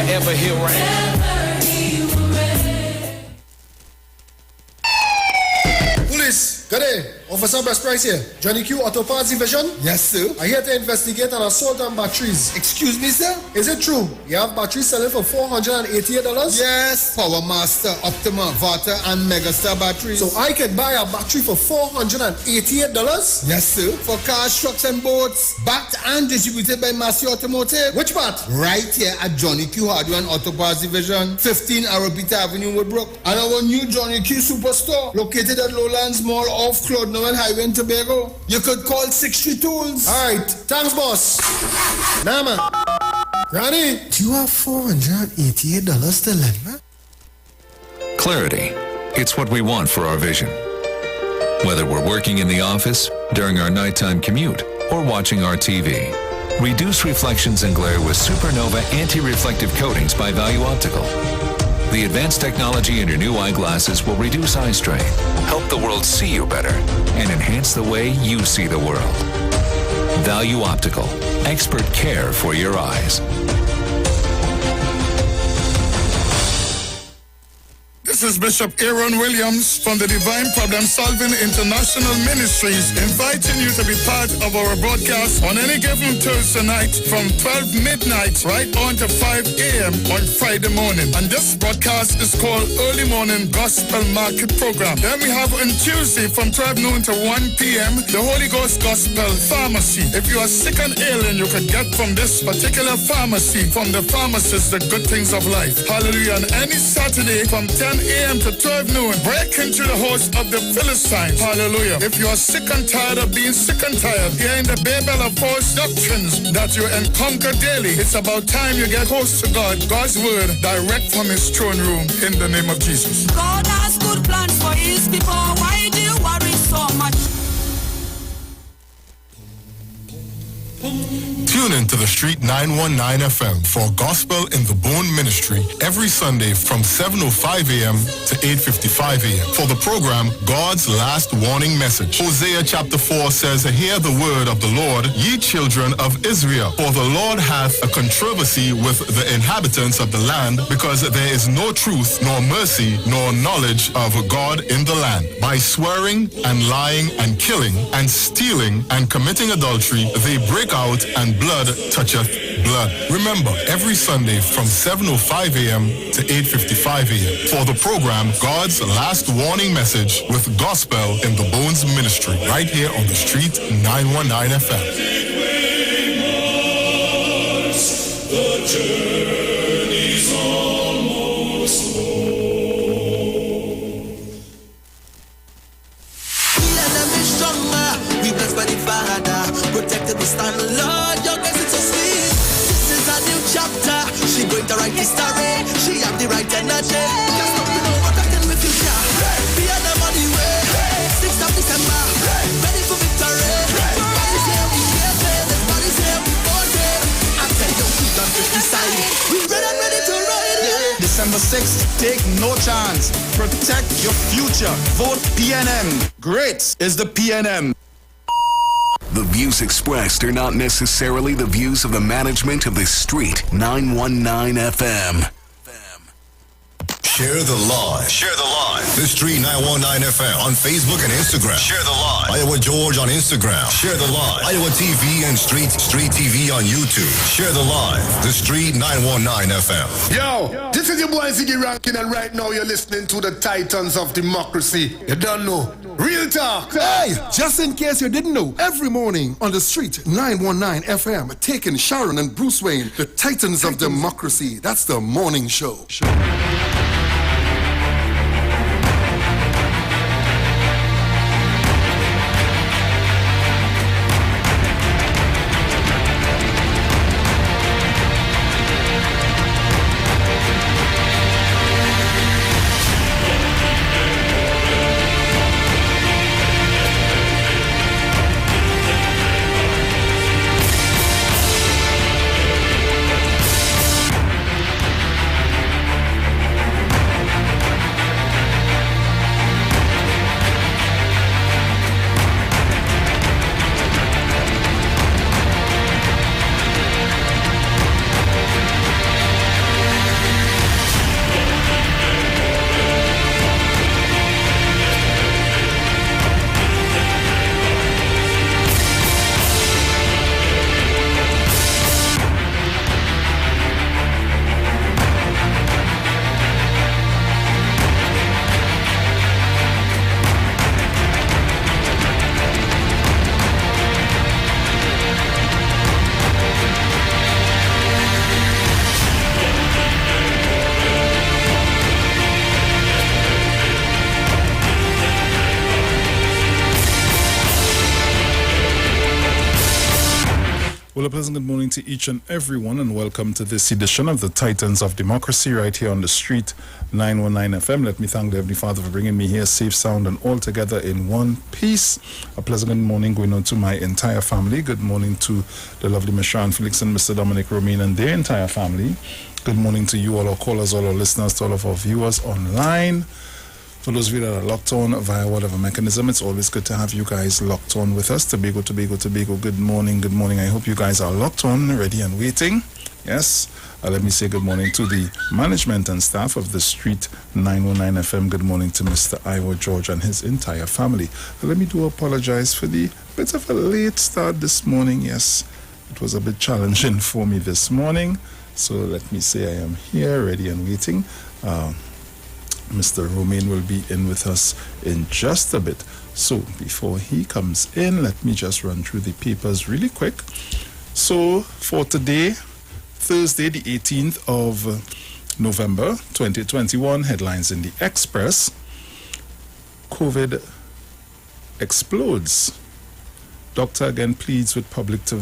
forever he'll reign. Police, good day. Officer Best Price here. Johnny Q Auto Parts Division? Yes, sir. I'm here to investigate an assault on batteries. Excuse me, sir? Is it true you have batteries selling for $488? Yes, Power Master, Optima, Vata, and Megastar batteries. So I can buy a battery for $488? Yes, sir. For cars, trucks, and boats. Backed and distributed by Massey Automotive. Which part? Right here at Johnny Q Hardware and Auto Parts Division, 15 Arabita Avenue, Woodbrook. And our new Johnny Q Superstore, located at Lowlands Mall off Claude Noel Highway in Tobago. You could call 60 Tools. Alright, thanks, boss. Nah, man. Granny, do you have $488 to lend, man? Clarity. It's what we want for our vision. Whether we're working in the office, during our nighttime commute, or watching our TV. Reduce reflections and glare with Supernova anti-reflective coatings by Value Optical. The advanced technology in your new eyeglasses will reduce eye strain, help the world see you better, and enhance the way you see the world. Value Optical. Expert care for your eyes. This is Bishop Aaron Williams from the Divine Problem Solving International Ministries, inviting you to be part of our broadcast on any given Thursday night from 12 midnight right on to 5 a.m. on Friday morning. And this broadcast is called Early Morning Gospel Market Program. Then we have on Tuesday from 12 noon to 1 p.m. the Holy Ghost Gospel Pharmacy. If you are sick and ailing, you can get from this particular pharmacy, from the pharmacist, the good things of life. Hallelujah. And any Saturday from 10 a.m. to 12 noon, break into the host of the Philistines. Hallelujah. If you are sick and tired of being sick and tired, hearing the babel of false doctrines that you encounter daily, it's about time you get close to God. God's word direct from his throne room in the name of Jesus. God has good plans for his people. Why do you worry so much? Tune in to the Street 919 FM for Gospel in the Bone Ministry every Sunday from 7:05 a.m. to 8:55 a.m. for the program God's Last Warning Message. Hosea chapter 4 says, "Hear the word of the Lord, ye children of Israel, for the Lord hath a controversy with the inhabitants of the land, because there is no truth, nor mercy, nor knowledge of God in the land. By swearing and lying and killing and stealing and committing adultery, they break out, and blood toucheth blood." Remember, every Sunday from 7:05 a.m. to 8:55 a.m. for the program God's Last Warning Message with Gospel in the Bones Ministry, right here on the Street 919 FM. The journey's almost home. We enemy stronger, we blessed by the Father, protected we stand, Lord, your grace is so sweet. This is a new chapter, she going to write history, she have the right energy, can't stop me now, protecting my future, be on the money way, 6th of December, ready for victory, everybody's here, we here, everybody's here, we born here, I tell you, we done 50 side, we ready to ride, yeah. December 6th, take no chance, protect your future, vote PNM, great is the PNM. The views expressed are not necessarily the views of the management of the Street 919 FM. Share the live. Share the live. The Street 919 FM on Facebook and Instagram. Share the live. Iowa George on Instagram. Share the live. Iowa TV and Street TV on YouTube. Share the live. The Street 919 FM. Yo, this is your boy Ziggy Rankin, and right now you're listening to the Titans of Democracy. You don't know. Real talk. Hey, just in case you didn't know, every morning on the Street 919 FM, taking Sharon and Bruce Wayne, the Titans of Democracy. That's the morning show. pleasant good morning to each and everyone, and welcome to this edition of the Titans of Democracy right here on the street 919 FM. Let me thank the Heavenly Father for bringing me here safe, sound, and all together in one piece. A pleasant good morning going on to my entire family. Good morning to the lovely Miss Sharon Felix and Mr. Dominic Romain and their entire family. Good morning to you, all our callers, all our listeners, to all of our viewers online. For those of you that are locked on via whatever mechanism, it's always good to have you guys locked on with us. Tobago, good morning, good morning. I hope you guys are locked on, ready and waiting. Yes, let me say good morning to the management and staff of the Street 919 FM. Good morning to Mr. Iwer George and his entire family. Let me apologize for the bit of a late start this morning. Yes, it was a bit challenging for me this morning. So let me say I am here, ready and waiting. Mr. Romain will be in with us in just a bit. So before he comes in, let me just run through the papers really quick. So for today, Thursday, the 18th of November 2021, headlines in the Express. COVID explodes. Doctor again pleads with public to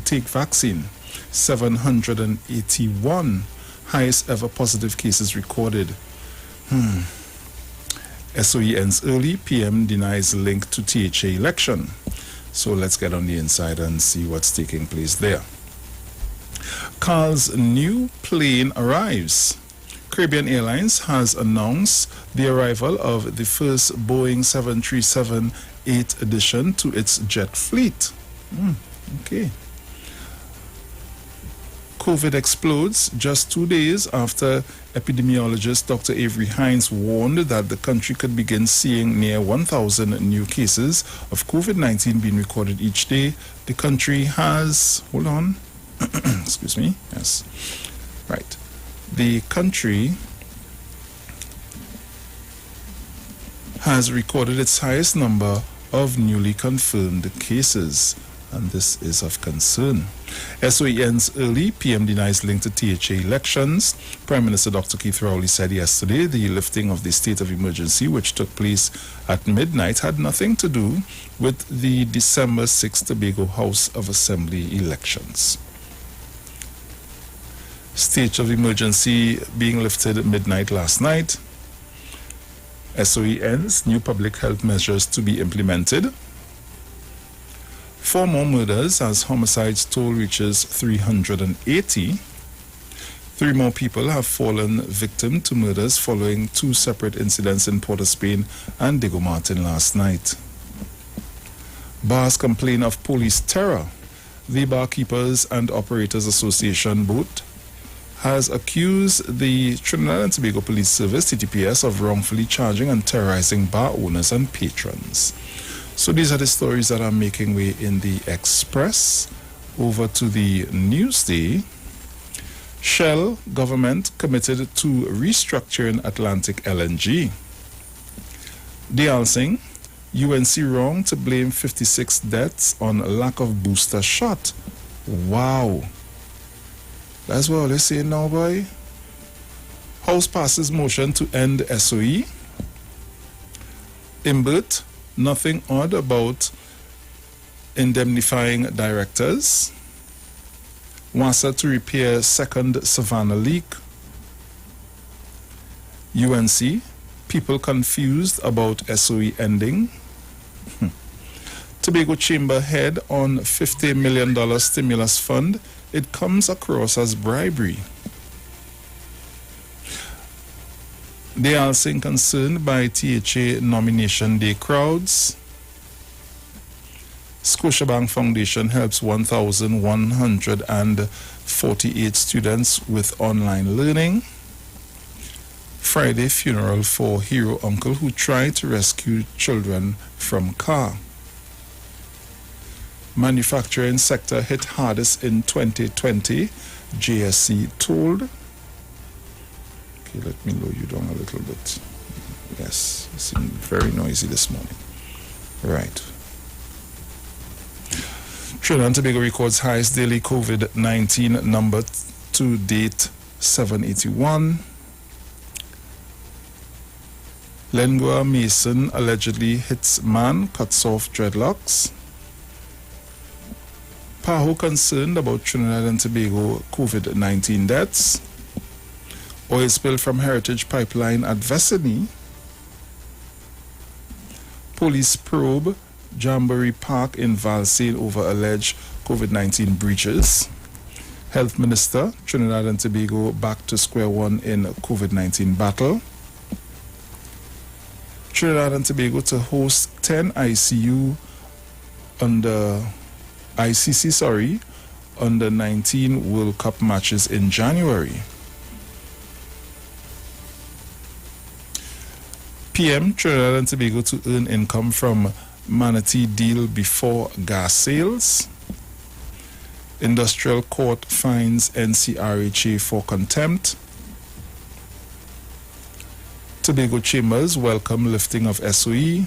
take vaccine. 781 highest ever positive cases recorded. SOE ends early. PM denies link to THA election. So let's get on the inside and see what's taking place there. Carl's new plane arrives. Caribbean Airlines has announced the arrival of the first Boeing 737-8 addition to its jet fleet. Okay. COVID explodes just 2 days after epidemiologist Dr. Avery Hines warned that the country could begin seeing near 1,000 new cases of COVID-19 being recorded each day. The country has, excuse me, yes, right. The country has recorded its highest number of newly confirmed cases, and this is of concern. SOE ends early. PM denies link to THA elections. Prime Minister Dr. Keith Rowley said yesterday the lifting of the state of emergency, which took place at midnight, had nothing to do with the December 6th Tobago House of Assembly elections. State of emergency being lifted at midnight last night. SOE ends. New public health measures to be implemented. 4 more murders as homicides toll reaches 380. 3 more people have fallen victim to murders following 2 separate incidents in Port of Spain and Diego Martin last night. Bars complain of police terror. The Barkeepers and Operators Association both has accused the Trinidad and Tobago Police Service, TTPS, of wrongfully charging and terrorizing bar owners and patrons. So these are the stories that are making way in the Express. Over to the Newsday. Shell government committed to restructuring Atlantic LNG. Dial Singh, UNC wrong to blame 56 deaths on lack of booster shot. Wow. That's what they're saying now, boy. House passes motion to end SOE. Imbert, nothing odd about indemnifying directors. WASA to repair second Savannah leak. UNC, people confused about SOE ending. Tobago Chamber head on $50 million stimulus fund. It comes across as bribery. They are saying concerned by THA nomination day crowds. Scotiabank Foundation helps 1,148 students with online learning. Friday funeral for hero uncle who tried to rescue children from car. Manufacturing sector hit hardest in 2020, JSC told. Okay, let me lower you down a little bit. Yes, it seemed very noisy this morning. Right. Trinidad and Tobago records highest daily COVID-19 number to date, 781. Lengua Mason allegedly hits man, cuts off dreadlocks. PAHO concerned about Trinidad and Tobago COVID-19 deaths. Oil spill from Heritage Pipeline at Vesini. Police probe Jamboree Park in Valsale over alleged COVID-19 breaches. Health Minister, Trinidad and Tobago back to square one in COVID-19 battle. Trinidad and Tobago to host 10 ICC under 19 World Cup matches in January. PM, Trinidad and Tobago to earn income from Manatee deal before gas sales. Industrial Court finds NCRHA for contempt. Tobago Chambers welcome lifting of SOE.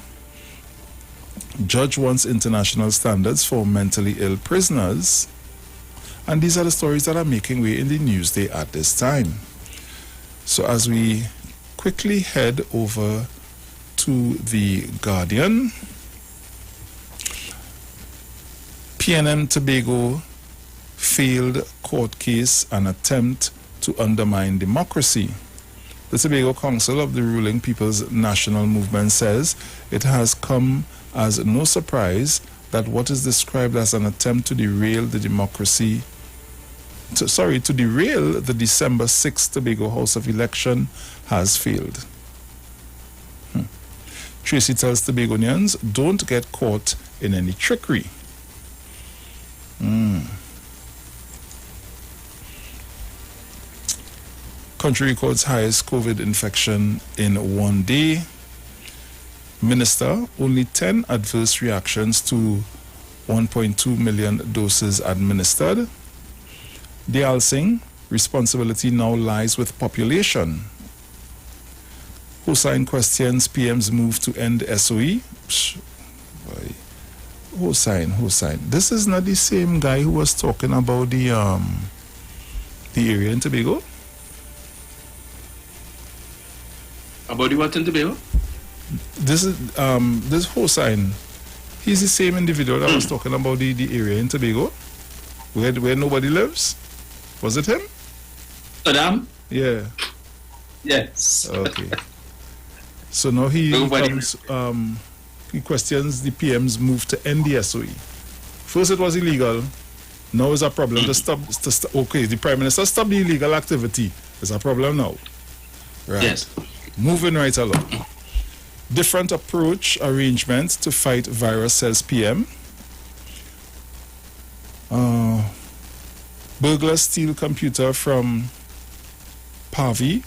Judge wants international standards for mentally ill prisoners. And these are the stories that are making way in the Newsday at this time. So as we quickly head over to the Guardian, PNM Tobago failed court case and attempt to undermine democracy. The Tobago Council of the ruling People's National Movement says it has come as no surprise that what is described as an attempt to derail the derail the December 6th Tobago House of Election has failed. Tracy tells Tobagonians, don't get caught in any trickery. Country records highest COVID infection in one day. Minister, only 10 adverse reactions to 1.2 million doses administered. Dayal Singh, responsibility now lies with population. Hussain questions PM's move to end SOE. Hussain. This is not the same guy who was talking about the area in Tobago? About the what in Tobago? This is this Hussain. He's the same individual that was talking about the area in Tobago, where nobody lives. Was it him? Saddam? Yeah. Yes. Okay. So now he comes, he questions the PM's move to end the SOE. First it was illegal. Now it's a problem to stop. Okay, the Prime Minister stopped the illegal activity. It's a problem now. Right. Yes. Moving right along. Different approach arrangement to fight virus, says PM. Burglars steal computer from Pavi.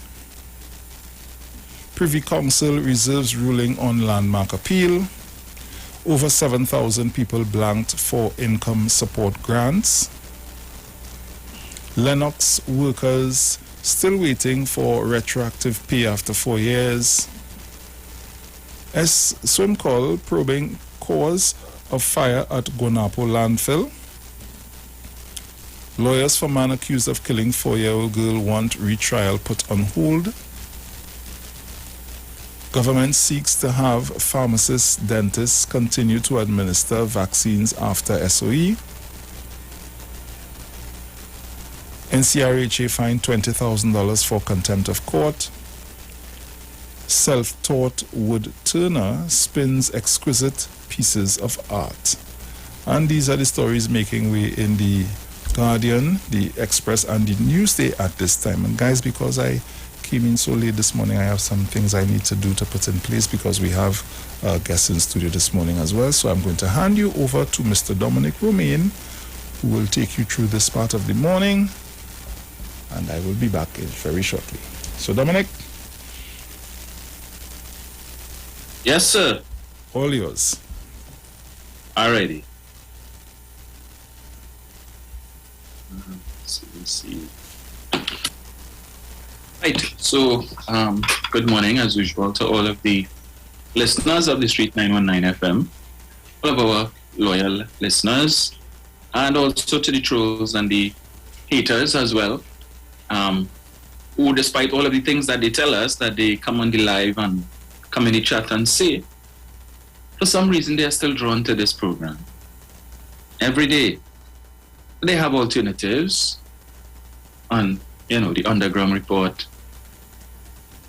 Privy Council reserves ruling on landmark appeal. Over 7,000 people blanked for income support grants. Lennox workers still waiting for retroactive pay after 4 years. Swim call probing cause of fire at Guanapo landfill. Lawyers for man accused of killing 4-year-old girl want retrial put on hold. Government seeks to have pharmacists, dentists continue to administer vaccines after SOE. NCRHA fined $20,000 for contempt of court. Self-taught wood turner spins exquisite pieces of art. And these are the stories making way in the Guardian, the Express, and the Newsday at this time. And guys, because I came in so late this morning, I have some things I need to do to put in place because we have guests in studio this morning as well. So I'm going to hand you over to Mr. Dominic Romaine, who will take you through this part of the morning. And I will be back very shortly. So Dominic. Yes, sir. All yours. Alrighty. Let's see. Right. So, good morning, as usual, to all of the listeners of the Street 919 FM, all of our loyal listeners, and also to the trolls and the haters as well, who, despite all of the things that they tell us, that they come on the live and come in the chat and say, for some reason they are still drawn to this program. Every day, they have alternatives on, the Underground Report.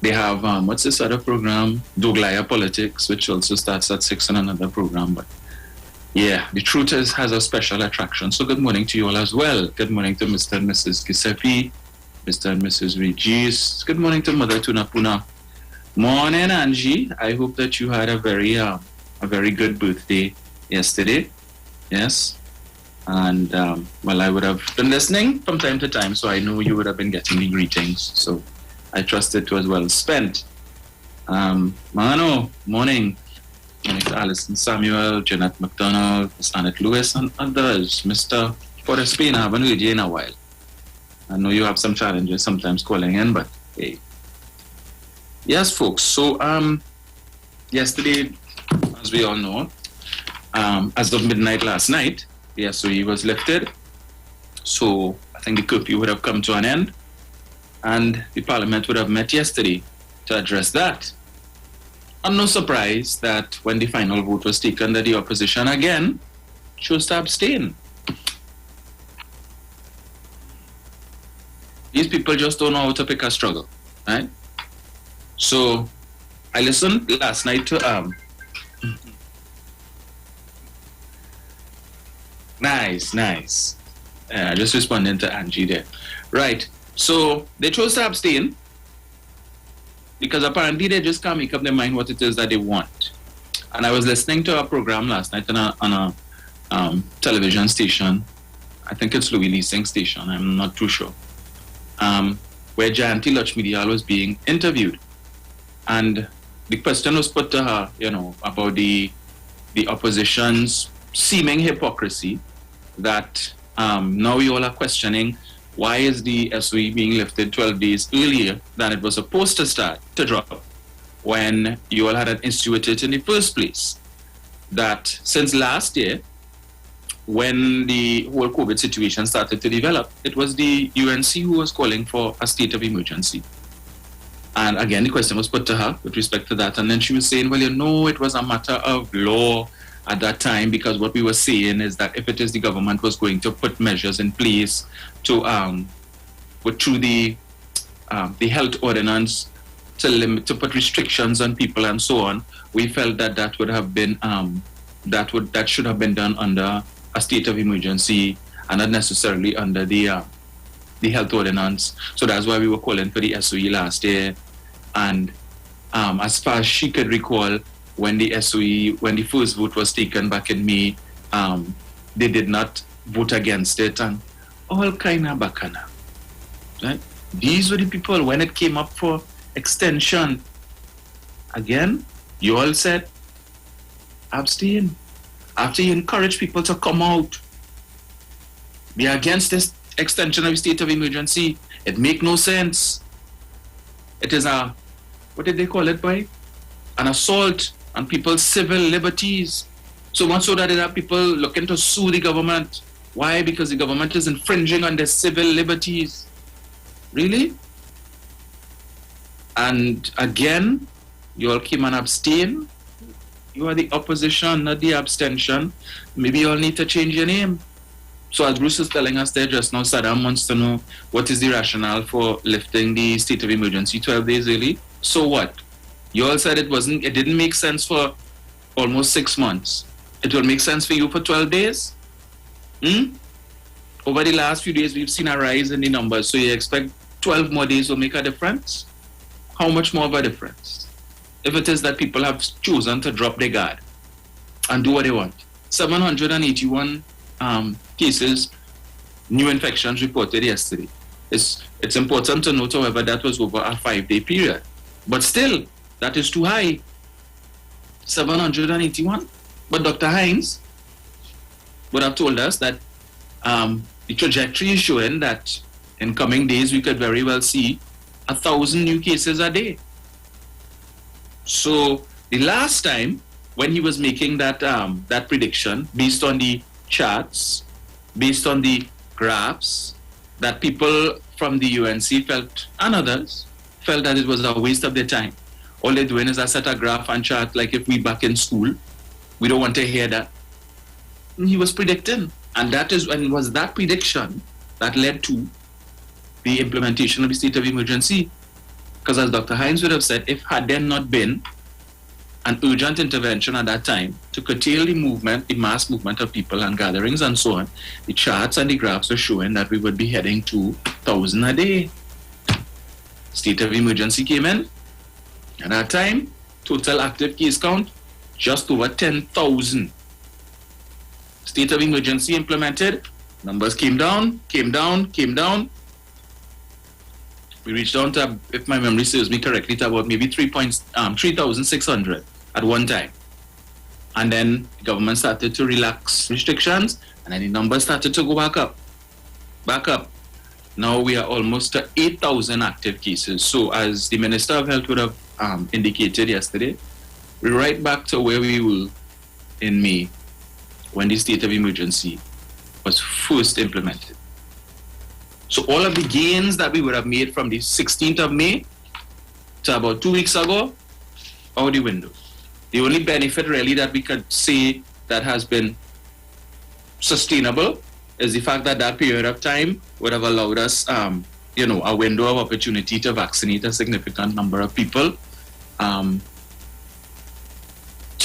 They have, what's this other program? Douglaya Politics, which also starts at 6 on another program. But yeah, the truth has a special attraction. So good morning to you all as well. Good morning to Mr. and Mrs. Giuseppe, Mr. and Mrs. Regis. Good morning to Mother Tunapuna. Morning, Angie. I hope that you had a very good birthday yesterday. Yes. And, I would have been listening from time to time, so I know you would have been getting the greetings. So I trust it was well spent. Mano, morning. Mr. Alison Samuel, Jeanette McDonald, Miss Annette Lewis, and others. Mr. Forrest Spain, I haven't heard you in a while. I know you have some challenges sometimes calling in, but hey. Yes, folks. So, yesterday, as we all know, as of midnight last night, the SOE was lifted. So, I think the curfew would have come to an end, and the Parliament would have met yesterday to address that. And no surprise that when the final vote was taken, that the opposition again chose to abstain. These people just don't know how to pick a struggle, right? So I listened last night to nice. Just responding to Angie there. Right. So they chose to abstain because apparently they just can't make up their mind what it is that they want. And I was listening to a program last night on a television station. I think it's Louis Leasing station. I'm not too sure. Where Jayanti Lakshmidiyal was being interviewed. And the question was put to her, about the opposition's seeming hypocrisy that now we all are questioning why is the SOE being lifted 12 days earlier than it was supposed to drop when you all had instituted in the first place. That since last year, when the whole COVID situation started to develop, it was the UNC who was calling for a state of emergency. And again, the question was put to her with respect to that. And then she was saying, well, it was a matter of law at that time, because what we were saying is that if it is the government was going to put measures in place to, through the health ordinance to put restrictions on people and so on, we felt that would have been, that should have been done under a state of emergency and not necessarily under the health ordinance. So that's why we were calling for the SOE last year. And as far as she could recall, when the first vote was taken back in May, they did not vote against it and all kind of bacana. Right? These were the people, when it came up for extension, again, you all said, abstain. After you encourage people to come out, be against this extension of the state of emergency, it make no sense. It is what did they call it by? An assault on people's civil liberties. So much so that there are people looking to sue the government. Why? Because the government is infringing on their civil liberties. Really? And again, you all came and abstain. You are the opposition, not the abstention. Maybe you all need to change your name. So as Bruce is telling us there just now, Saddam wants to know what is the rationale for lifting the state of emergency 12 days early. So what? You all said it didn't make sense for almost 6 months. It will make sense for you for 12 days? Over the last few days, we've seen a rise in the numbers. So you expect 12 more days will make a difference? How much more of a difference? If it is that people have chosen to drop their guard and do what they want. 781 cases, new infections reported yesterday. It's important to note, however, that was over a 5-day period. But still, that is too high. 781. But Dr. Hines would have told us that the trajectory is showing that in coming days we could very well see 1,000 new cases a day. So the last time when he was making that prediction based on the charts, based on the graphs, that people from the UNC felt, and others, felt that it was a waste of their time. All they're doing is set a graph and chart like if we back in school. We don't want to hear that. And he was predicting And was that prediction that led to the implementation of the state of emergency. Because as Dr. Hines would have said, if had there not been an urgent intervention at that time to curtail the mass movement of people and gatherings and so on, the charts and the graphs are showing that we would be heading to 1,000 a day. State of emergency came in. At that time, total active case count, just over 10,000. State of emergency implemented, numbers came down. We reached down to, if my memory serves me correctly, to about maybe 3,600 at one time. And then the government started to relax restrictions, and then the numbers started to go back up. Now we are almost to 8,000 active cases. So as the Minister of Health would have indicated yesterday, we're right back to where we were in May when the state of emergency was first implemented. So all of the gains that we would have made from the 16th of May to about 2 weeks ago, out the window. The only benefit really that we could say that has been sustainable is the fact that that period of time would have allowed us, a window of opportunity to vaccinate a significant number of people, to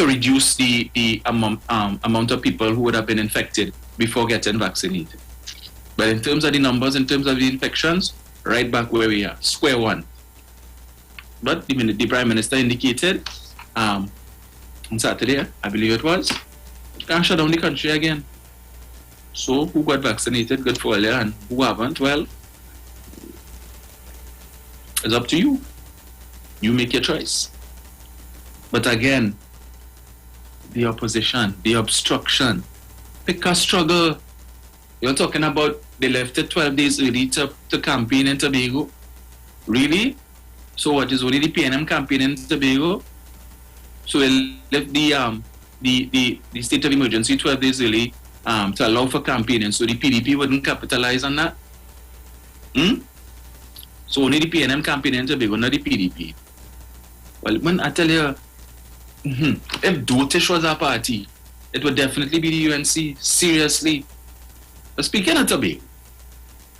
reduce the amount of people who would have been infected before getting vaccinated. But in terms of the numbers, in terms of the infections, right back where we are, square one. But the Prime Minister indicated on Saturday, I believe it was, can't shut down the country again. So who got vaccinated, good for you, and who haven't, well, it's up to you. You make your choice. But again, the opposition, the obstruction, pick a struggle. You're talking about they left it 12 days early to campaign in Tobago. Really? So what is only the PNM campaign in Tobago? So they left the state of emergency 12 days early to allow for campaigning, so the PDP wouldn't capitalize on that. So only the PNM campaign in Tobago, not the PDP. Well, when I tell you, if Dotish was a party, it would definitely be the UNC. Seriously. But speaking of Tobago,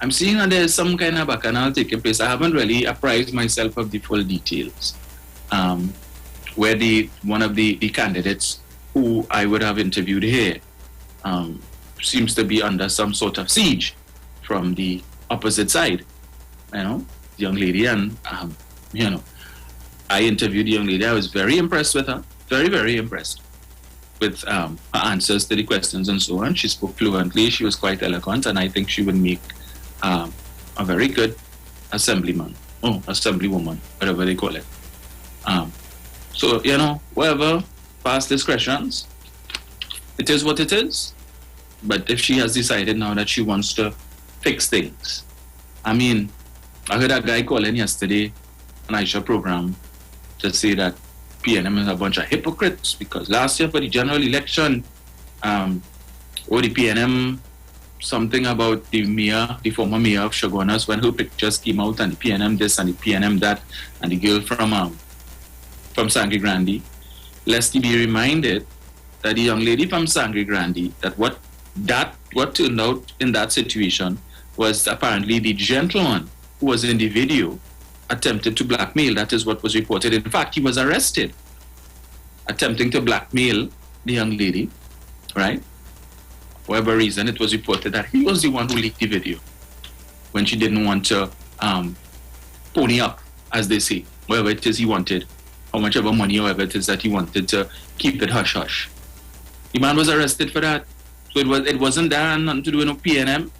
I'm seeing that there's some kind of bacchanal taking place. I haven't really apprised myself of the full details. Where one of the candidates who I would have interviewed here seems to be under some sort of siege from the opposite side. The young lady, and I interviewed the young lady. I was very impressed with her, very, very impressed with her answers to the questions and so on. She spoke fluently, she was quite eloquent, and I think she would make a very good assemblywoman, whatever they call it. So, whatever, past discretions, it is what it is. But if she has decided now that she wants to fix things, I heard a guy calling yesterday on Aisha program to say that PNM is a bunch of hypocrites because last year for the general election, the PNM, something about the former mayor of Chaguanas, when her pictures came out and the PNM this and the PNM that, and the girl from Sangre Grande, lest he be reminded that the young lady from Sangre Grande, that what turned out in that situation was apparently the gentleman who was in the video attempted to blackmail. That is what was reported. In fact, he was arrested attempting to blackmail the young lady, right? For whatever reason, it was reported that he was the one who leaked the video when she didn't want to pony up, as they say, whatever it is he wanted, how much ever money or whatever it is that he wanted to keep it hush-hush. The man was arrested for that. So it wasn't there, nothing to do with no PNM.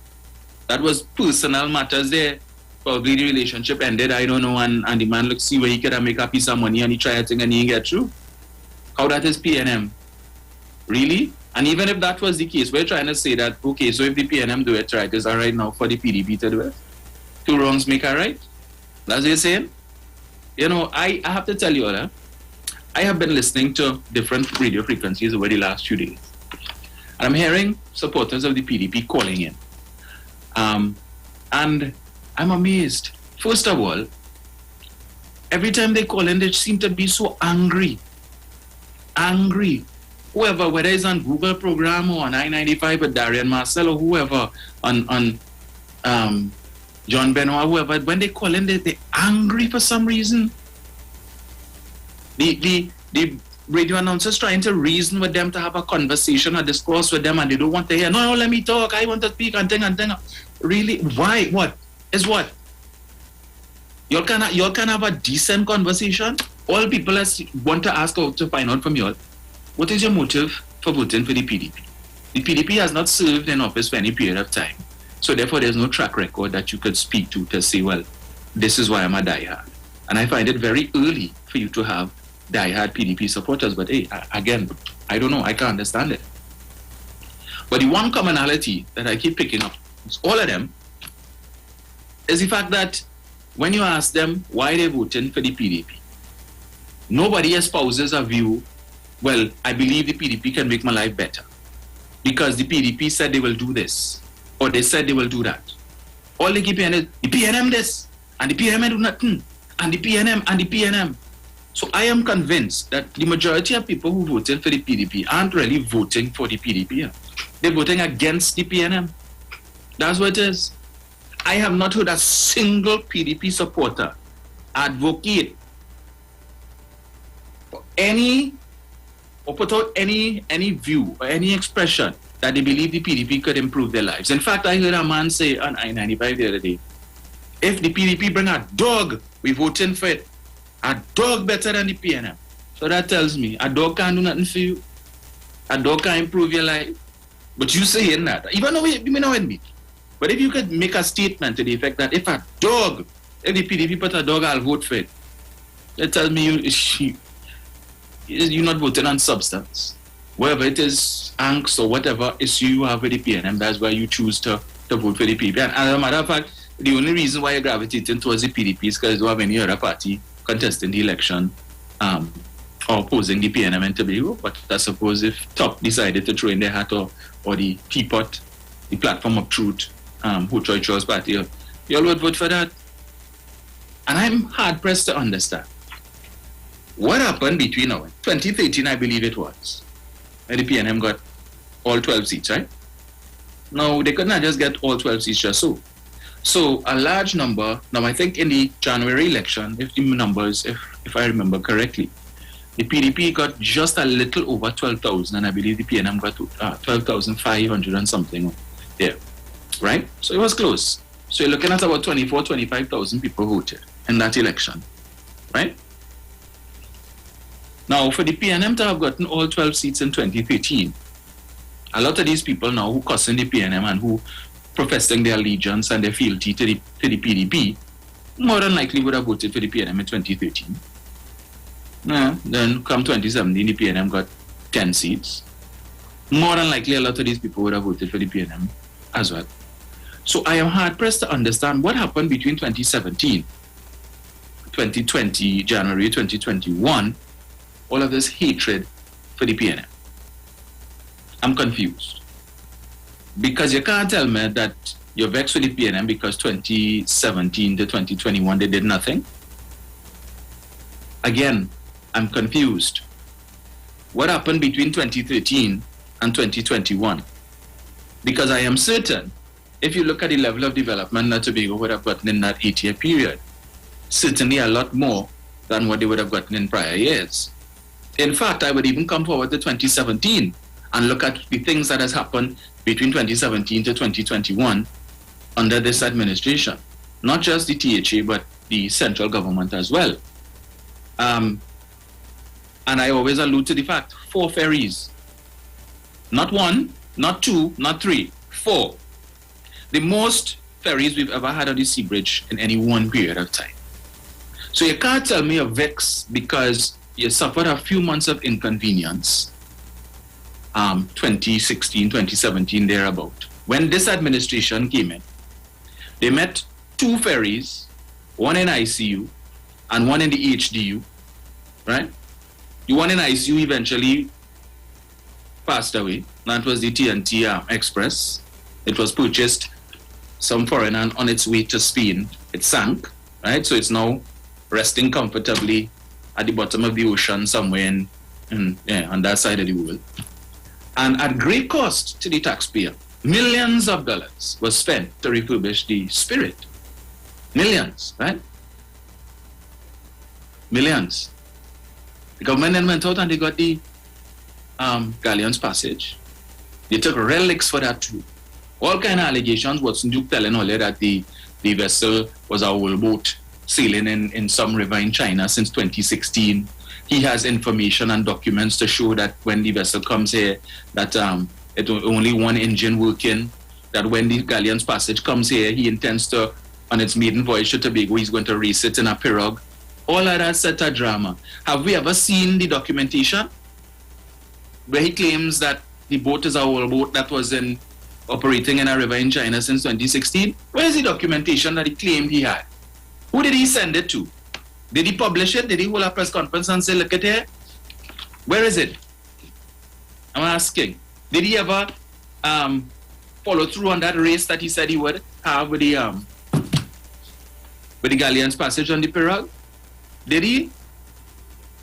That was personal matters there. Probably the relationship ended, I don't know, and the man looked see where he could make a piece of money and he tried a thing and he didn't get through. How that is PNM? Really? And even if that was the case, we're trying to say that, okay, so if the PNM do it right, it's all right now for the PDP to do it. Two wrongs make a right. That's what you're saying? I have to tell you all, I have been listening to different radio frequencies over the last few days. And I'm hearing supporters of the PDP calling in. And I'm amazed. First of all, every time they call in, they seem to be so angry. whoever, whether it's on Google program or on I-95 with Darian Marcel or whoever, on John Benoit, whoever, when they call in, they're angry for some reason. The radio announcers trying to reason with them, to have a conversation or discourse with them, and they don't want to hear, no, let me talk, I want to speak, and thing. Really? Why? What? Is what? Y'all can have a decent conversation. All people want to ask out to find out from y'all, what is your motive for voting for the PDP? The PDP has not served in office for any period of time. So therefore, there's no track record that you could speak to say, well, this is why I'm a diehard. And I find it very early for you to have diehard PDP supporters. But hey, again, I don't know. I can't understand it. But the one commonality that I keep picking up, all of them, is the fact that when you ask them why they're voting for the PDP, nobody espouses a view, well, I believe the PDP can make my life better because the PDP said they will do this, or they said they will do that. All they keep hearing is the PNM this, and the PNM do nothing, and the PNM, and the PNM. So I am convinced that the majority of people who voted for the PDP aren't really voting for the PDP. They're voting against the PNM. That's what it is. I have not heard a single PDP supporter advocate for any, or put out any view or any expression that they believe the PDP could improve their lives. In fact, I heard a man say on I-95 the other day, if the PDP bring a dog, we voting for it. A dog better than the PNM. So that tells me a dog can't do nothing for you. A dog can't improve your life. But you saying that, even though you may not admit. But if you could make a statement to the effect that if the PDP put a dog, I'll vote for it. That tells me you're not voting on substance. Whether it is angst or whatever issue you have with the PNM, that's why you choose to vote for the PDP. And as a matter of fact, the only reason why you're gravitating towards the PDP is because you don't have any other party contesting the election or opposing the PNM and Tobago. But I suppose if TOP decided to throw in their hat or the Teapot, the Platform of Truth, who Troy Charles Party, you all would vote for that. And I'm hard pressed to understand what happened between now and 2013, I believe it was, where the PNM got all 12 seats, right? No, they could not just get all 12 seats just so. So a large number, now I think in the January election, if I remember correctly, the PDP got just a little over 12,000, and I believe the PNM got 12,500 and something there. Right? So it was close. So you're looking at about 25,000 people voted in that election. Right? Now, for the PNM to have gotten all 12 seats in 2013, a lot of these people now who cussing the PNM and who professing their allegiance and their fealty to the PDP, more than likely would have voted for the PNM in 2013. Then come 2017, the PNM got 10 seats. More than likely, a lot of these people would have voted for the PNM as well. So I am hard-pressed to understand what happened between 2017, 2020, January 2021, all of this hatred for the PNM. I'm confused. Because you can't tell me that you're vexed with the PNM because 2017 to 2021 they did nothing. Again, I'm confused. What happened between 2013 and 2021? Because I am certain, if you look at the level of development that Tobago would have gotten in that 8-year period, certainly a lot more than what they would have gotten in prior years. In fact, I would even come forward to 2017 and look at the things that has happened between 2017 to 2021 under this administration. Not just the THA, but the central government as well. And I always allude to the fact, 4 ferries. Not 1, not 2, not 3, 4. The most ferries we've ever had on the sea bridge in any one period of time. So you can't tell me you're vexed because you suffered a few months of inconvenience, 2016, 2017, thereabout. When this administration came in, they met 2 ferries, one in ICU and one in the HDU, right? The one in ICU eventually passed away. That was the TNT Express. It was purchased some foreign and on its way to Spain, it sank, right? So it's now resting comfortably at the bottom of the ocean somewhere in on that side of the world. And at great cost to the taxpayer, millions of dollars was spent to refurbish the Spirit. Millions, right? Millions. The government then went out and they got the Galleon's Passage. They took relics for that too. All kind of allegations. Watson Duke telling all that the vessel was a old boat sailing in some river in China since 2016. He has information and documents to show that when the vessel comes here, that it only one engine working. That when the Galleon's Passage comes here, he intends to, on its maiden voyage to Tobago, he's going to race it in a pirogue. All of that set a drama. Have we ever seen the documentation where he claims that the boat is a old boat that was operating in a river in China since 2016? Where is the documentation that he claimed he had? Who did he send it to? Did he publish it? Did he hold a press conference and say, look at here? Where is it? I'm asking. Did he ever follow through on that race that he said he would have with the Galleon's Passage on the pirogue? Did he?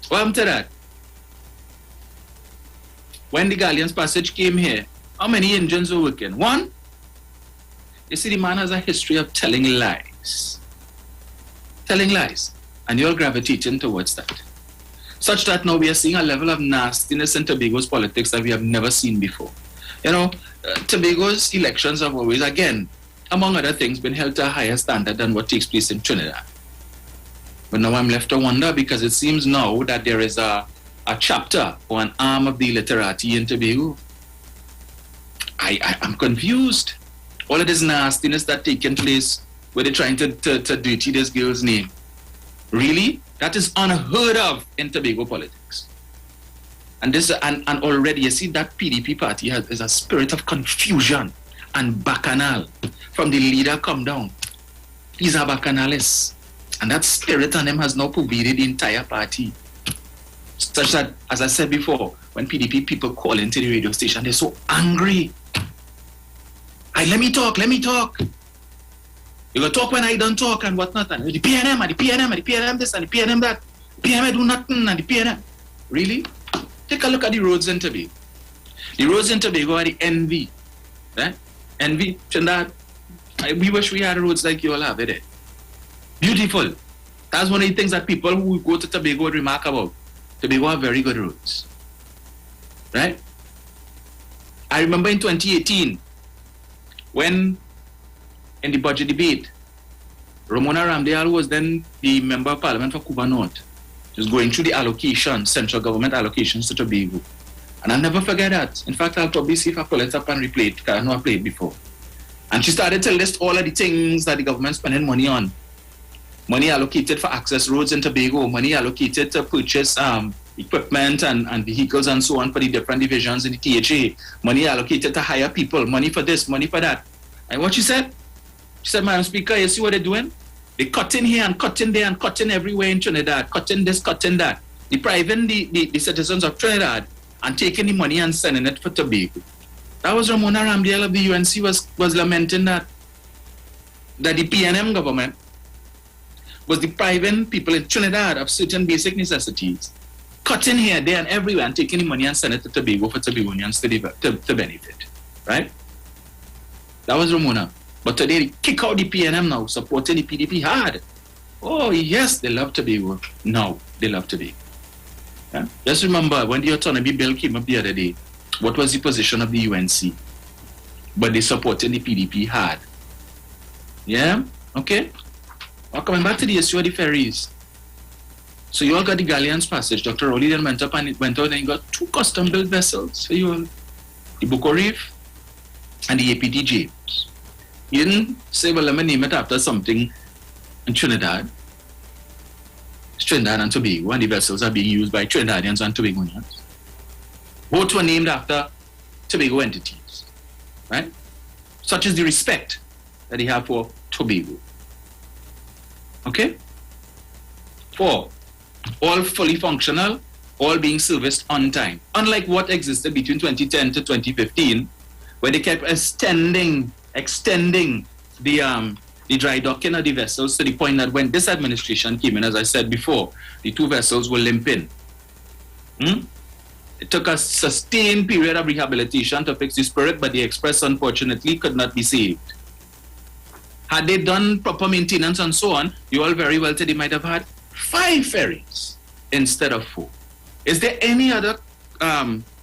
What happened to that? When the Galleon's Passage came here, how many engines were working? One? You see, the man has a history of telling lies. Telling lies. And you're gravitating towards that. Such that now we are seeing a level of nastiness in Tobago's politics that we have never seen before. You know, Tobago's elections have always, again, among other things, been held to a higher standard than what takes place in Trinidad. But now I'm left to wonder, because it seems now that there is a chapter or an arm of the literati in Tobago. I'm confused. All of this nastiness that's taking place where they're trying to dirty this girl's name. Really? That is unheard of in Tobago politics. And already you see that PDP party is a spirit of confusion and bacchanal. From the leader come down. He's a bacchanalist. And that spirit on him has now pervaded the entire party. Such that, as I said before, when PDP people call into the radio station, they're so angry. Let me talk. You go talk when I don't talk and whatnot. And the PNM this and the PNM that. The PNM do nothing and the PNM. Really? Take a look at the roads in Tobago. The roads in Tobago are the envy. Right? Envy, Trinidad. We wish we had roads like you all have it. Beautiful. That's one of the things that people who go to Tobago would remark about. Tobago have very good roads. Right? I remember in 2018, when in the budget debate, Ramona Ramdale was then the Member of Parliament for Cuba North, just going through the allocation, central government allocations to Tobago. And I'll never forget that. In fact, I'll probably see if I pull it up and replay it, because I know I played it before. And she started to list all of the things that the government's spending money on. Money allocated for access roads in Tobago, money allocated to purchase equipment and vehicles and so on for the different divisions in the THA, money allocated to hire people, money for this, money for that. And what she said? She said, Madam Speaker, you see what they're doing? They're cutting here and cutting there and cutting everywhere in Trinidad, cutting this, cutting that. Depriving the citizens of Trinidad and taking the money and sending it for Tobago. That was Ramona Ramdale of the UNC was lamenting that the PNM government was depriving people in Trinidad of certain basic necessities, cutting here, there, and everywhere, and taking the money and sending it to Tobago for Tobagonians to benefit. Right? That was Ramona. But today, they kick out the PNM now, supporting the PDP hard. Oh, yes, they love Tobago. No, they love Tobago. Yeah? Just remember, when the autonomy bill came up the other day, what was the position of the UNC? But they supported the PDP hard. Yeah? Okay? Well, coming back to the issue of the ferries. So you all got the Galleon's Passage. Dr. Rowley then went out and he got 2 custom-built vessels for you all. The Buko Reef and the APT James. He didn't say, well, let me name it after something in Trinidad. It's Trinidad and Tobago, and the vessels are being used by Trinidadians and Tobagonians. Both were named after Tobago entities. Right? Such is the respect that they have for Tobago. Okay? 4, all fully functional, all being serviced on time. Unlike what existed between 2010 to 2015, where they kept extending the dry docking of the vessels to the point that when this administration came in, as I said before, the 2 vessels were limping. It took a sustained period of rehabilitation to fix the spirit, but the Express, unfortunately, could not be saved. Had they done proper maintenance and so on, you all very well said they might have had 5 ferries instead of 4. Is there any other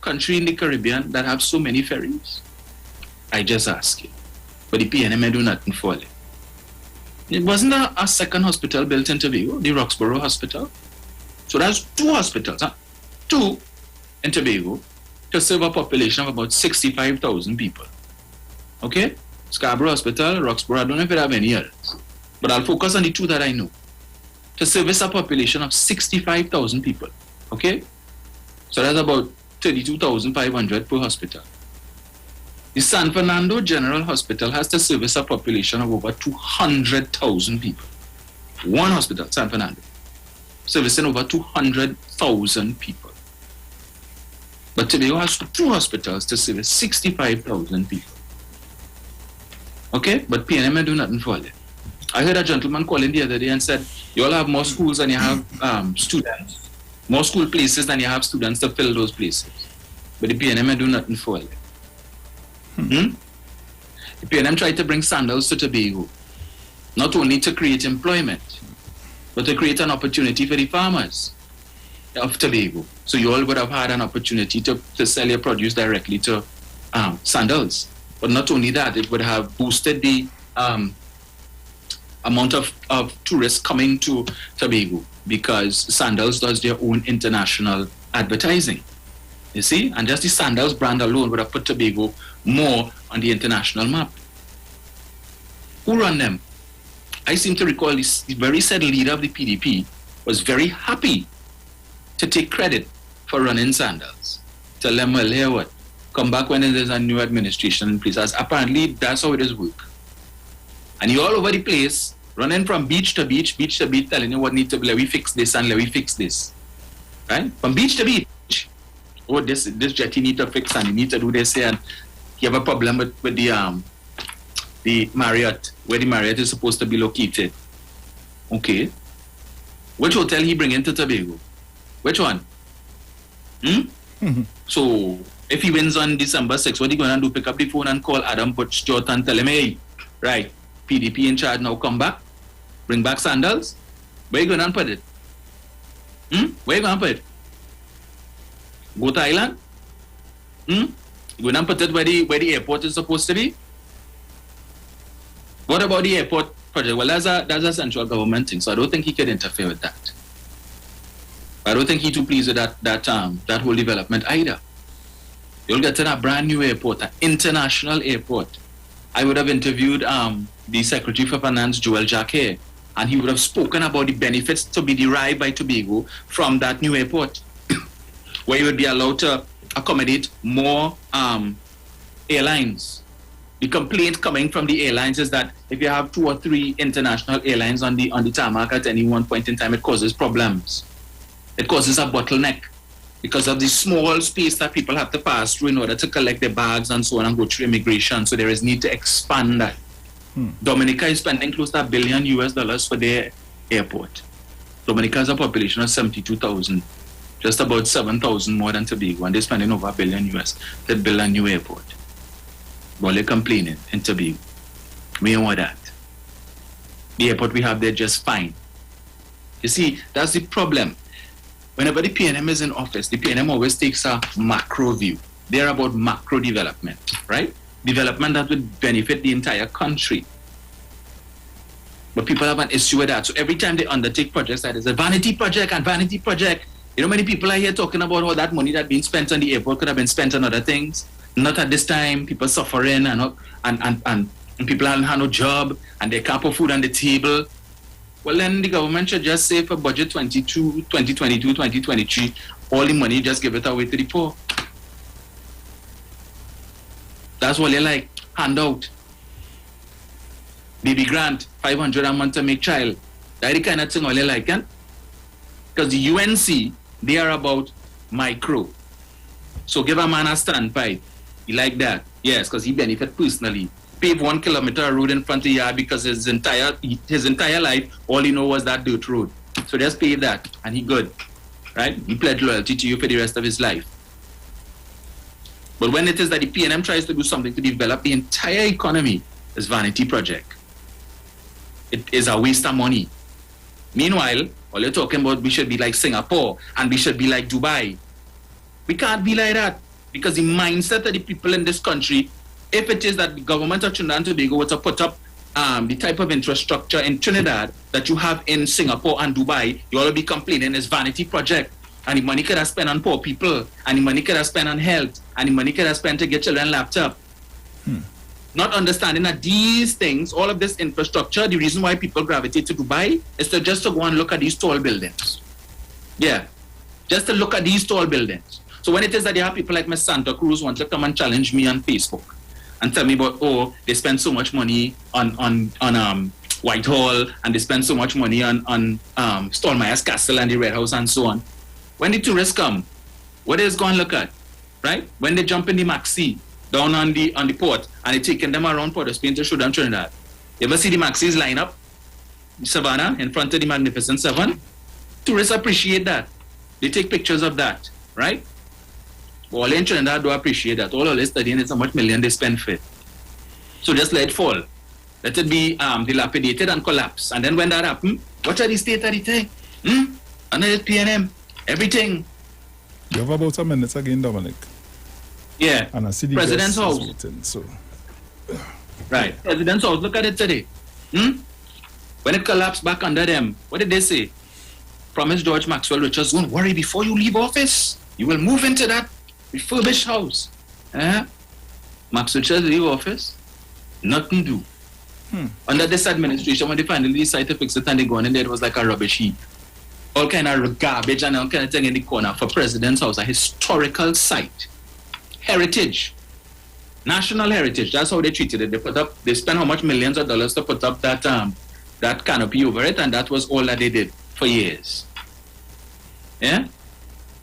country in the Caribbean that have so many ferries? I just ask you. But the PNM do nothing for it. It wasn't a second hospital built in Tobago, the Roxborough Hospital. So that's 2 hospitals, 2 in Tobago, to serve a population of about 65,000 people. Okay? Scarborough Hospital, Roxborough, I don't know if it have any others. But I'll focus on the 2 that I know. To service a population of 65,000 people. Okay? So that's about 32,500 per hospital. The San Fernando General Hospital has to service a population of over 200,000 people. 1 hospital, San Fernando, servicing over 200,000 people. But Tobago has 2 hospitals to service 65,000 people. Okay? But PNM do nothing for it. I heard a gentleman calling the other day and said, you all have more schools than you have students. More school places than you have students to fill those places. But the PNM do nothing for it. The PNM tried to bring sandals to Tobago, not only to create employment, but to create an opportunity for the farmers of Tobago. So you all would have had an opportunity to sell your produce directly to sandals. But not only that, it would have boosted the amount of tourists coming to Tobago, because sandals does their own international advertising. You see? And just the sandals brand alone would have put Tobago more on the international map. Who run them? I seem to recall the very said leader of the PDP was very happy to take credit for running sandals. Tell them, well, here what? Come back when there's a new administration in place. As apparently, that's how it is work. And you're all over the place, running from beach to beach, telling you what needs to be, let me fix this and let me fix this. Right? From beach to beach. Oh, this jetty need to fix and you need to do this here. And you have a problem with the Marriott, where the Marriott is supposed to be located. Okay. Which hotel he bring into Tobago? Which one? So, if he wins on December 6th, what he going to do? Pick up the phone and call Adam Butch-Jot and tell him, hey, right, PDP in charge now, come back, bring back sandals. Where you going to put it? Where you going to put it? Go to Thailand? You going to put it where the airport is supposed to be? What about the airport project? Well, that's a central government thing, so I don't think he could interfere with that. I don't think he's too pleased with that whole development either. You'll get to a brand new airport, an international airport. I would have interviewed the Secretary for Finance, Joel Jacquet, and he would have spoken about the benefits to be derived by Tobago from that new airport, where you would be allowed to accommodate more airlines. The complaint coming from the airlines is that if you have 2 or 3 international airlines on the tarmac at any one point in time, it causes problems. It causes a bottleneck because of the small space that people have to pass through in order to collect their bags and so on and go through immigration. So there is need to expand that. Dominica is spending close to $1 billion for their airport. Dominica has a population of 72,000, just about 7,000 more than Tobago, and they're spending over $1 billion to build a new airport. Well, they're complaining in Tobago. We don't want that. The airport we have there just fine. You see, that's the problem. Whenever the PNM is in office, the PNM always takes a macro view. They're about macro development, right? Development that would benefit the entire country. But people have an issue with that. So every time they undertake projects, that is a vanity project and vanity project. You know, many people are here talking about how that money that's being spent on the airport could have been spent on other things. Not at this time. People suffering and people have no job and they can't put food on the table. Well, then the government should just say for budget 2022, 2023, all the money, just give it away to the poor. That's what they like, handout. Baby grant, 500 a month to make child. That's the kind of thing all they like, eh? Because the UNC, they are about micro. So give a man a standpipe. He like that. Yes, because he benefit personally. Pave 1 kilometer of road in front of the yard because his entire life, all he know was that dirt road. So just pave that and he good. Right? He pledged loyalty to you for the rest of his life. But when it is that the PNM tries to do something to develop the entire economy, it's vanity project. It is a waste of money. Meanwhile, all you're talking about, we should be like Singapore and we should be like Dubai. We can't be like that because the mindset of the people in this country, if it is that the government of Trinidad and Tobago were to put up the type of infrastructure in Trinidad that you have in Singapore and Dubai, you all be complaining it's vanity project. And the money could have spent on poor people, and the money could have spent on health, and the money could have spent to get children laptop. Not understanding that these things, all of this infrastructure, the reason why people gravitate to Dubai is to just to go and look at these tall buildings. Yeah, just to look at these tall buildings. So when it is that you have people like Miss Santa Cruz want to come and challenge me on Facebook and tell me about, oh, they spend so much money on Whitehall, and they spend so much money on Stallmeyer's Castle and the Red House and so on. When the tourists come, what is going to look at, right? When they jump in the Maxi down on the port and they taking them around Port of Spain to show them Trinidad. You ever see the Maxis line up Savannah in front of the Magnificent Seven? Tourists appreciate that. They take pictures of that, right? All in Trinidad do appreciate that. All of this studying is how much million they spend for it. So just let it fall. Let it be dilapidated and collapse. And then when that happens, what are the state of the thing? Under the PNM, everything. You have about a minute again, Dominic. Yeah. And I see the President's house. Waiting, so. Right. President's house. Look at it today. When it collapsed back under them, what did they say? Promise George Maxwell Richards, don't worry, before you leave office, you will move into that refurbished house. Max Richards leave office, nothing do. Under this administration, when they finally decided to fix it and they go in there, it was like a rubbish heap. All kind of garbage and all kind of thing in the corner for President's house, a historical site. Heritage. National heritage. That's how they treated it. They spent how much millions of dollars to put up that canopy over it, and that was all that they did for years. Yeah?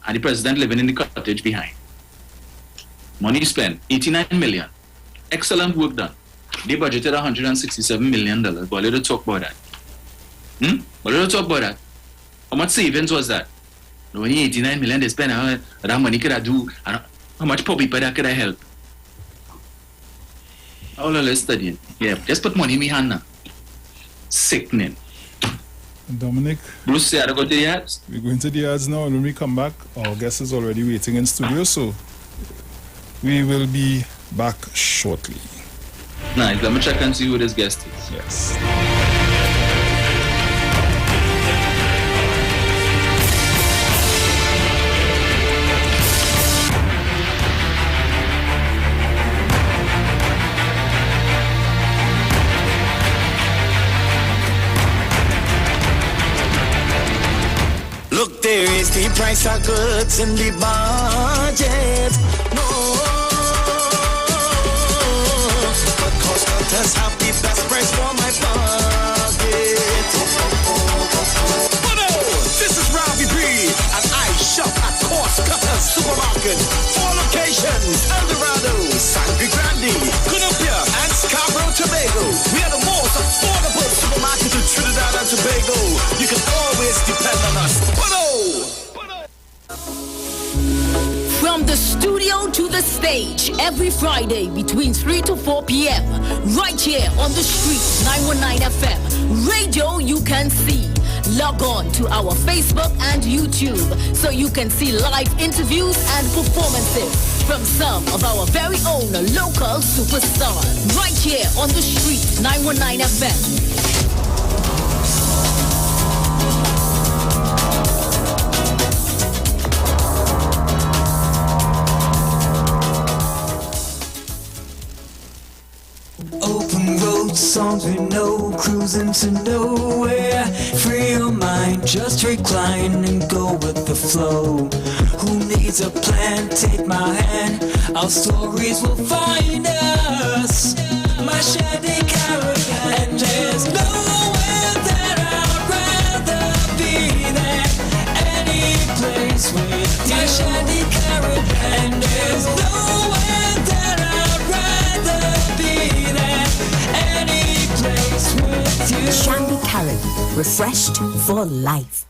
And the president living in the cottage behind. Money spent, 89 million. Excellent work done. They budgeted $167 million. But let us talk about that. But let us talk about that. How much savings was that? Only 89 million they spent. That money could I do? How much poor people that could I help? All of us studying. Yeah, just put money in my hand now. Sickening. Dominic, Bruce, say I go to the yards. We're going to the yards now, and when we come back, our guest is already waiting in studio, so we will be back shortly. Nice. Let me check and see who this guest is. Yes. Look, there is the price of goods in the budget. No, but cost cutters have the best price for my pocket. But this is Robbie B, and I shop at Cost Cutters Supermarket. 4 locations: El Dorado, Sangre Grande, Columbia, and Scarborough, Tobago. We are the most affordable supermarket in Trinidad and Tobago. You can always depend on us. From the studio to the stage, every Friday between 3 to 4 p.m. Right here on the street, 919 FM. Radio you can see. Log on to our Facebook and YouTube so you can see live interviews and performances from some of our very own local superstars. Right here on the street, 919 FM. Songs we know, cruising to nowhere. Free your mind, just recline and go with the flow. Who needs a plan? Take my hand, our stories will find us. My shady caravan, and there's nowhere that I'd rather be than any place with you. My shady caravan, and there's nowhere that I'd rather be than any place with you. Shandy Carib, refreshed for life.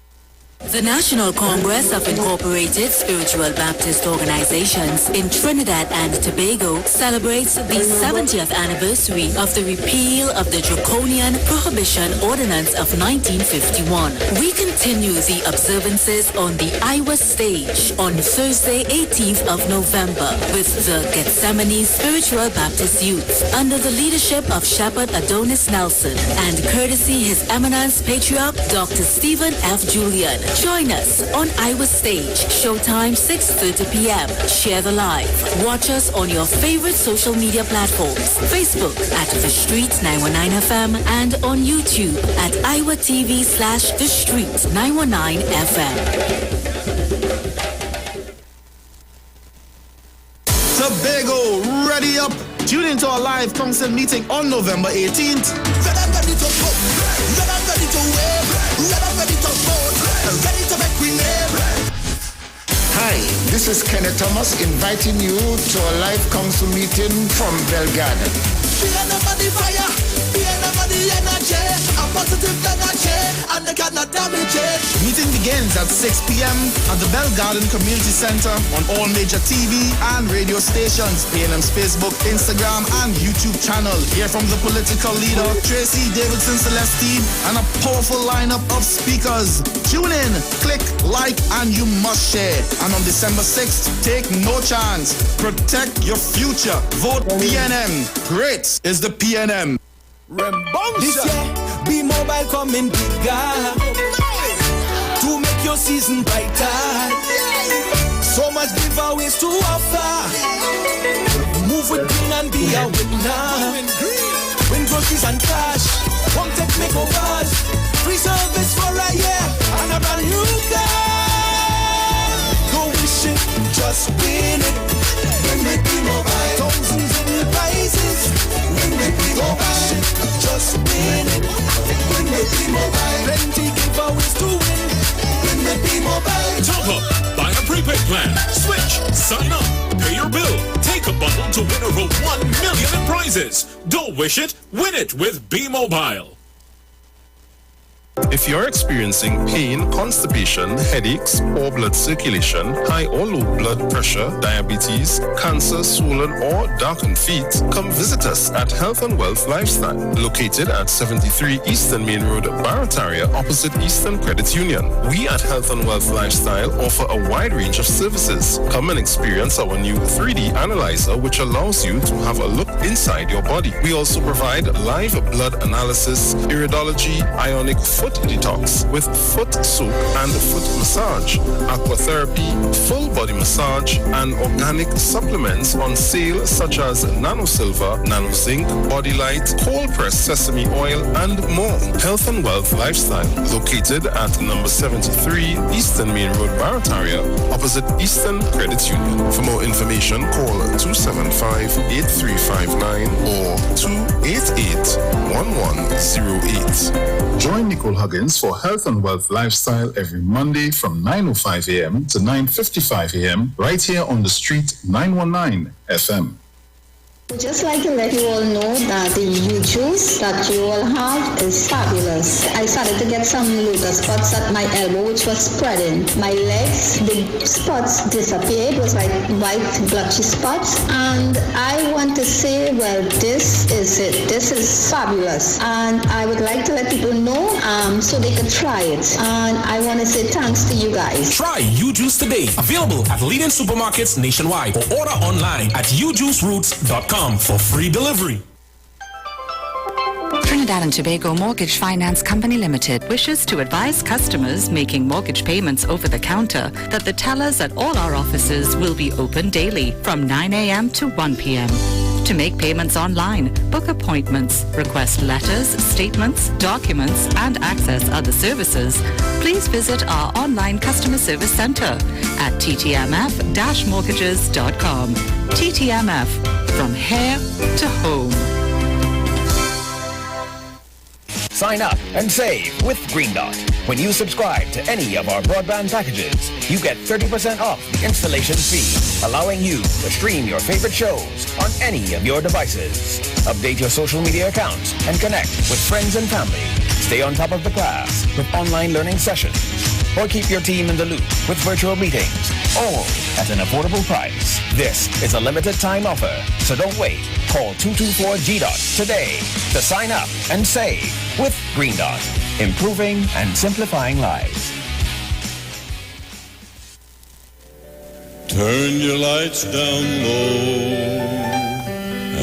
The National Congress of Incorporated Spiritual Baptist Organizations in Trinidad and Tobago celebrates the 70th anniversary of the repeal of the Draconian Prohibition Ordinance of 1951. We continue the observances on the Iwer stage on Thursday, 18th of November with the Gethsemane Spiritual Baptist Youth under the leadership of Shepherd Adonis Nelson and courtesy His Eminence Patriarch Dr. Stephen F. Julian. Join us on Iwer Stage. Showtime 6:30 p.m. Share the live. Watch us on your favorite social media platforms. Facebook at The Street 919 FM and on YouTube at Iwer TV/The Street 919 FM. Tobago, ready up. Tune into our live council meeting on November 18th. Ready to vote, ready to wave, ready to vote, ready to make we name. Hi, this is Kenneth Thomas inviting you to a live council meeting from Belgarden. Fear never the fire, fear never the energy, a positive energy, and they cannot damage it. Meeting begins at 6 p.m. at the Belgarden Community Center on all major TV and radio stations, PNM's Facebook, Instagram, and YouTube channel. Hear from the political leader, Tracy Davidson Celestine, and a powerful lineup of speakers. Tune in, click, like, and you must share. And on December 6th, take no chance. Protect your future. Vote PNM. Great is the PNM. This year, Be Mobile coming bigger to make your season brighter. So much giveaways to offer. Move with green and be a winner. Win groceries and cash. One tech makeovers. Free service for a year and a brand new car. Go wish it, just win it. Win with Be Mobile. Thousands in prizes. Win with Be Mobile. Just win it. Win with Be Mobile. Plenty giveaways to win. Win with Be Mobile. Top up, buy a prepaid plan, switch, sign up, pay your bill, take a bundle to win over 1 million in prizes. Don't wish it, win it with Be Mobile. If you're experiencing pain, constipation, headaches, poor blood circulation, high or low blood pressure, diabetes, cancer, swollen or darkened feet, come visit us at Health and Wealth Lifestyle, located at 73 Eastern Main Road, Barataria, opposite Eastern Credit Union. We at Health and Wealth Lifestyle offer a wide range of services. Come and experience our new 3D analyzer, which allows you to have a look inside your body. We also provide live blood analysis, iridology, ionic foot detox with foot soak and foot massage, aquatherapy, full body massage, and organic supplements on sale such as Nano Silver, Nano Zinc, Body Light, cold pressed sesame oil, and more. Health and Wealth Lifestyle, located at number 73 Eastern Main Road, Barataria, opposite Eastern Credit Union. For more information, call 275-8359 or 288-1108. Join Nicole Huggins for Health and Wealth Lifestyle every Monday from 9:05 a.m. to 9:55 a.m. right here on the Street 919 FM. I'd just like to let you all know that the new juice that you all have is fabulous. I started to get some lotus spots at my elbow, which was spreading. My legs, the spots disappeared. It was like white blotchy spots. And I want to say, well, this is it. This is fabulous. And I would like to let people know so they could try it. And I want to say thanks to you guys. Try U-Juice today. Available at leading supermarkets nationwide or order online at ujuiceroots.com. for free delivery. Trinidad and Tobago Mortgage Finance Company Limited wishes to advise customers making mortgage payments over the counter that the tellers at all our offices will be open daily from 9 a.m. to 1 p.m. To make payments online, book appointments, request letters, statements, documents, and access other services, please visit our online customer service center at ttmf-mortgages.com. TTMF, from here to home. Sign up and save with Green Dot. When you subscribe to any of our broadband packages, you get 30% off the installation fee, allowing you to stream your favorite shows on any of your devices. Update your social media accounts and connect with friends and family. Stay on top of the class with online learning sessions. or keep your team in the loop with virtual meetings, all at an affordable price. This is a limited time offer, so don't wait. Call 224-GDOT today to sign up and save with Green Dot, improving and simplifying lives. Turn your lights down low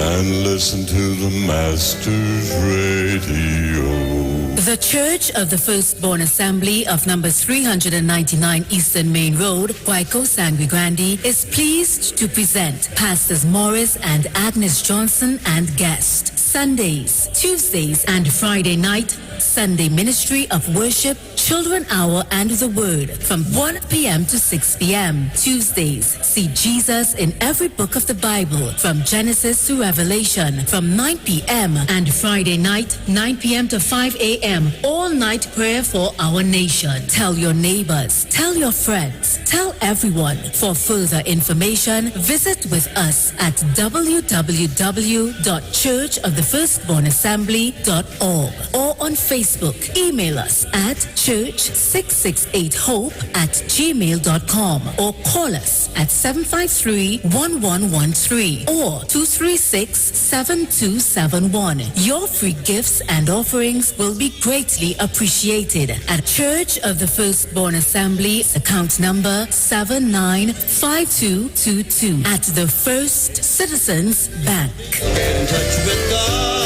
and listen to the Master's Radio. The Church of the Firstborn Assembly of number 399 Eastern Main Road, Waiko Sangre Grande, is pleased to present Pastors Morris and Agnes Johnson and guest. Sundays, Tuesdays, and Friday night, Sunday Ministry of Worship, Children Hour, and the Word from 1 p.m. to 6 p.m. Tuesdays, see Jesus in every book of the Bible from Genesis to Revelation from 9 p.m. and Friday night, 9 p.m. to 5 a.m. all night prayer for our nation. Tell your neighbors, tell your friends, tell everyone. For further information, visit with us at www.churchofthefirstbornassembly.org or on Facebook. Email us at church668hope@gmail.com or call us at 753-1113 or 236-7271. Your free gifts and offerings will be greatly appreciated at Church of the Firstborn Assembly, account number 795222 at the First Citizens Bank. Get in touch with God.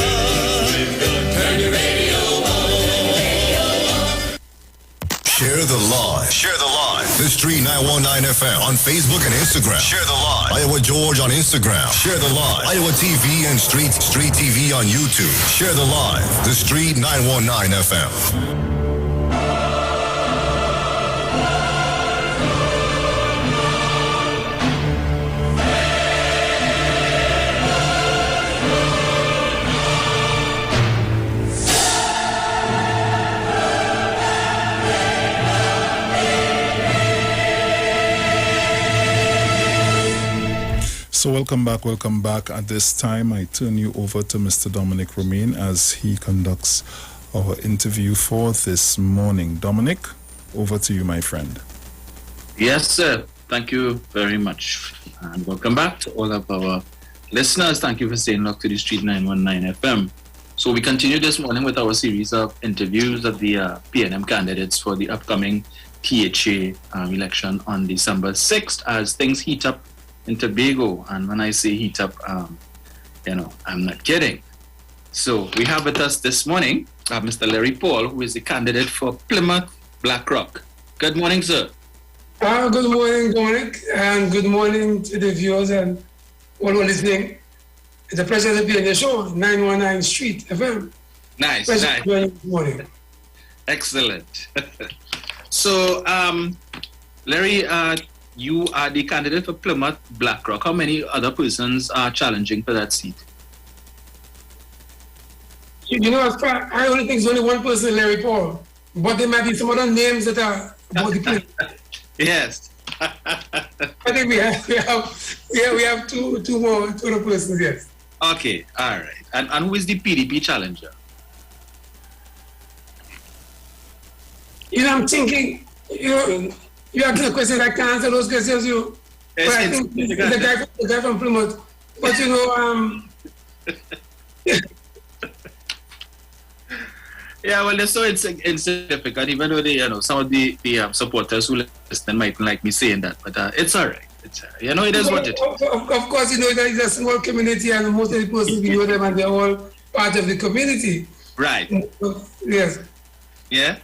Turn your radio on. Share the live. Share the live. The Street 919 FM on Facebook and Instagram. Share the live. Iowa George on Instagram. Share the live. Iowa TV and Street TV on YouTube. Share the live. The Street 919 FM. So welcome back. At this time, I turn you over to Mr. Dominic Romain as he conducts our interview for this morning. Dominic, over to you, my friend. Yes, sir. Thank you very much. And welcome back to all of our listeners. Thank you for staying locked to the Street 919 FM. So we continue this morning with our series of interviews of the PNM candidates for the upcoming THA election on December 6th as things heat up in Tobago. And when I say heat up, I'm not kidding. So we have with us this morning Mr. Larry Paul, who is the candidate for Plymouth Blackrock. Good morning, sir. Good morning, Dominic, and good morning to the viewers and all who are listening. It's a pleasure to be on your show, 919 Street FM. Nice. Good morning. Excellent. So, Larry, you are the candidate for Plymouth Blackrock. How many other persons are challenging for that seat? You know, I only think there's only one person, Larry Paul, but there might be some other names that are about the place. Yes. I think we have two other persons, yes. Okay, all right. And who is the PDP challenger? You know, I'm thinking, you ask a question, I can't answer those questions, Yes, but I think the guy from Plymouth. But yeah, well, they're so insignificant, even though some of the supporters who listen mightn't like me saying that, but it's all right. It's it is what it is. Of course, that it's a small community and most of the persons we know them and they're all part of the community. Right. Yes. Yeah.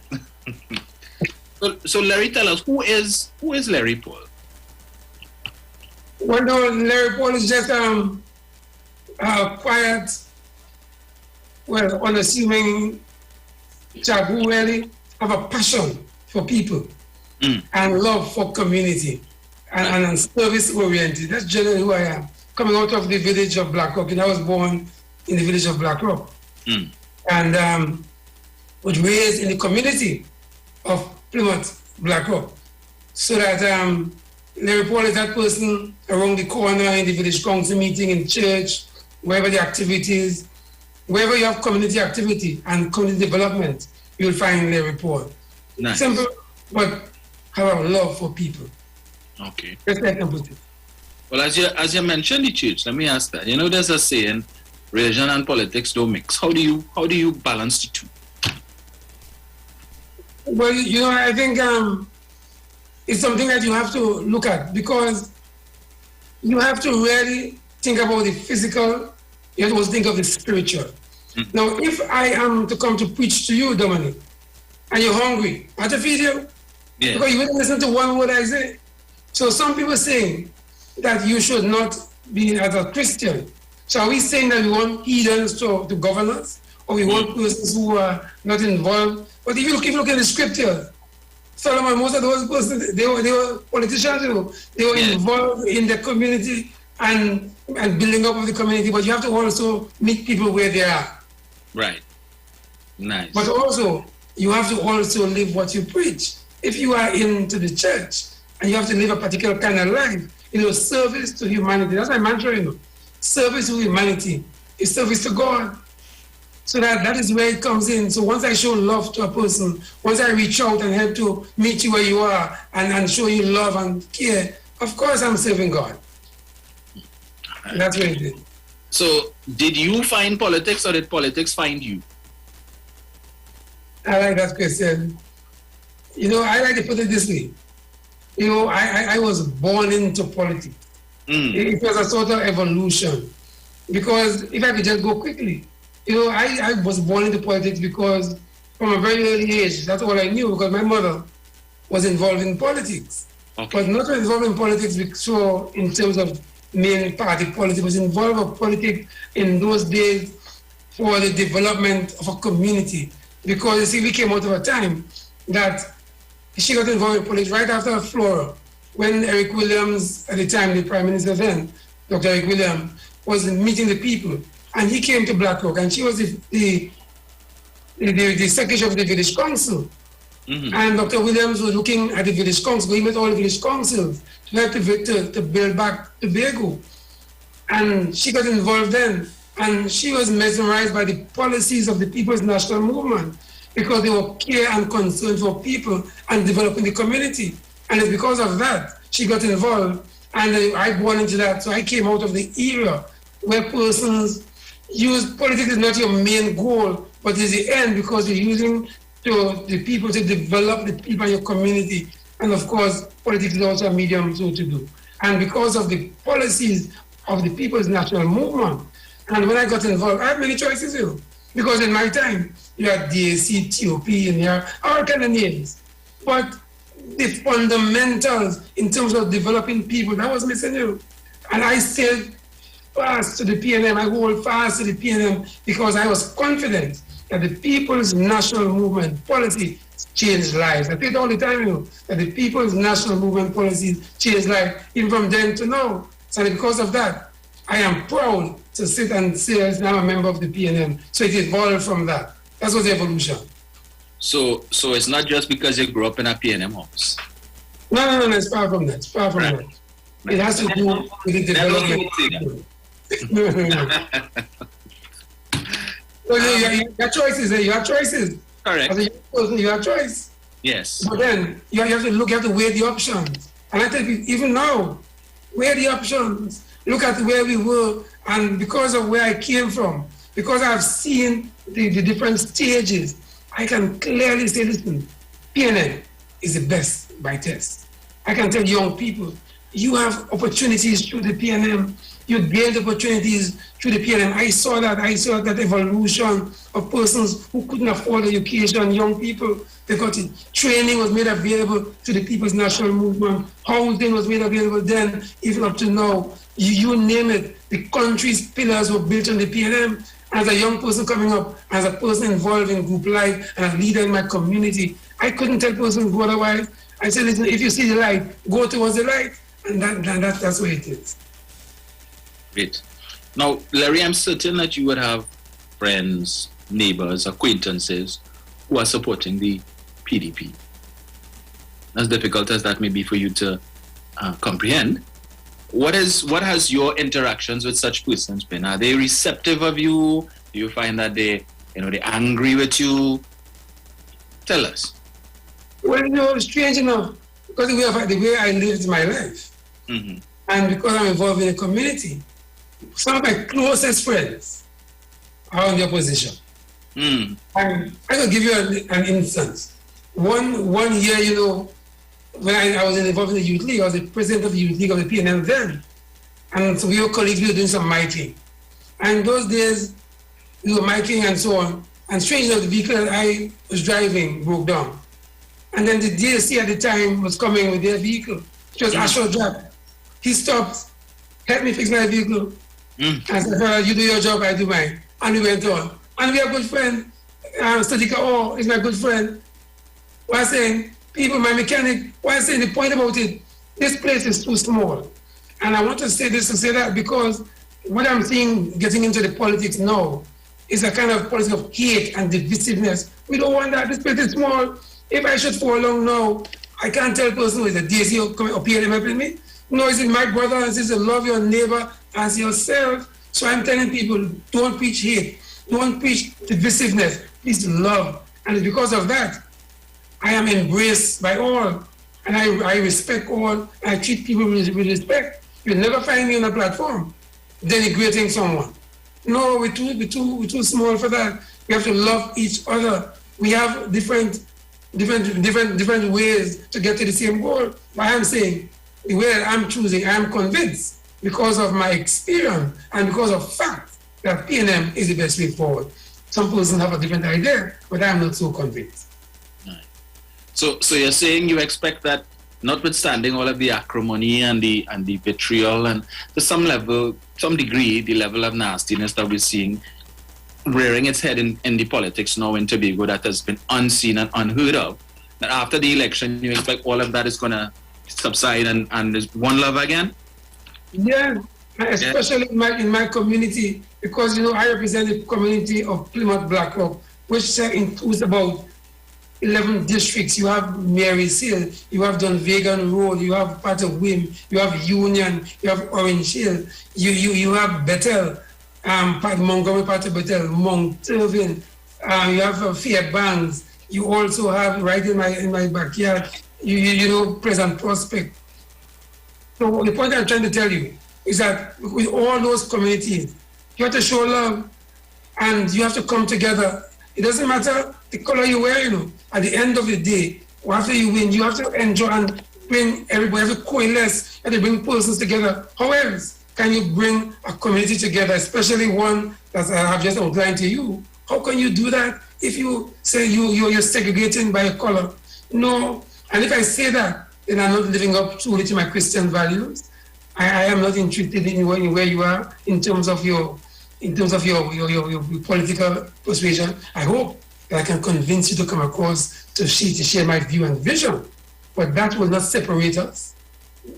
So Larry, tell us, who is Larry Paul? Well, no, Larry Paul is just a quiet, unassuming chap who really have a passion for people and love for community and service oriented. That's generally who I am. Coming out of the village of Blackrock, and I was born in the village of Blackrock, and was raised in the community of Plymouth Blackrock. So that Larry Paul is that person around the corner in the village council meeting, in church, wherever the activities, wherever you have community activity and community development, you'll find Larry Paul. Nice. but have a love for people. Okay. That's like I can put it. Well, as you mentioned the church, let me ask that. There's a saying, religion and politics don't mix. How do you balance the two? Well, I think it's something that you have to look at, because you have to really think about the physical. You have to also think of the spiritual. Now, if I am to come to preach to you, Dominic, and you're hungry, I have to feed you. Yeah. Because you wouldn't listen to one word I say. So some people saying that you should not be as a Christian. So are we saying that we want heathens to govern us? Or we want persons who are not involved? But if you look at the scriptures, Solomon, most of those persons, they were politicians, they were involved in the community and building up of the community, but you have to also meet people where they are. Right. Nice. But also, you have to also live what you preach. If you are into the church and you have to live a particular kind of life, service to humanity. That's my mantra, Service to humanity is service to God. So that is where it comes in. So once I show love to a person, once I reach out and help to meet you where you are and show you love and care, of course I'm serving God. That's what it is. So did you find politics or did politics find you? I like that question. I like to put it this way. I was born into politics. It was a sort of evolution. Because if I could just go quickly, I was born into politics because from a very early age, that's all I knew, because my mother was involved in politics. Okay. But not involved in politics so in terms of main party politics, was involved in politics in those days for the development of a community. Because we came out of a time that she got involved in politics right after Flora, when Eric Williams, at the time the Prime Minister then, Dr. Eric Williams, was meeting the people. And he came to Black Rock, and she was the secretary of the village council. And Dr. Williams was looking at the village council. He met all the village councils to help to build back Tobago. And she got involved then. And she was mesmerized by the policies of the People's National Movement, because they were care and concern for people and developing the community. And it's because of that she got involved. And I born into that. So I came out of the era where persons use politics is not your main goal, but is the end, because you're using the people to develop the people in your community. And of course, politics is also a medium so to do. And because of the policies of the People's National Movement, and when I got involved, I had many choices here. Because in my time, you had DAC, TOP, and you had all kind of names. But the fundamentals in terms of developing people, that was missing here. And I stayed fast to the PNM. I hold fast to the PNM because I was confident that the People's National Movement policy changed lives. I say it all the time, that the People's National Movement policies changed lives, even from then to now. So because of that, I am proud to sit and say I'm a member of the PNM. So it evolved from that. That was the evolution. So it's not just because you grew up in a PNM house. No, it's far from that. It's far from that. It has to do with the development. So you have choices. You have choices. Correct. As a young person, you have choice. Yes. But then you have to look, you have to weigh the options. And I think even now, weigh the options. Look at where we were, and because of where I came from, because I've seen the different stages, I can clearly say, listen, PNM is the best by test. I can tell young people, you have opportunities through the PNM. You gained opportunities through the PNM. I saw that evolution of persons who couldn't afford education, young people, they got it. Training was made available to the People's National Movement. Housing was made available then, even up to now. You name it, the country's pillars were built on the PNM. As a young person coming up, as a person involved in group life, and a leader in my community, I couldn't tell persons go otherwise. I said, listen, if you see the light, go towards the light. And that's where it is. Great. Now, Larry, I'm certain that you would have friends, neighbors, acquaintances who are supporting the PDP. As difficult as that may be for you to comprehend, what has your interactions with such persons been? Are they receptive of you? Do you find that they're angry with you? Tell us. Well, you know, strange enough, because the way I lived my life, and because I'm involved in the community, some of my closest friends are on the opposition. And I can give you an instance. One year, you know, when I was involved in the youth league, I was the president of the youth league of the PNM then. And so we were colleagues, we were doing some miking. And those days, we were miking and so on. And strange enough, the vehicle that I was driving broke down. And then the DSC at the time was coming with their vehicle. It was Ashore Drive. He stopped, helped me fix my vehicle. I said, well, you do your job, I do mine. And we went on. And we are good friends. Sadika is my good friend. We're saying, people, my mechanic, we're saying the point about it, this place is too small. And I want to say this to say that because what I'm seeing getting into the politics now is a kind of politics of hate and divisiveness. We don't want that. This place is small. If I should fall along now, I can't tell a person who is a DSC or PNM helping me. No, it's my brother and sister, love your neighbor as yourself. So I'm telling people, don't preach hate. Don't preach divisiveness. Please love. And it's because of that, I am embraced by all. And I respect all. And I treat people with respect. You'll never find me on a platform denigrating someone. No, we're too small for that. We have to love each other. We have different ways to get to the same goal. But I'm saying, the way that I'm choosing, I'm convinced because of my experience and because of fact that PNM is the best way forward. Some persons have a different idea, but I'm not so convinced. Right. So you're saying you expect that, notwithstanding all of the acrimony and the vitriol, and to some level, some degree, the level of nastiness that we're seeing rearing its head in the politics now in Tobago that has been unseen and unheard of, that after the election, you expect all of that is going to subside and there's one love again? Yeah, especially in my community, because, you know, I represent the community of Plymouth Blackrock, which includes about 11 districts. You have Mary's Hill, you have Dunvegan Road, you have part of Wim, you have Union, you have Orange Hill, you have Bethel, part Montgomery, part of Bethel, Mount Irvin, you have Fairbanks, you also have right in my backyard, you know, Pleasant Prospect. So the point I'm trying to tell you is that with all those communities, you have to show love and you have to come together. It doesn't matter the color you wear, you know. At the end of the day, or after you win, you have to enjoy and bring everybody, have to coalesce, and to bring persons together. How else can you bring a community together, especially one that I have just outlined to you? How can you do that if you say you're segregating by a color? No. And if I say that, then I'm not living up truly to my Christian values. I am not interested in where you are in terms of your political persuasion. I hope that I can convince you to come across to share my view and vision, but that will not separate us.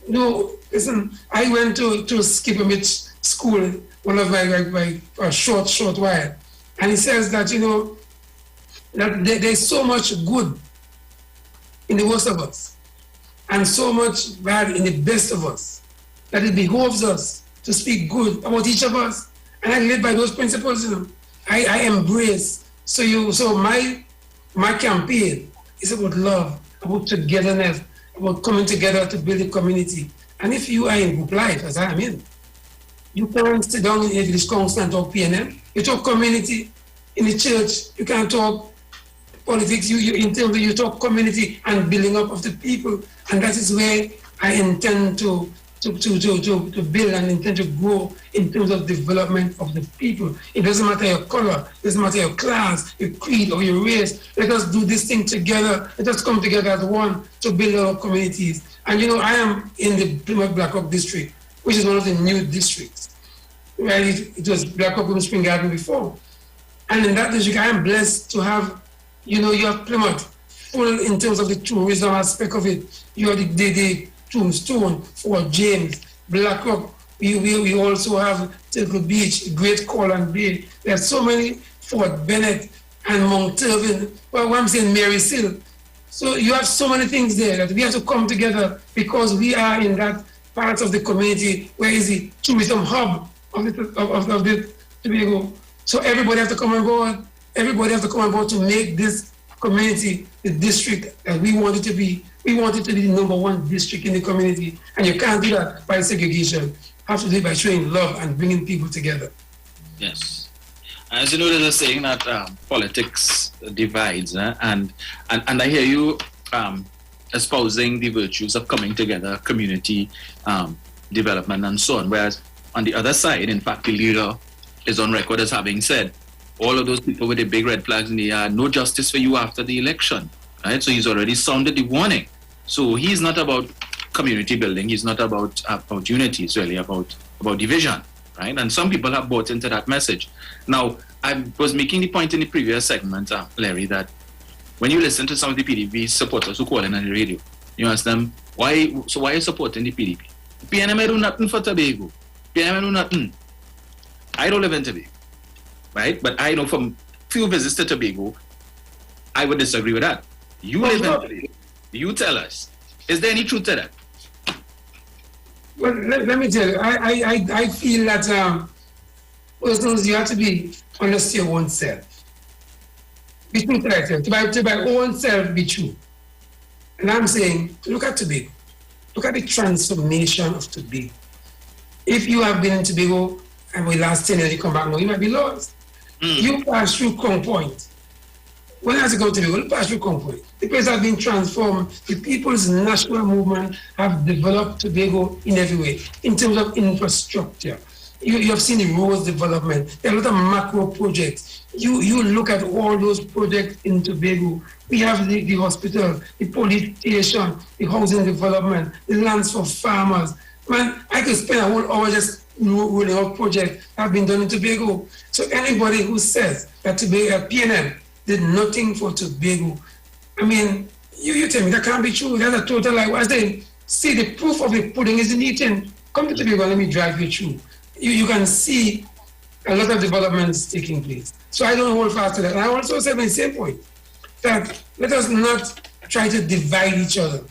No, listen, I went to Skipper Mitch School, one of my short while, and he says that, you know, that there's so much good in the worst of us, and so much bad in the best of us, that it behoves us to speak good about each of us. And I live by those principles, you know. I embrace. So my campaign is about love, about togetherness, about coming together to build a community. And if you are in group life, as I am in, you can't sit down in a village council and talk PNM. You talk community in the church. You can't talk politics. You talk community and building up of the people. And that is where I intend to build and intend to grow in terms of development of the people. It doesn't matter your color, it doesn't matter your class, your creed, or your race. Let us do this thing together. Let us come together as one to build our communities. And, you know, I am in the Plymouth Blackrock district, which is one of the new districts. Right? It was Blackrock and Spring Garden before. And in that district, I am blessed to have, you know, you have Plymouth full in terms of the tourism aspect of it. You have the Tombstone, Fort James, Blackrock. We also have Turtle Beach, Great Colon Bay. There's so many, Fort Bennett and Mount Irvin. Well, what I'm saying, Mary's Hill. So you have so many things there that we have to come together because we are in that part of the community where is the tourism hub of the Tobago. So everybody has to come on board. Everybody has to come on board to make this community, the district that we want it to be. We want it to be the number one district in the community, and you can't do that by segregation. You have to do it by showing love and bringing people together. Yes. As you know, there's a saying that politics divides, and I hear you espousing the virtues of coming together, community development, and so on. Whereas on the other side, in fact, the leader is on record as having said, all of those people with the big red flags in the yard, no justice for you after the election, right? So he's already sounded the warning. So he's not about community building. He's not about unity. It's really about division, right? And some people have bought into that message. Now, I was making the point in the previous segment, Larry, that when you listen to some of the PDP supporters who call in on the radio, you ask them, why are you supporting the PDP? PNM do nothing for Tobago. PNM do nothing. I don't live in Tobago, right? But I know from few visits to Tobago, I would disagree with that. You live in Tobago. You tell us. Is there any truth to that? Well, let me tell you, I feel that persons, you have to be honest to your own self. Be true to yourself. To my own self, be true. And I'm saying, look at Tobago. Look at the transformation of Tobago. If you have been in Tobago and we last 10 years, you come back now, you might be lost. You pass through Crown Point. When I go to Tobago, you pass through Crown Point. The place has been transformed. The people's national movement have developed Tobago in every way, in terms of infrastructure. You have seen the roads development. There are a lot of macro projects. You look at all those projects in Tobago. We have the hospital, the police station, the housing development, the lands for farmers. Man, I could spend a whole hour just rolling out projects that have been done in Tobago. So anybody who says that Tobago, PNM did nothing for Tobago, I mean, you tell me that can't be true. That's a total lie. I say, see, the proof of the pudding is in the eating. Come to Tobago and let me drive you through. You can see a lot of developments taking place. So I don't hold fast to that. And I also said my same point, that let us not try to divide each other.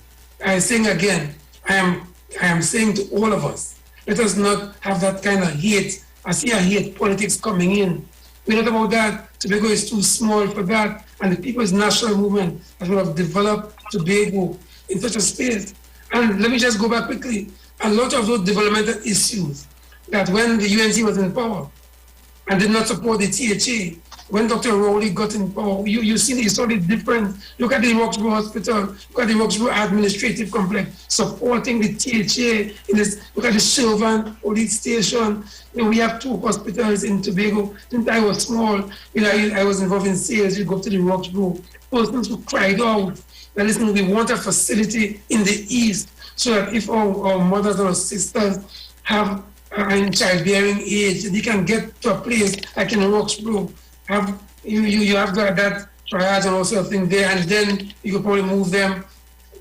I'm saying again, I am saying to all of us, let us not have that kind of hate. I see a hate politics coming in. We're not about that. Tobago is too small for that. And the people's national movement has sort of developed Tobago in such a space. And let me just go back quickly. A lot of those developmental issues that when the UNC was in power and did not support the THA, when Dr. Rowley got in power, you see it's totally different. Look at the Roxborough Hospital, look at the Roxborough Administrative Complex supporting the THA. Look at the Shervan Police Station. We have 2 hospitals in Tobago. Since I was small, I was involved in sales. You go to the Roxborough. Persons who cried out, that listen, we want a facility in the east so that if our mothers or sisters are in childbearing age, they can get to a place like in Roxborough. You have that triage and also thing there, and then you could probably move them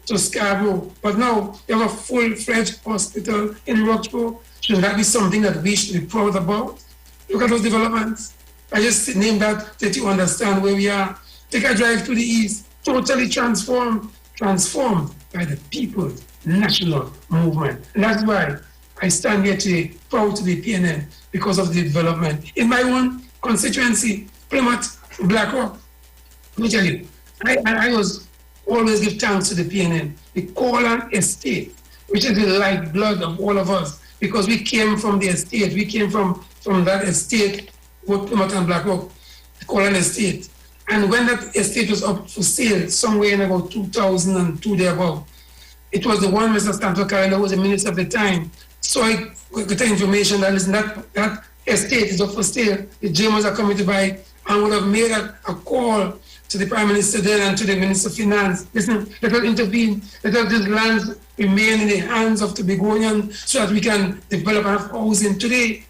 to Scarborough. But now you have a full-fledged hospital in Roxborough. Should that be something that we should be proud about? Look at those developments. I just named that you understand where we are. Take a drive to the east, totally transformed by the people's national movement. And that's why I stand here today, proud to be PNM because of the development. In my own constituency, Plymouth, Blackrock, let me tell you, I was always give thanks to the PNM, the Corlan Estate, which is the lifeblood of all of us, because we came from the estate. We came from that estate, both Plymouth and Blackrock, the Corlan Estate. And when that estate was up for sale, somewhere in about 2002, thereabout, it was the one Mr. Stanton Carrera, who was the minister at the time. So I got the information that listen, that estate is up for sale. The Germans are coming to buy it, and would have made a call to the Prime Minister then and to the Minister of Finance. Listen, let us intervene. Let us these lands remain in the hands of Tobagonians so that we can develop enough housing. Today,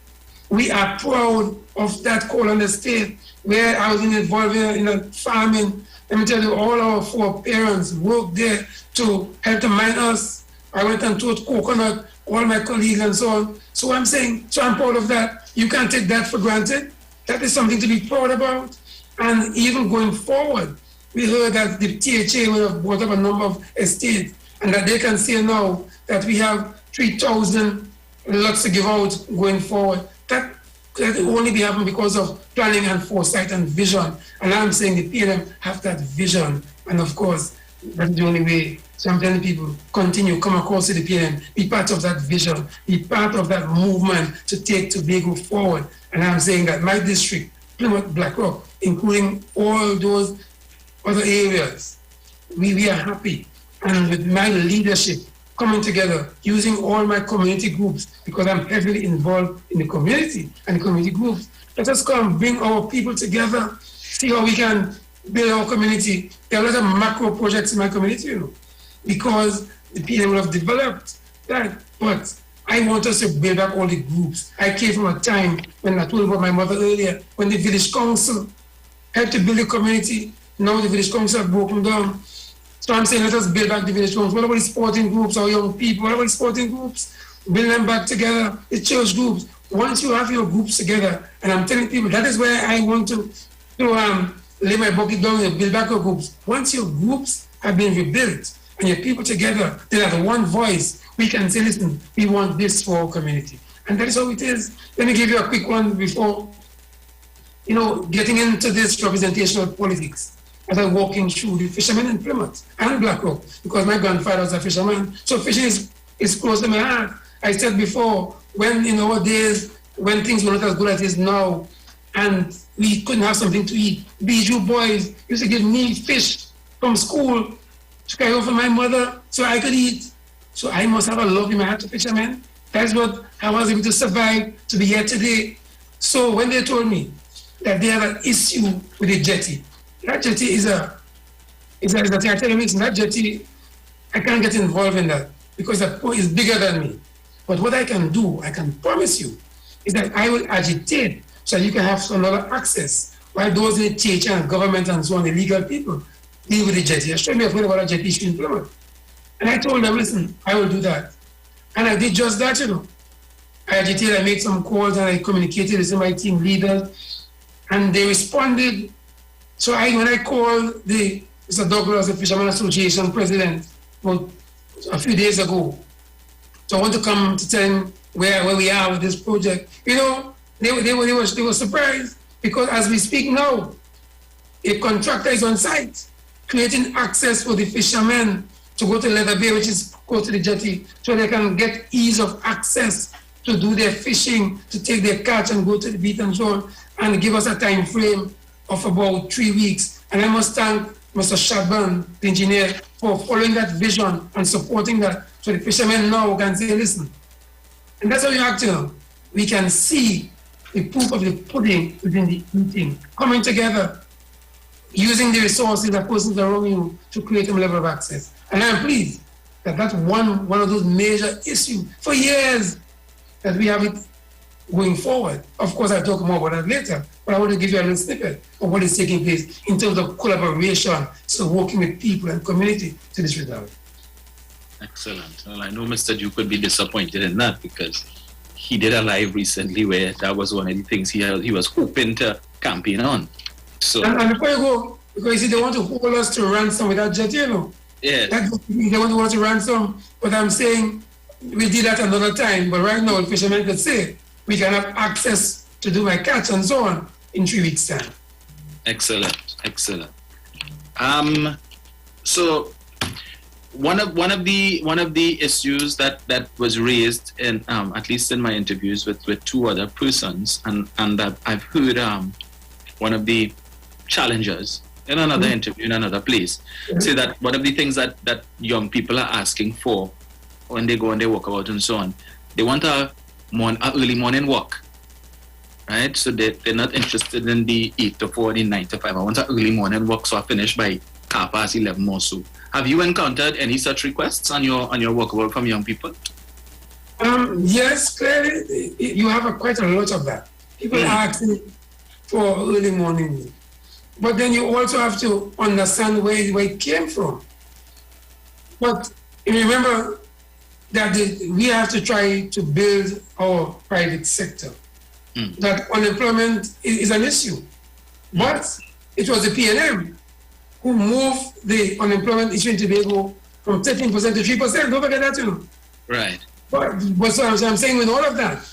we are proud of that call on the state where I was involved in farming. Let me tell you, all our 4 parents worked there to help to mine us. I went and taught coconut, all my colleagues and so on. So I'm saying, so I'm proud of that. You can't take that for granted. That is something to be proud about. And even going forward, we heard that the THA will have brought up a number of estates and that they can say now that we have 3,000 lots to give out going forward. That That will only be happening because of planning and foresight and vision. And I'm saying the PLM have that vision. And of course, that's the only way. So I'm telling people, continue, come across to the PLM, be part of that vision, be part of that movement to take Tobago forward. And I'm saying that my district, Plymouth, Black Rock, including all those other areas, we are happy. And with my leadership coming together, using all my community groups, because I'm heavily involved in the community and the community groups, let us come bring our people together, see how we can build our community. There are a lot of macro projects in my community, you know, because the people have developed that. But I want us to build up all the groups. I came from a time when I told about my mother earlier, when the village council had to build a community. Now the village council have broken down. So I'm saying let us build back the village council. What about the sporting groups, our young people? What about the sporting groups? Build them back together, the church groups. Once you have your groups together, and I'm telling people that is where I want to lay my bucket down and build back your groups. Once your groups have been rebuilt and your people together, they have one voice. We can say, listen, we want this for our community. And that is how it is. Let me give you a quick one before, getting into this representational politics. As I'm walking through the fishermen in Plymouth and Black Rock, because my grandfather was a fisherman. So fishing is close to my heart. I said before, when in our days, when things were not as good as it is now, and we couldn't have something to eat, Bijou boys used to give me fish from school to carry over my mother so I could eat. So I must have a love in my heart to fishermen. That's what I was able to survive to be here today. So when they told me that they have an issue with the jetty, that jetty is a thing I tell you, that jetty, I can't get involved in that because that point is bigger than me. But what I can do, I can promise you, is that I will agitate so you can have some other access while those in the church and government and so on, the legal people, deal with the jetty. I showed me afraid about a jetty issue in Plymouth. And I told them, listen, I will do that. And I did just that, I agitated, I made some calls and I communicated with some of my team leaders and they responded. So when I called Mr. Douglas, the Fisherman Association president, about a few days ago, so I want to come to tell him where we are with this project. They were surprised because as we speak now, a contractor is on site creating access for the fishermen to go to Leather Bay, which is close to the jetty, so they can get ease of access to do their fishing, to take their catch and go to the beach and so on, and give us a time frame of about 3 weeks. And I must thank Mr. Shadban, the engineer, for following that vision and supporting that. So the fishermen now can say, listen. And that's how you act, We can see the proof of the pudding within the eating, coming together, using the resources that persons around you to create a level of access. And I'm pleased that that's one of those major issues for years that we have it going forward. Of course, I'll talk more about that later, but I want to give you a little snippet of what is taking place in terms of collaboration, so working with people and community to this result. Excellent. Well, I know Mr. Duke would be disappointed in that because he did a live recently where that was one of the things he was hoping to campaign on. So, and before you go, because you see, they want to hold us to ransom with that jet, Yeah. They want to hold us to ransom, but I'm saying we did that another time, but right now the fishermen could say, we can have access to do my catch and so on in 3 weeks' time. Excellent. So one of the issues that was raised in at least in my interviews with two other persons, and that I've heard one of the challengers in another interview in another place say that one of the things that young people are asking for when they go and they walk about and so on, they want a early morning walk, right? So they're not interested in the 8 to 4, the 9 to 5. I want an early morning walk, so I finish by 11:30 or so. Have you encountered any such requests on your walkabout from young people? Yes, clearly you have quite a lot of that. People are asking for early morning, but then you also have to understand where it came from. But remember that we have to try to build our private sector. That unemployment is an issue. But it was the PNM who moved the unemployment issue in Tobago from 13% to 3%. Don't forget that, Right. But so I'm saying with all of that,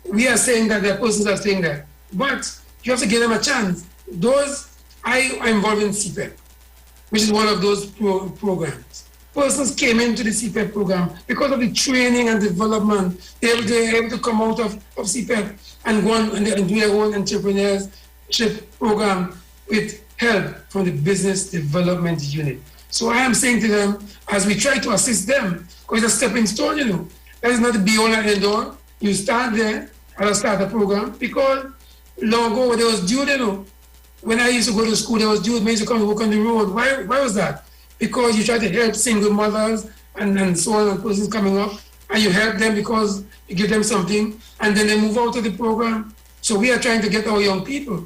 we are saying that their persons are saying that. But you have to give them a chance. Those, I are involved in CPEP, which is one of those programs. Persons came into the CPEP program because of the training and development. They're able to come out of CPEP and go on and do their own entrepreneurship program with help from the business development unit. So I am saying to them, as we try to assist them, because it's a stepping stone, you know, that is not the be all and end all. You start there and start a program, because long ago when there was due, you know, when I used to go to school, there was due, men used to come and work on the road. Why was that? Because you try to help single mothers and so on, and persons coming up, and you help them because you give them something, and then they move out of the program. So we are trying to get our young people.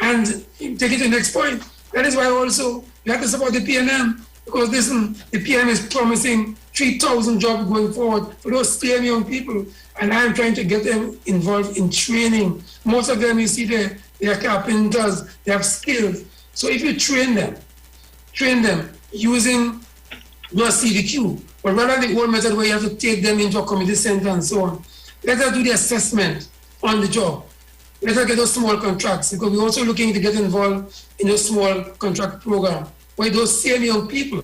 And take it to the next point. That is why also you have to support the PNM, because listen, the PNM is promising 3,000 jobs going forward for those same young people. And I am trying to get them involved in training. Most of them, you see, they are carpenters, they have skills. So if you train them using your CVQ, but rather the old method where you have to take them into a community center and so on, let us do the assessment on the job. Let us get those small contracts, because we're also looking to get involved in a small contract program where those same young people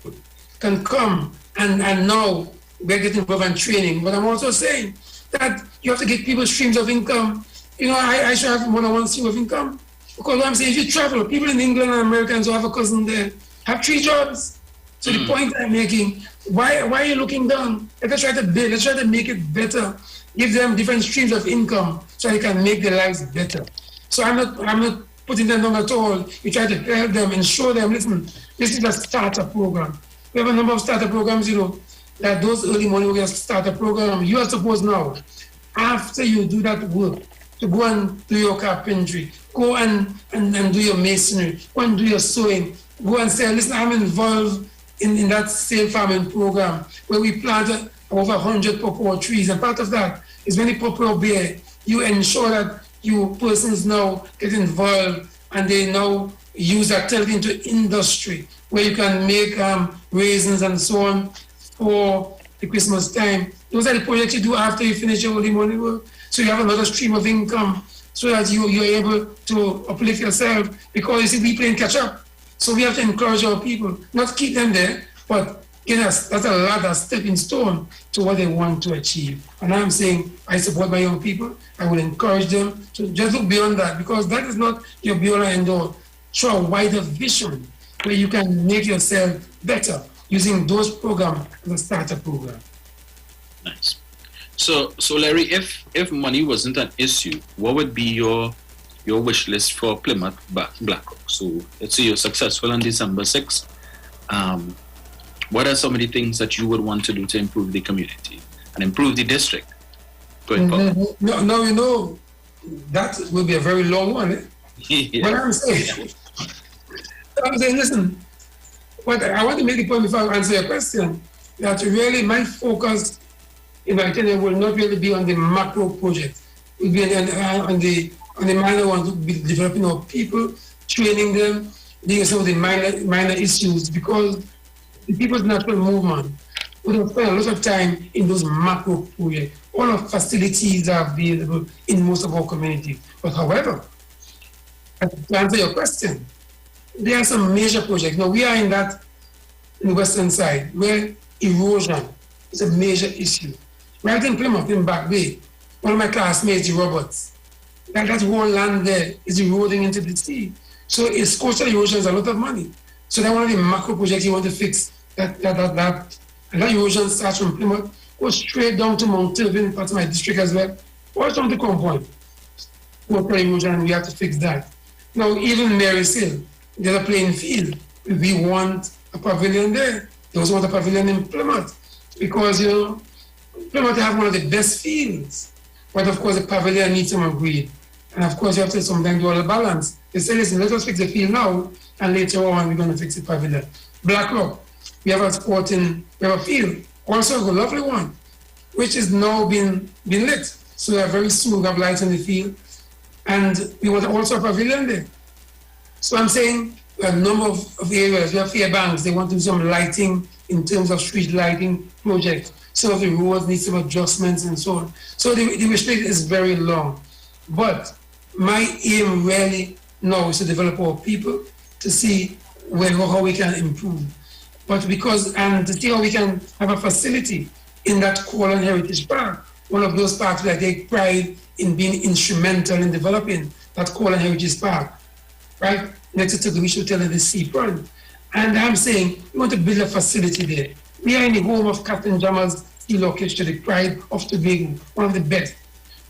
can come and now we're getting involved in training. But I'm also saying that you have to get people streams of income. You know, I should have one-on-one stream of income, because what I'm saying, if you travel, people in England and Americans who have a cousin there have 3 jobs. So the point I'm making, why are you looking down? Let's try to build, let's try to make it better. Give them different streams of income so they can make their lives better. So I'm not putting them down at all. You try to help them and show them, listen, this is a starter program. We have a number of starter programs, you know, that those early morning we have starter program. You are supposed now, after you do that work, to go and do your carpentry, go and do your masonry, go and do your sewing, go and say, listen, I'm involved in that same farming program where we planted over 100 pawpaw trees, and part of that is when the pawpaw bear, you ensure that you persons now get involved and they now use that, turn it into industry where you can make raisins and so on for the Christmas time. Those are the projects you do after you finish your early morning work. So you have another stream of income so that you're able to uplift yourself, because you see, we playing catch up. So we have to encourage our people, not keep them there, but that's a ladder, stepping stone to what they want to achieve. And I'm saying, I support my young people. I will encourage them to just look beyond that, because that is not your be all and end all. Show a wider vision where you can make yourself better using those programs as a starter program. Nice. So Larry, if money wasn't an issue, what would be your wish list for Plymouth Blackhawk? So let's say you're successful on December 6th. What are some of the things that you would want to do to improve the community and improve the district going forward? No, you know, that will be a very long one. Eh? Yeah. But I'm saying, listen, what I want to make the point before I answer your question, that really my focus in my tenure will not really be on the macro project. It will be on the minor ones, be developing our people, training them, dealing with some of the minor issues, because the people's natural movement would have spent a lot of time in those macro projects. All of facilities are available in most of our communities. But however, to answer your question, there are some major projects. Now we are in the western side where erosion is a major issue. Right in Plymouth, in Back Bay, one of my classmates, Roberts, that whole land there is eroding into the sea. So it's coastal erosion is a lot of money. So that's one of the macro projects you want to fix. And that erosion starts from Plymouth, goes straight down to Mount Irving, part of my district as well, or down to Compoint. Coastal erosion, and we have to fix that. Now, even Mary's Hill, there's a playing field. We want a pavilion there. They also want a pavilion in Plymouth, because, you know, Plymouth have one of the best fields. But of course, the pavilion needs some green. And of course, you have to sometimes do all the balance. They say, listen, let us fix the field now, and later on, we're going to fix the pavilion. Blackrock, we have a field, also a lovely one, which is now being lit. So very soon we have lights in the field. And we want also a pavilion there. So I'm saying a number of areas, we have Fairbanks, they want to do some lighting in terms of street lighting projects. Some of the roads need some adjustments and so on. So the wish list is very long. But my aim really now is to develop our people to see how we can improve. But and to see how we can have a facility in that Colon Heritage Park, one of those parks that I take pride in being instrumental in developing that Colon Heritage Park, right? Next to the Wish Hotel in the seafront. And I'm saying, we want to build a facility there. We are in the home of Captain Jamal's Steel Orchestra, the pride of Tobago, one of the best.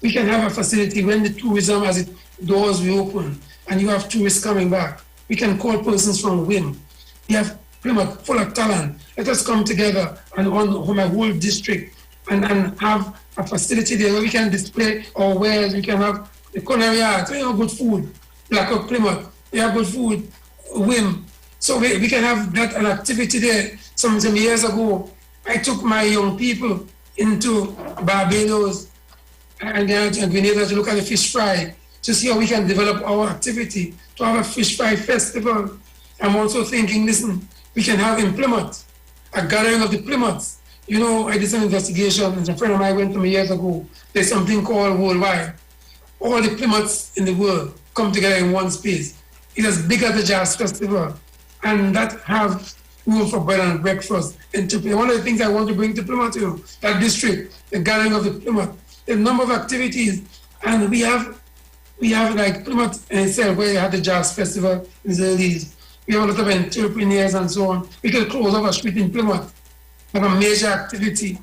We can have a facility when the tourism, as its doors reopen, and you have tourists coming back. We can call persons from WIM. We have Plymouth full of talent. Let us come together and on my whole district and have a facility there where we can display our wares. We can have the culinary arts. We have good food. Black Oak Plymouth, we have good food. WIM. So we can have that an activity there. Some years ago, I took my young people into Barbados and Grenada to look at the fish fry, to see how we can develop our activity, to have a fish fry festival. I'm also thinking, listen, we can have in Plymouth, a gathering of the Plymouths. You know, I did some investigation, and a friend of mine went to me years ago. There's something called Worldwide. All the Plymouths in the world come together in one space. It's as big as the Jazz Festival, and that have room for bread and breakfast. And one of the things I want to bring to Plymouth, that district, the gathering of the Plymouth, a number of activities, and we have like Plymouth in itself, where you had the Jazz Festival in the early days. We have a lot of entrepreneurs and so on. We can close off a street in Plymouth, have a major activity,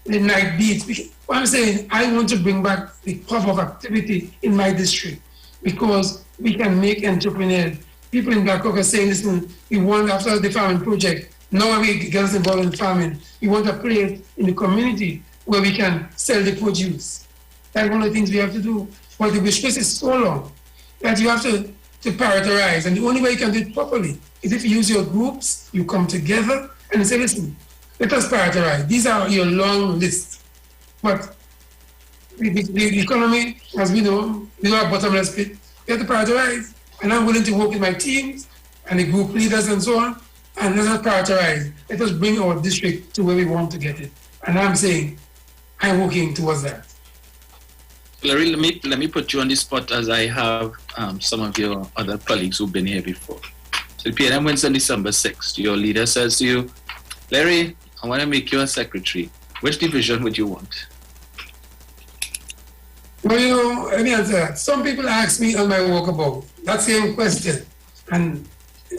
the night beat. What I'm saying, I want to bring back the pop of activity in my district because we can make entrepreneurs. People in Black Hawk are saying, listen, we want, after the farming project, now we get us involved in farming. We want a place in the community where we can sell the produce. That's one of the things we have to do. But the wish list is so long that you have to prioritize. And the only way you can do it properly is if you use your groups, you come together and say, listen, let us prioritize. These are your long lists. But the economy, as we know a bottomless pit. We have to prioritize. And I'm willing to work with my teams and the group leaders and so on. And let us prioritize. Let us bring our district to where we want to get it. And I'm saying, I'm working towards that. Larry, let me put you on the spot as I have some of your other colleagues who've been here before. So the PNM wins on December 6th. Your leader says to you, Larry, I want to make you a secretary. Which division would you want? Well, let me answer that. Some people ask me on my walkabout that same question. And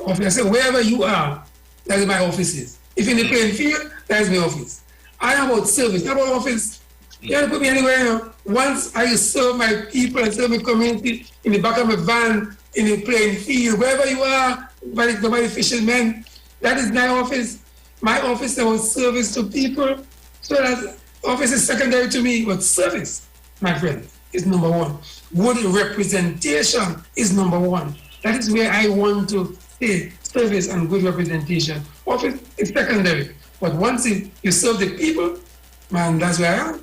I say, wherever you are, that is my office is. If in the playing field, that is my office. I am about service, not about office. You have to put me anywhere. Once I serve my people and serve my community in the back of my van, in the playing field, wherever you are, by the fishermen, that is my office. My office is about service to people. So that office is secondary to me, but service, my friend, is number one. Good representation is number one. That is where I want to stay, service and good representation. Office is secondary. But once you serve the people, man, that's where I am.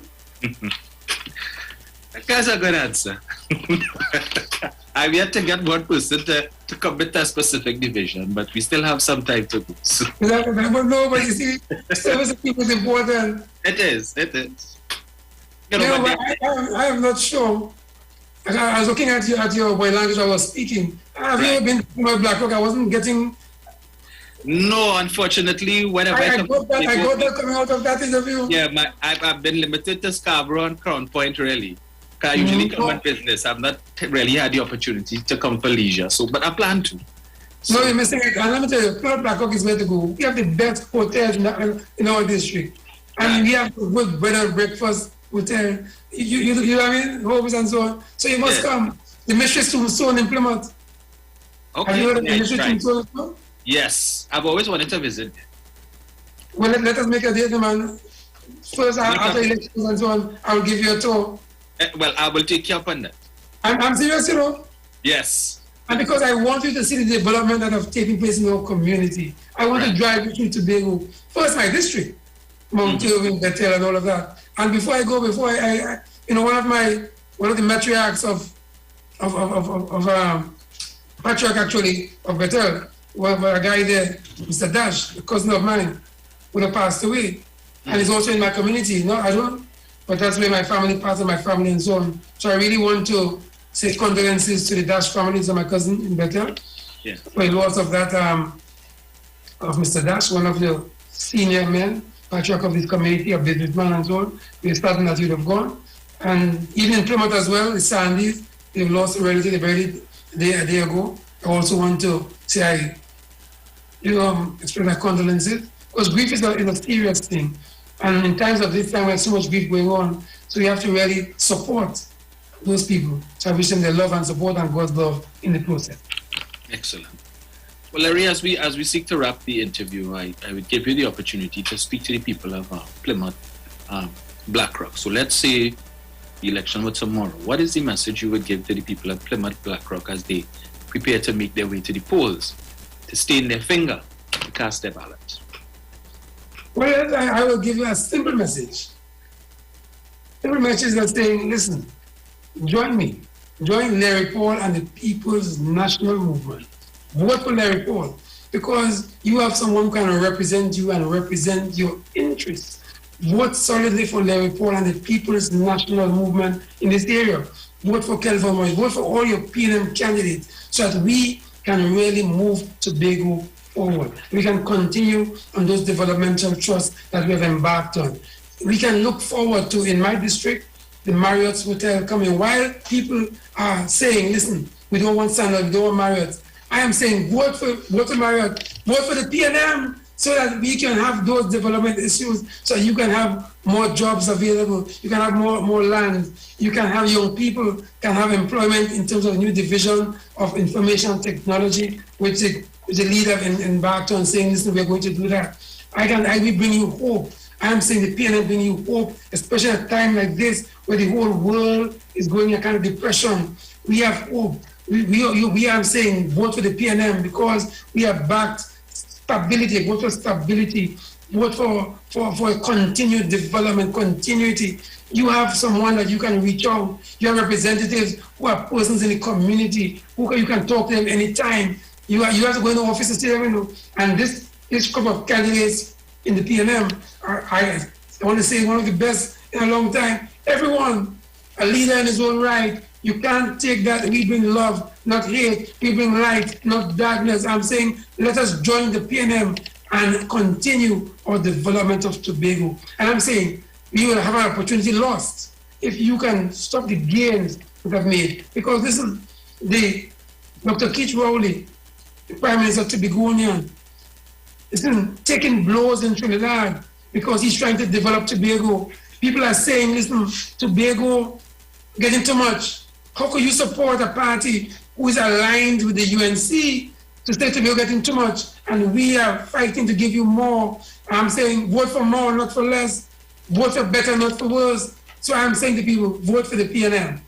That's a good answer. I've yet to get one person to commit a specific division, but we still have some time to go. So. No, but you see, service of people is important. It is. You know, I am not sure. I was looking at your boy language I was speaking. Have you ever been to my Black Rock? I wasn't getting... No, unfortunately, whenever I got that coming out of that interview. Yeah, I've been limited to Scarborough and Crown Point, really. Because I usually come on business. I've not really had the opportunity to come for leisure, but I plan to. So. No, you're missing it. And let me tell you, Black Hawk is where to go. We have the best hotels in our district. And we have good bread and breakfast hotel. You know what I mean? Homes and so on. So you must come. The Mistress Tombstone in Plymouth. Okay. Have you heard of the Mistress Tombstone in Plymouth? Yes, I've always wanted to visit. Well, let us make a date, man. First, after elections and so on, I'll give you a tour. Well, I will take you up on that. I'm serious, you know? Yes. And because I want you to see the development that have taken place in our community. I want to drive you through Tobago. First, my district, Mount Irving, Bethel, and all of that. And before I go, I one of the matriarchs of patriarch actually of Bethel, well, a guy there, Mr. Dash, a cousin of mine, would have passed away. And it's also in my community, no, I don't, but that's where my family, part of my family and so on. So I really want to say condolences to the Dash families of my cousin in Bethel. Yeah. For the loss of that, of Mr. Dash, one of the senior men, patriarch of this community, a businessman and so on. We're starting that you'd have gone. And even in Plymouth as well, the Sandys, they've lost a relative, they buried a day ago. I also want to say express my condolences, because grief is a serious thing. And in times of this time, we have so much grief going on, so we have to really support those people. So I wish them their love and support and God's love in the process. Excellent. Well, Larry, as we seek to wrap the interview, I would give you the opportunity to speak to the people of Plymouth, Blackrock. So let's say the election was tomorrow. What is the message you would give to the people of Plymouth, Blackrock as they prepare to make their way to the polls, to stain their finger, to cast their ballot? Well, I will give you a simple message. Simple message that's saying, listen, join me. Join Larry Paul and the People's National Movement. Vote for Larry Paul, because you have someone who can represent you and represent your interests. Vote solidly for Larry Paul and the People's National Movement in this area. Vote for Kelvin Morris. Vote for all your PNM candidates so that we can really move Tobago forward. We can continue on those developmental trusts that we have embarked on. We can look forward to, in my district, the Marriott's Hotel coming. While people are saying, listen, we don't want Sandal, we don't want Marriott, I am saying vote for Marriott, vote for the PNM, so that we can have those development issues, so you can have more jobs available, you can have more land, you can have young people can have employment in terms of new division of information technology, which the leader in Barton saying, listen, we're going to do that. I will bring you hope. I am saying the PNM bring you hope, especially at a time like this where the whole world is going in a kind of depression. We have hope. We are saying vote for the PNM because we have backed stability, vote for stability, vote for continued development, continuity. You have someone that you can reach out. You have representatives who are persons in the community who you can talk to them anytime. You have to go in the office and say, and this group of candidates in the PNM I want to say one of the best in a long time. Everyone, a leader in his own right. You can't take that. We bring love, not hate. We bring light, not darkness. I'm saying let us join the PNM and continue our development of Tobago. And I'm saying we will have an opportunity lost if you can stop the gains we have made. Because listen, Dr. Keith Rowley, the Prime Minister of Tobagonian, isn't taking blows in Trinidad because he's trying to develop Tobago. People are saying, listen, Tobago getting too much. How could you support a party who is aligned with the UNC to say Tobago getting too much, and we are fighting to give you more? I'm saying vote for more, not for less. Vote for better, not for worse. So I'm saying to people, vote for the PNM.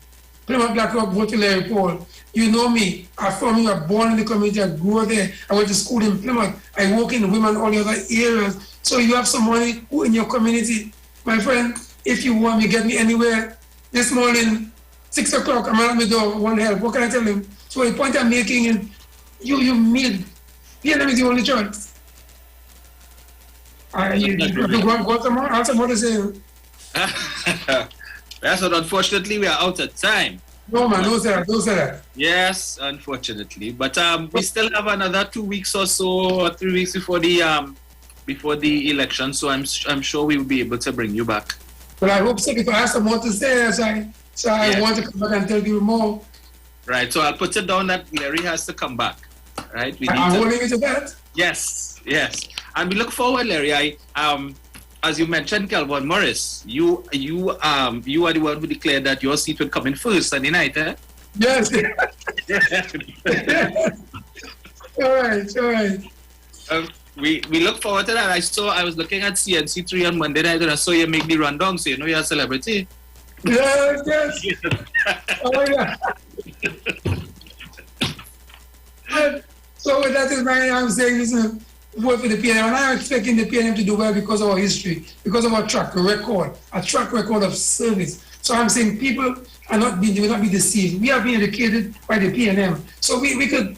Plymouth Blackrock, vote for Larry Paul. You know me. I'm from here. I was born in the community. I grew there. I went to school in Plymouth. I work in women all the other areas. So you have somebody who in your community, my friend, if you want me, get me anywhere. This morning, 6 o'clock, I'm at my door, want help. What can I tell him? So the point I'm making is, you mean, PNM is the only choice. Got some more? Answer more to say. That's what, unfortunately, we are out of time. No, man, don't say that. Yes, unfortunately. But we still have another 2 weeks or so, or 3 weeks before the election. So I'm sure we will be able to bring you back. But I hope so, because I have some more to say. So I want to come back and tell you more. Right, so I'll put it down that Larry has to come back. Right? I'm holding you to that. Yes. And we look forward, Larry. As you mentioned, Kelvin Morris, you are the one who declared that your seat would come in first Sunday night, eh? Yes. All right. We look forward to that. I was looking at CNC3 on Monday night and I saw you make the rundown, so you know you're a celebrity. Yes. Oh, yeah. So that is why I'm saying, listen, vote for the PNM. And I'm expecting the PNM to do well because of our history, because of our track record of service. So I'm saying people will not be deceived. We have been educated by the PNM. So we could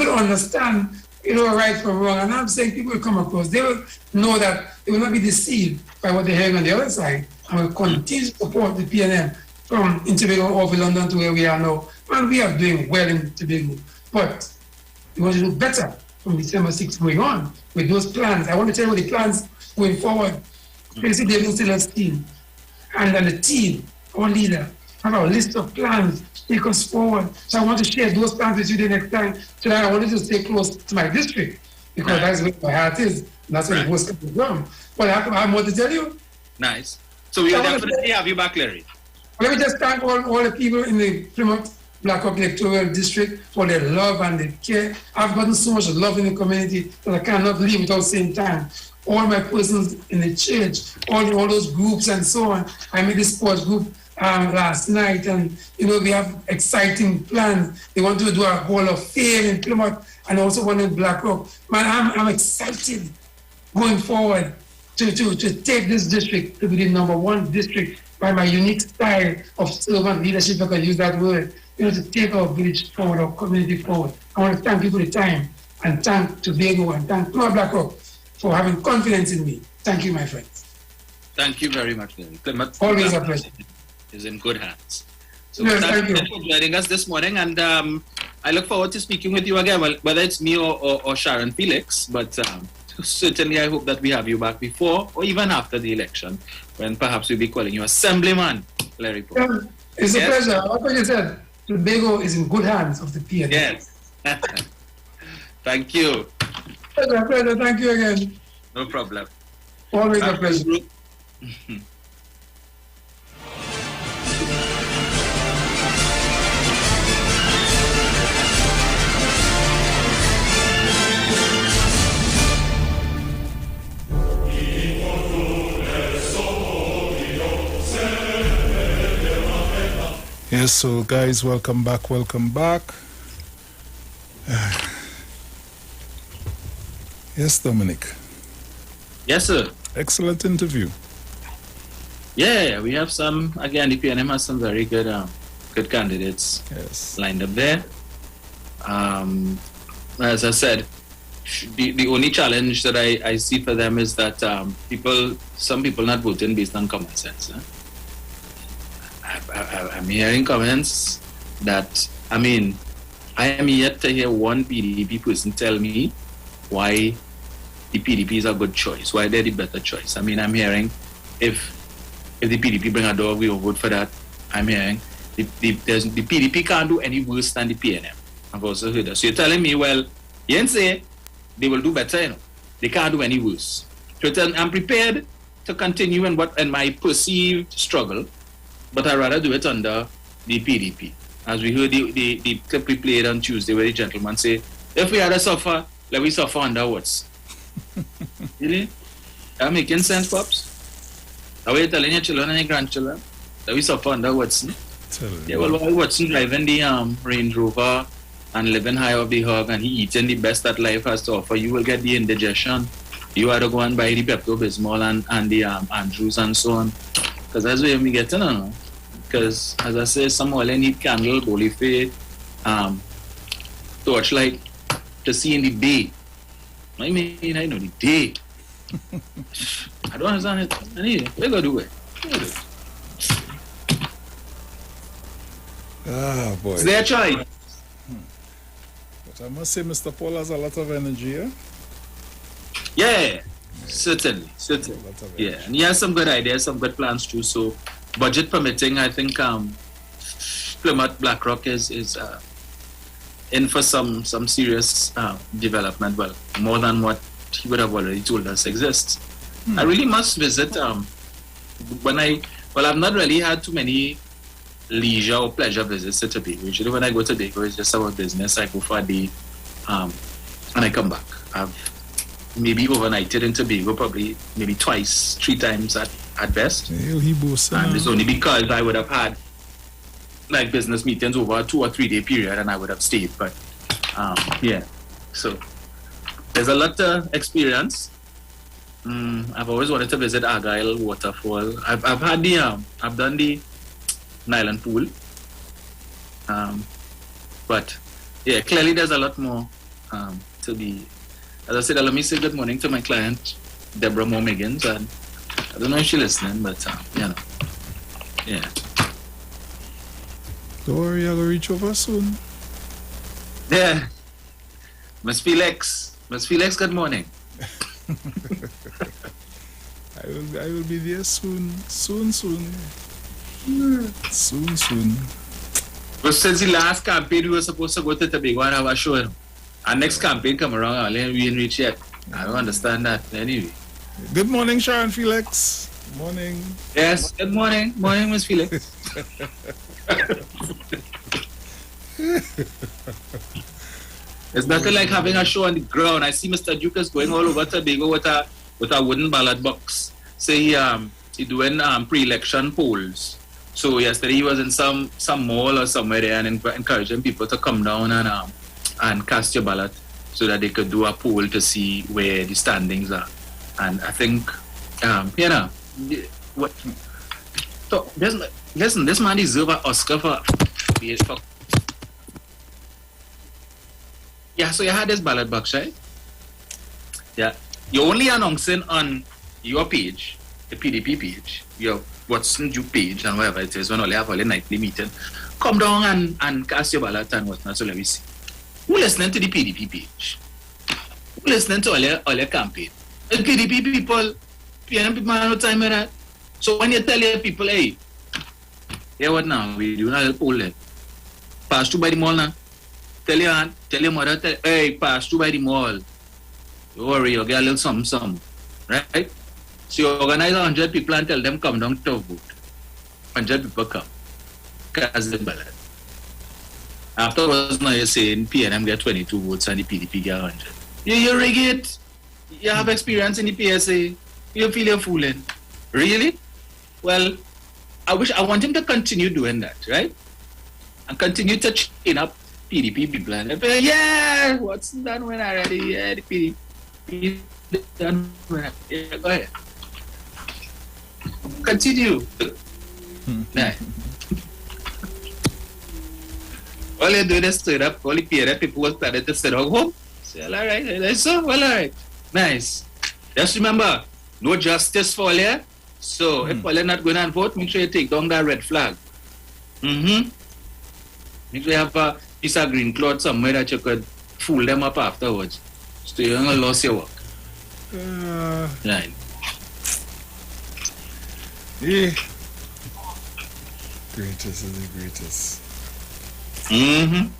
understand right from wrong. And I'm saying people will come across, they will know that they will not be deceived by what they're hearing on the other side, and will continue to support the PNM from in Tobago over London to where we are now. And we are doing well in Tobago. But we want to do better from December 6th going on with those plans. I want to tell you the plans going forward. Tracy David Stiller's team and then the team, our leader, have a list of plans to take us forward. So I want to share those plans with you the next time. So that I wanted to stay close to my district because that's where my heart is. And that's where the most comes from. But I have more to tell you. Nice. So we'll definitely have you back, Larry. Let me just thank all the people in the Plymouth Black Hawk Electoral District for their love and their care. I've gotten so much love in the community that I cannot leave without saying thanks. All my persons in the church, all those groups and so on. I made this sports group last night, and we have exciting plans. They want to do a Hall of Fame in Plymouth and also one in Black Hawk. Man, I'm excited going forward to take this district to be the #1 district by my unique style of servant leadership, if I can use that word, to take our village forward, our community forward. I want to thank people for the time, and thank Tobago and thank Plymouth Black Hawk for having confidence in me. Thank you, my friends. Thank you very much, Larry. Plymouth Always a pleasure. Is in good hands. So Yes, thank you thank for joining us this morning, and I look forward to speaking with you again, whether it's me or Sharon Felix, but certainly I hope that we have you back before or even after the election, when perhaps we'll be calling you Assemblyman, Larry Paul. It's a pleasure. Like you said, Tobago is in good hands of the PNM. Yes. Thank you. Pleasure. Thank you again. No problem. Always a pleasure. Yes, so guys, welcome back. Yes, Dominic. Yes, sir. Excellent interview. Yeah, we have some, again, the PNM has some very good candidates lined up there. As I said, the only challenge that I see for them is that some people not voting based on common sense. I'm hearing comments that, I am yet to hear one PDP person tell me why the PDP is a good choice, why they're the better choice. I'm hearing if the PDP bring a dog, we will vote for that. I'm hearing the PDP can't do any worse than the PNM. I've also heard that. So you're telling me, well, you didn't say they will do better, They can't do any worse. So I'm prepared to continue in my perceived struggle, but I'd rather do it under the PDP. As we heard the clip we played on Tuesday where the gentleman said, if we had to suffer, let we suffer under what's. Really? That making sense, Pops? Are you telling your children and your grandchildren that we suffer under Watson? Yeah, well, while Watson driving the Range Rover and living high off the hog and he eating the best that life has to offer, you will get the indigestion. You have to go and buy the Pepto-Bismol and the Andrews and so on. Because that's where we get in, Because, as I say, some oil need candle, bolife, torchlight to see in the day. I know the day. I don't understand it. I need it. We're going to do it. Ah, boy. It's their choice. But I must say, Mr. Paul has a lot of energy, Yeah, certainly. Yeah, and he has some good ideas, some good plans too. So, budget permitting, I think Plymouth Black Rock is in for some serious development. Well, more than what he would have already told us exists. I really must visit. I've not really had too many leisure or pleasure visits to Tobago. Usually, when I go to Tobago, it's just about business. I go for a day, and I come back. I've maybe overnighted in Tobago, probably maybe twice, 3 times at best. And it's only because I would have had like business meetings over a 2 or 3 day period, and I would have stayed. But yeah, so there's a lot to experience. I've always wanted to visit Argyle Waterfall. I've had I've done the Nyland Pool. But yeah, clearly there's a lot more to be. As I said, let me say good morning to my client, Deborah Moore Miggins, and I don't know if she's listening, but yeah. Don't worry, I'll reach over soon. Yeah. Miss Felix, good morning. I will be there soon. Soon. But since the last campaign, we were supposed to go to Tobago and have a show. Our next campaign come around, and we didn't reach yet. I don't understand that. Anyway. Good morning, Sharon Felix. Morning. Yes, good morning. Morning, Miss Felix. It's nothing like having a show on the ground. I see Mr. Duke is going all over Tobago with a wooden ballot box. So he doing pre-election polls. So yesterday he was in some mall or somewhere there and encouraging people to come down and cast your ballot so that they could do a poll to see where the standings are. And I think what. So listen, this man deserves an Oscar for. Yeah, so you had this ballot box, right? Yeah. You're only announcing on your page, the PDP page, your Watson Duke page, and whatever it is, when you have all the nightly meeting. Come down and cast your ballot and whatnot, so let me see. Who listening to the PDP page? Who listening to all your campaign? The PDP people, PNM people have no time with that. So when you tell your people, hey, what now? We do not poll them. Pass through by the mall now. Tell your mother, hey, pass through by the mall. Don't worry, you'll get a little something, right? So you organize 100 people and tell them come down to vote. 100 people come. Cast the ballot. Afterwards, now you're saying PNM get 22 votes and the PDP get 100. You rig it. You have experience in the PSA. You feel you're fooling. Really? Well, I want him to continue doing that, right? And continue to chain up PDP people. And yeah, what's done when already? Yeah, the PDP done when yeah, go ahead. Continue. Nah. All you do is stir up, all the PNM people will start to sit down home. Say, all right, so, well, all right. Nice. Just remember, no justice for all here. So, if all you're not going to vote, make sure you take down that red flag. Make sure you have a piece of green cloth somewhere that you could fool them up afterwards. So you're going to lose your work. Right. Yeah. Greatest is the greatest.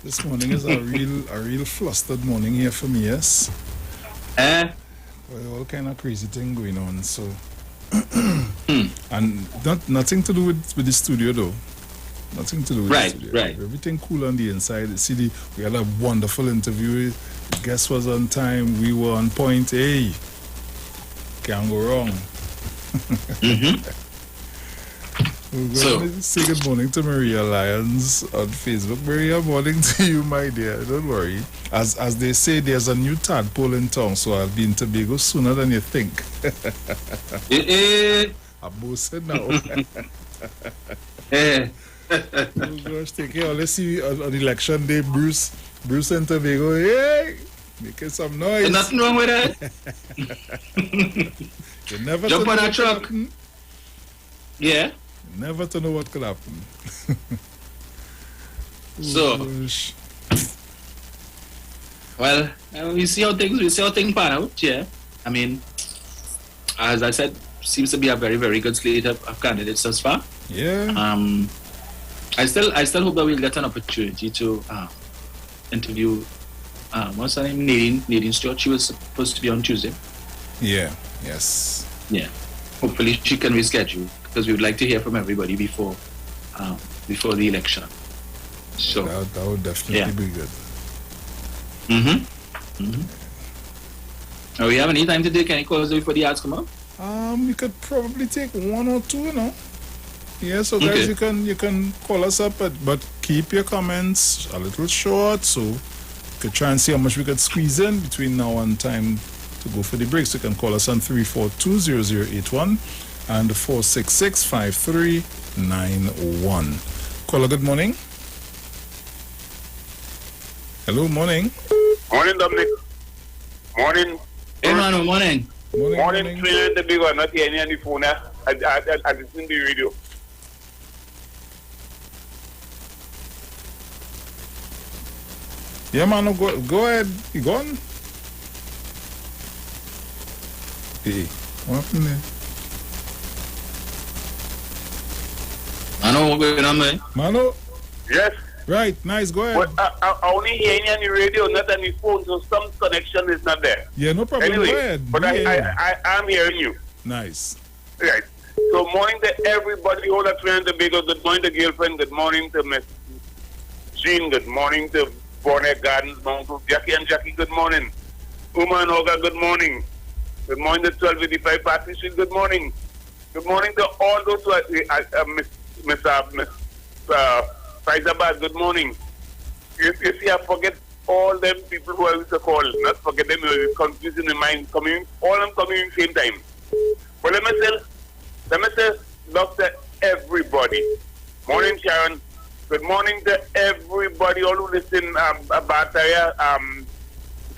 This morning is a real flustered morning here for me, yes? Well, all kind of crazy thing going on, so and nothing to do with the studio though. Nothing to do with the studio. Right. Everything cool on the inside. We had a wonderful interview. The guest was on time. We were on point. Hey, can't go wrong. We're going to say good morning to Maria Lyons on Facebook. Maria, morning to you, my dear. Don't worry. As they say, there's a new tadpole in town, so I'll be in Tobago sooner than you think. I'm boasting now. Oh gosh, take care. Let's see on election day, Bruce in Tobago. Hey, making some noise. There's nothing wrong with that. You never jump on that truck. Yeah. Never to know what could happen. So, well, we see how things pan out. Yeah, I mean, as I said, seems to be a very, very good slate of candidates thus far. Yeah. I still hope that we'll get an opportunity to interview. What's her name? Nadine Stewart. She was supposed to be on Tuesday. Yeah. Yes. Yeah. Hopefully she can reschedule, because we would like to hear from everybody before the election. So that would definitely be good. We have any time to take any calls before the ads come up? We could probably take one or two, you know. Yeah, so guys, you can call us up, but keep your comments a little short, so we could try and see how much we could squeeze in between now and time to go for the break. So you can call us on 342-0081 and 466-5391. Caller, good morning. Hello, morning. Morning, Dominic. Morning. Hey, man, morning. Morning, Trinidad and Tobago. I'm not hearing any phone. I listen to the radio. Yeah, man, go ahead. You gone? Hey, what happened there? Mano, what going on, man? Mano? Yes. Right, nice, go ahead. But I only hear you on the radio, not on the phone, so some connection is not there. Yeah, no problem, anyway, go ahead. But I'm hearing you. Nice. Right. So morning to everybody, all the friends, the Tobago. Good morning to girlfriend. Good morning to Miss Jean. Good morning to Bonnet Gardens, Mount Jackie and Jackie. Good morning. Uma and Olga. Good morning. Good morning to 1255 Party Street. Good morning. Good morning to all those who are Miss Faizabad. Good morning. You see, I forget all them people who I used to call. Not forget them. Confusing in mind. Coming, all of them coming in same time. But let me say, love to everybody. Morning, Sharon. Good morning to everybody, all who listen. Bataya,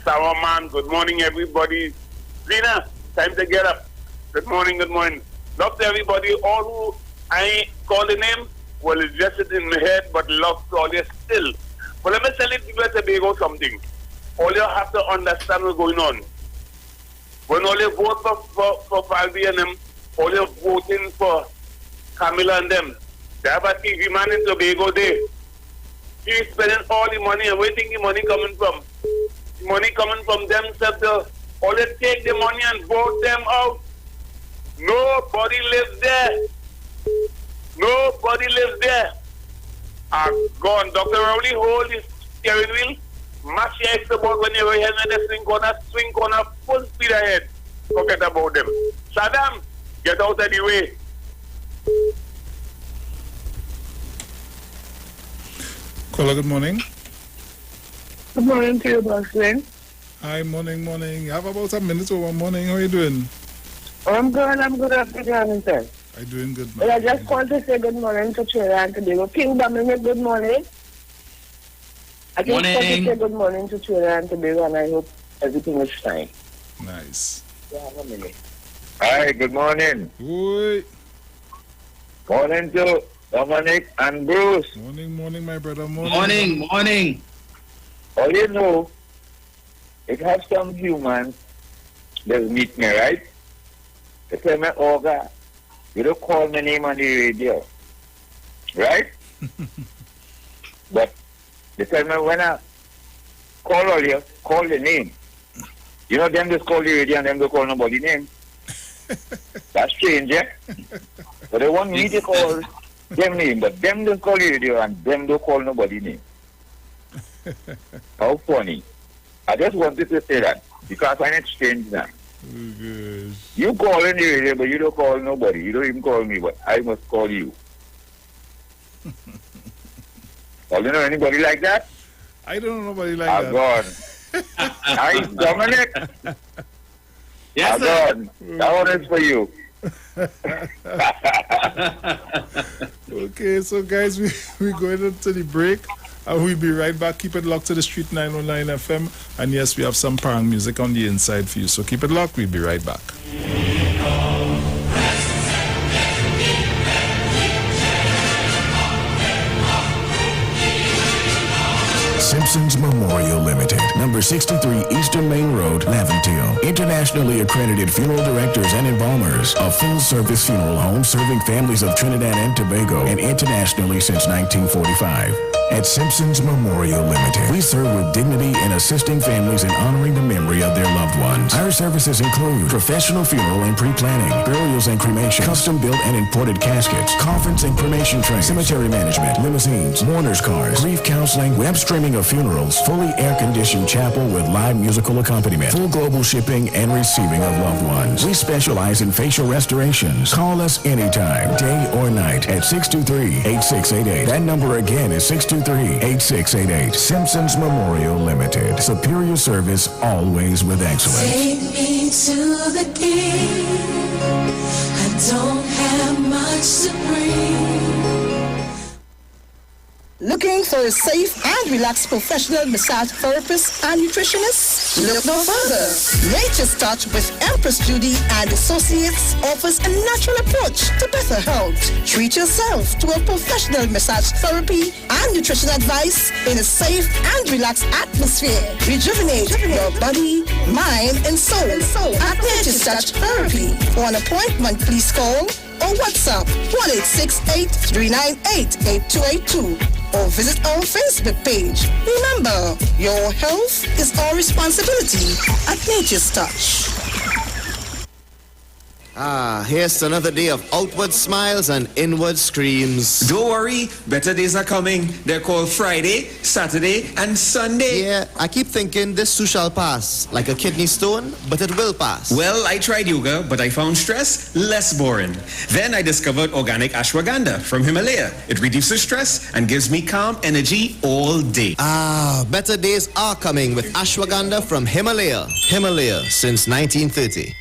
Sawaman. Good morning, everybody. Lena, time to get up. Good morning, good morning. Love to everybody, all who I ain't call the name. Well, it's just in my head, but love to all you still. But let me tell you, people at Tobago something. All you have to understand what's going on. When all you vote for Falby and them, all you voting for Camilla and them, they have a TV man in Tobago there. He's spending all the money, and where do you think the money coming from? The money coming from themselves. All you take the money and vote them out. Nobody lives there. Nobody lives there. Gone. Dr. Rowley hold his steering wheel, mash your extra board when you're heading in the swing corner, full speed ahead. Forget about them. Saddam, get out of the way. Caller, good morning. Good morning to you, Boston. Hi, morning. You have about a minute over morning. How are you doing? I'm good. After the sir. I'm doing good, man. Well, I just called to say good morning to Trinidad and Tobago. King Dominic, good morning. I just called to say good morning to Trinidad and Tobago, and I hope everything is fine. Nice. Yeah, have a minute. Hi, good morning. Oi. Morning to Dominic and Bruce. Morning, my brother. Morning. All you know, it has some humans that meet me, right? They tell me, Olga, you don't call my name on the radio, right? But they tell me when I call you, call the name. You know, them just call the radio and them don't call nobody name. That's strange, yeah? But they want me to call them name, but them don't call the radio and them don't call nobody name. How funny. I just wanted to say that because I find it strange now. Oh, you call in the radio, but you don't call nobody. You don't even call me, but I must call you. Oh, you know anybody like that? I don't know nobody like that. God. Hi, Dominic. Yes, God. That one is for you. Okay, so guys, we're going into the break. We'll be right back. Keep it locked to the Street 919 FM. And yes, we have some parang music on the inside for you. So keep it locked. We'll be right back. Simpsons Memorial Limited, number 63 Eastern Main Road, Laventille. Internationally accredited funeral directors and embalmers. A full-service funeral home serving families of Trinidad and Tobago and internationally since 1945. At Simpsons Memorial Limited, we serve with dignity in assisting families and honoring the memory of their loved ones. Our services include professional funeral and pre-planning, burials and cremation, custom-built and imported caskets, conference and cremation training, cemetery management, limousines, mourners cars, grief counseling, web streaming of funerals, fully air-conditioned chapel with live musical accompaniment, full global shipping and receiving of loved ones. We specialize in facial restorations. Call us anytime, day or night, at 623-8688. That number again is 623-8688. Simpsons Memorial Limited. Superior service, always with excellence. Take me to the king. I don't have much to bring. Look Looking for a safe and relaxed professional massage therapist and nutritionist? Look no further. Nature's Touch with Empress Judy and Associates offers a natural approach to better health. Treat yourself to a professional massage therapy and nutrition advice in a safe and relaxed atmosphere. Rejuvenate your body, mind, and soul at Nature's Touch Therapy. For an appointment, please call or WhatsApp 1-868-398-8282 or visit our Facebook page. Remember, your health is our responsibility at Nature's Touch. Here's to another day of outward smiles and inward screams. Don't worry, better days are coming. They're called Friday, Saturday, and Sunday. Yeah, I keep thinking this too shall pass, like a kidney stone, but it will pass. Well, I tried yoga, but I found stress less boring. Then I discovered organic ashwagandha from Himalaya. It reduces stress and gives me calm energy all day. Better days are coming with ashwagandha from Himalaya. Himalaya since 1930.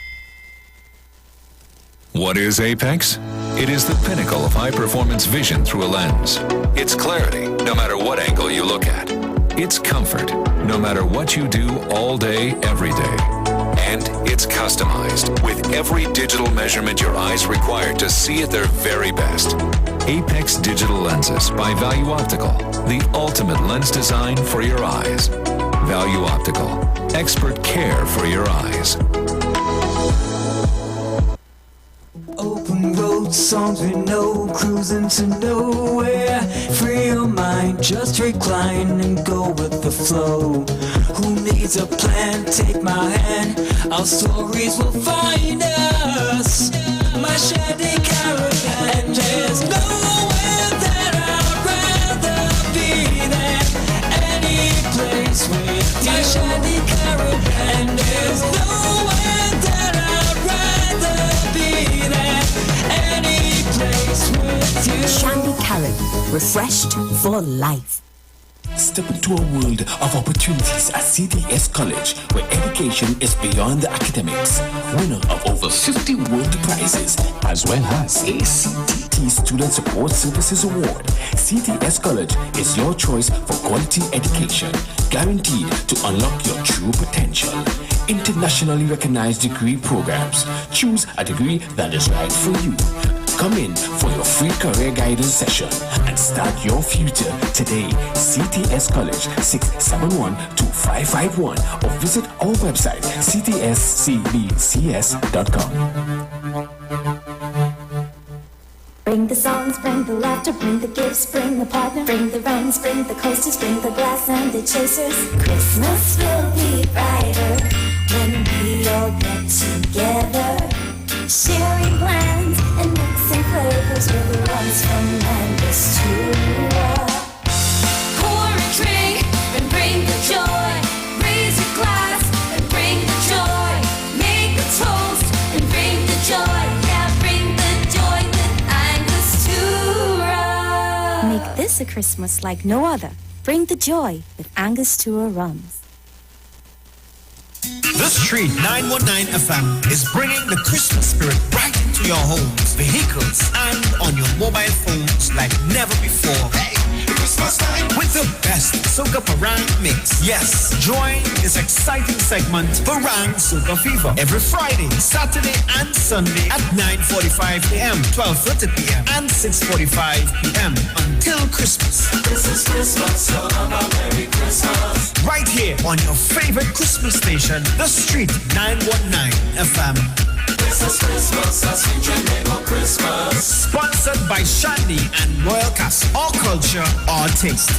What is Apex? It is the pinnacle of high-performance vision through a lens. It's clarity, no matter what angle you look at. It's comfort, no matter what you do all day, every day. And it's customized with every digital measurement your eyes require to see at their very best. Apex Digital Lenses by Value Optical, the ultimate lens design for your eyes. Value Optical, expert care for your eyes. Open road songs we know, cruising to nowhere. Free your mind, just recline and go with the flow. Who needs a plan? Take my hand, our stories will find us. My shady caravan, and there's nowhere that I'd rather be than any place with you. My shady caravan, and there's nowhere that I'd rather be than any place with you. Shandy Carib, refreshed for life. Step into a world of opportunities at CTS College, where education is beyond the academics. Winner of over 50 world prizes, as well as a CTT Student Support Services Award. CTS College is your choice for quality education, guaranteed to unlock your true potential. Internationally recognized degree programs. Choose a degree that is right for you. Come in for your free career guidance session and start your future today. CTS College, 671-2551, or visit our website, ctscbcs.com. Bring the songs, bring the laughter, bring the gifts, bring the partner, bring the runs, bring the coasters, bring the glass and the chasers. Christmas will be brighter when we all get together. Sharing plans and mixing flavors with the ones from Memphis to pour a drink and bring the joy. Raise a glass and bring the joy. Make a toast and bring the joy. Yeah, bring the joy with Angostura. Make this a Christmas like no other. Bring the joy with Angostura rums. The Street 919 FM is bringing the Christmas spirit right into your homes, vehicles, and on your mobile phones like never before. Hey, Christmas time with the best Soca Parang mix. Yes, join this exciting segment, Parang Soca Fever, every Friday, Saturday, and Sunday at 9:45 a.m., 12:30 p.m., and 6:45 p.m. until Christmas. This is Christmas, so Merry Christmas. Right here on your favorite Christmas station, The Street 919 FM. This is Christmas, as we dream of Christmas. Sponsored by Shandy and Royal Castle. All culture, all taste.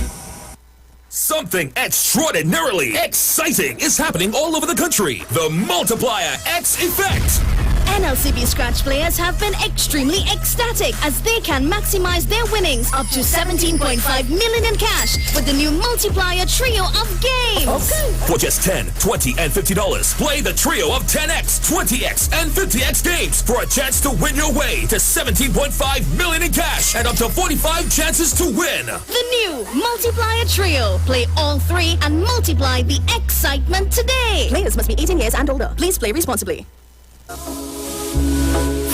Something extraordinarily exciting is happening all over the country. The Multiplier X Effect. NLCB Scratch players have been extremely ecstatic as they can maximize their winnings up to 17.5 million in cash with the new Multiplier Trio of Games. Okay. For just $10, $20, and $50, play the trio of 10X, 20X, and 50X games for a chance to win your way to 17.5 million in cash and up to 45 chances to win. The new Multiplier Trio. Play all three and multiply the excitement today. Players must be 18 years and older. Please play responsibly.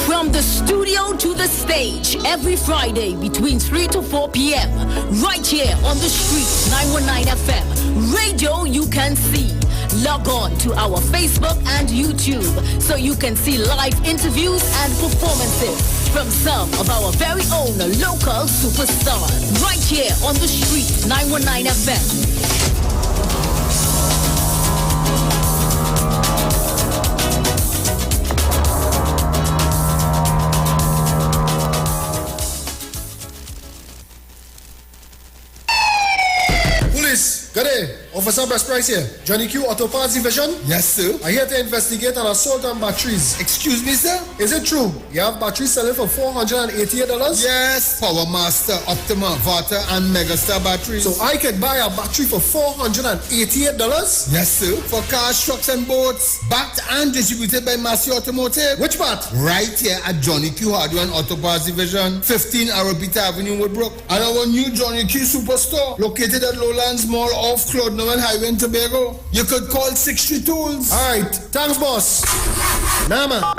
From From the studio to the stage, every Friday between 3 to 4 p.m. Right here on the street, 919 FM. Radio you can see. Log on to our Facebook and YouTube so you can see live interviews and performances from some of our very own local superstars. Right here on the street, 919 FM. Good day. Officer Best Price here. Johnny Q Auto Parts Division? Yes, sir. I'm here to investigate an assault on batteries. Excuse me, sir? Is it true you have batteries selling for $488? Yes. Power Master, Optima, Vata, and Megastar batteries. So I could buy a battery for $488? Yes, sir. For cars, trucks, and boats. Backed and distributed by Massey Automotive. Which part? Right here at Johnny Q Hardware and Auto Parts Division, 15 Arabita Avenue, Woodbrook. And our new Johnny Q Superstore, located at Lowlands Mall off Claude Noel Highway in Tobago. You could call 63 Tools. Alright, thanks boss. Nama.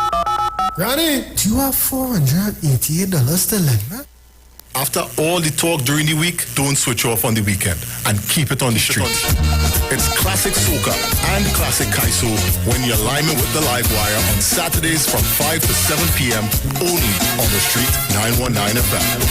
Granny. Do you have $488 to lend, man? After all the talk during the week, don't switch off on the weekend and keep it on the street. It's classic soca and classic kaiso when you're liming with the live wire on Saturdays from 5 to 7 p.m. only on the street 919 FM.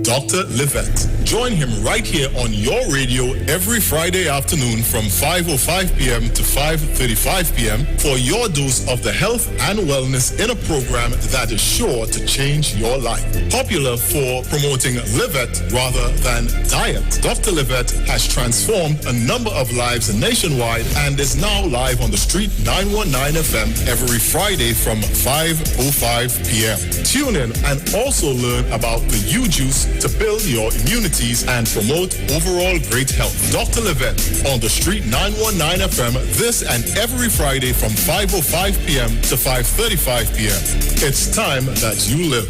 Dr. Livette. Join him right here on your radio every Friday afternoon from 5:05 p.m. to 5:35 p.m. for your dose of the health and wellness in a program that is sure to change your life. Popular for promoting Livette rather than diet, Dr. Livette has transformed a number of lives nationwide and is now live on the street 919 FM every Friday from 5:05 p.m. Tune in and also learn about the U-Juice to build your immunities and promote overall great health. Dr. Livette on the street 919 FM this and every Friday from 5:05 p.m. to 5:35 p.m. It's time that you live.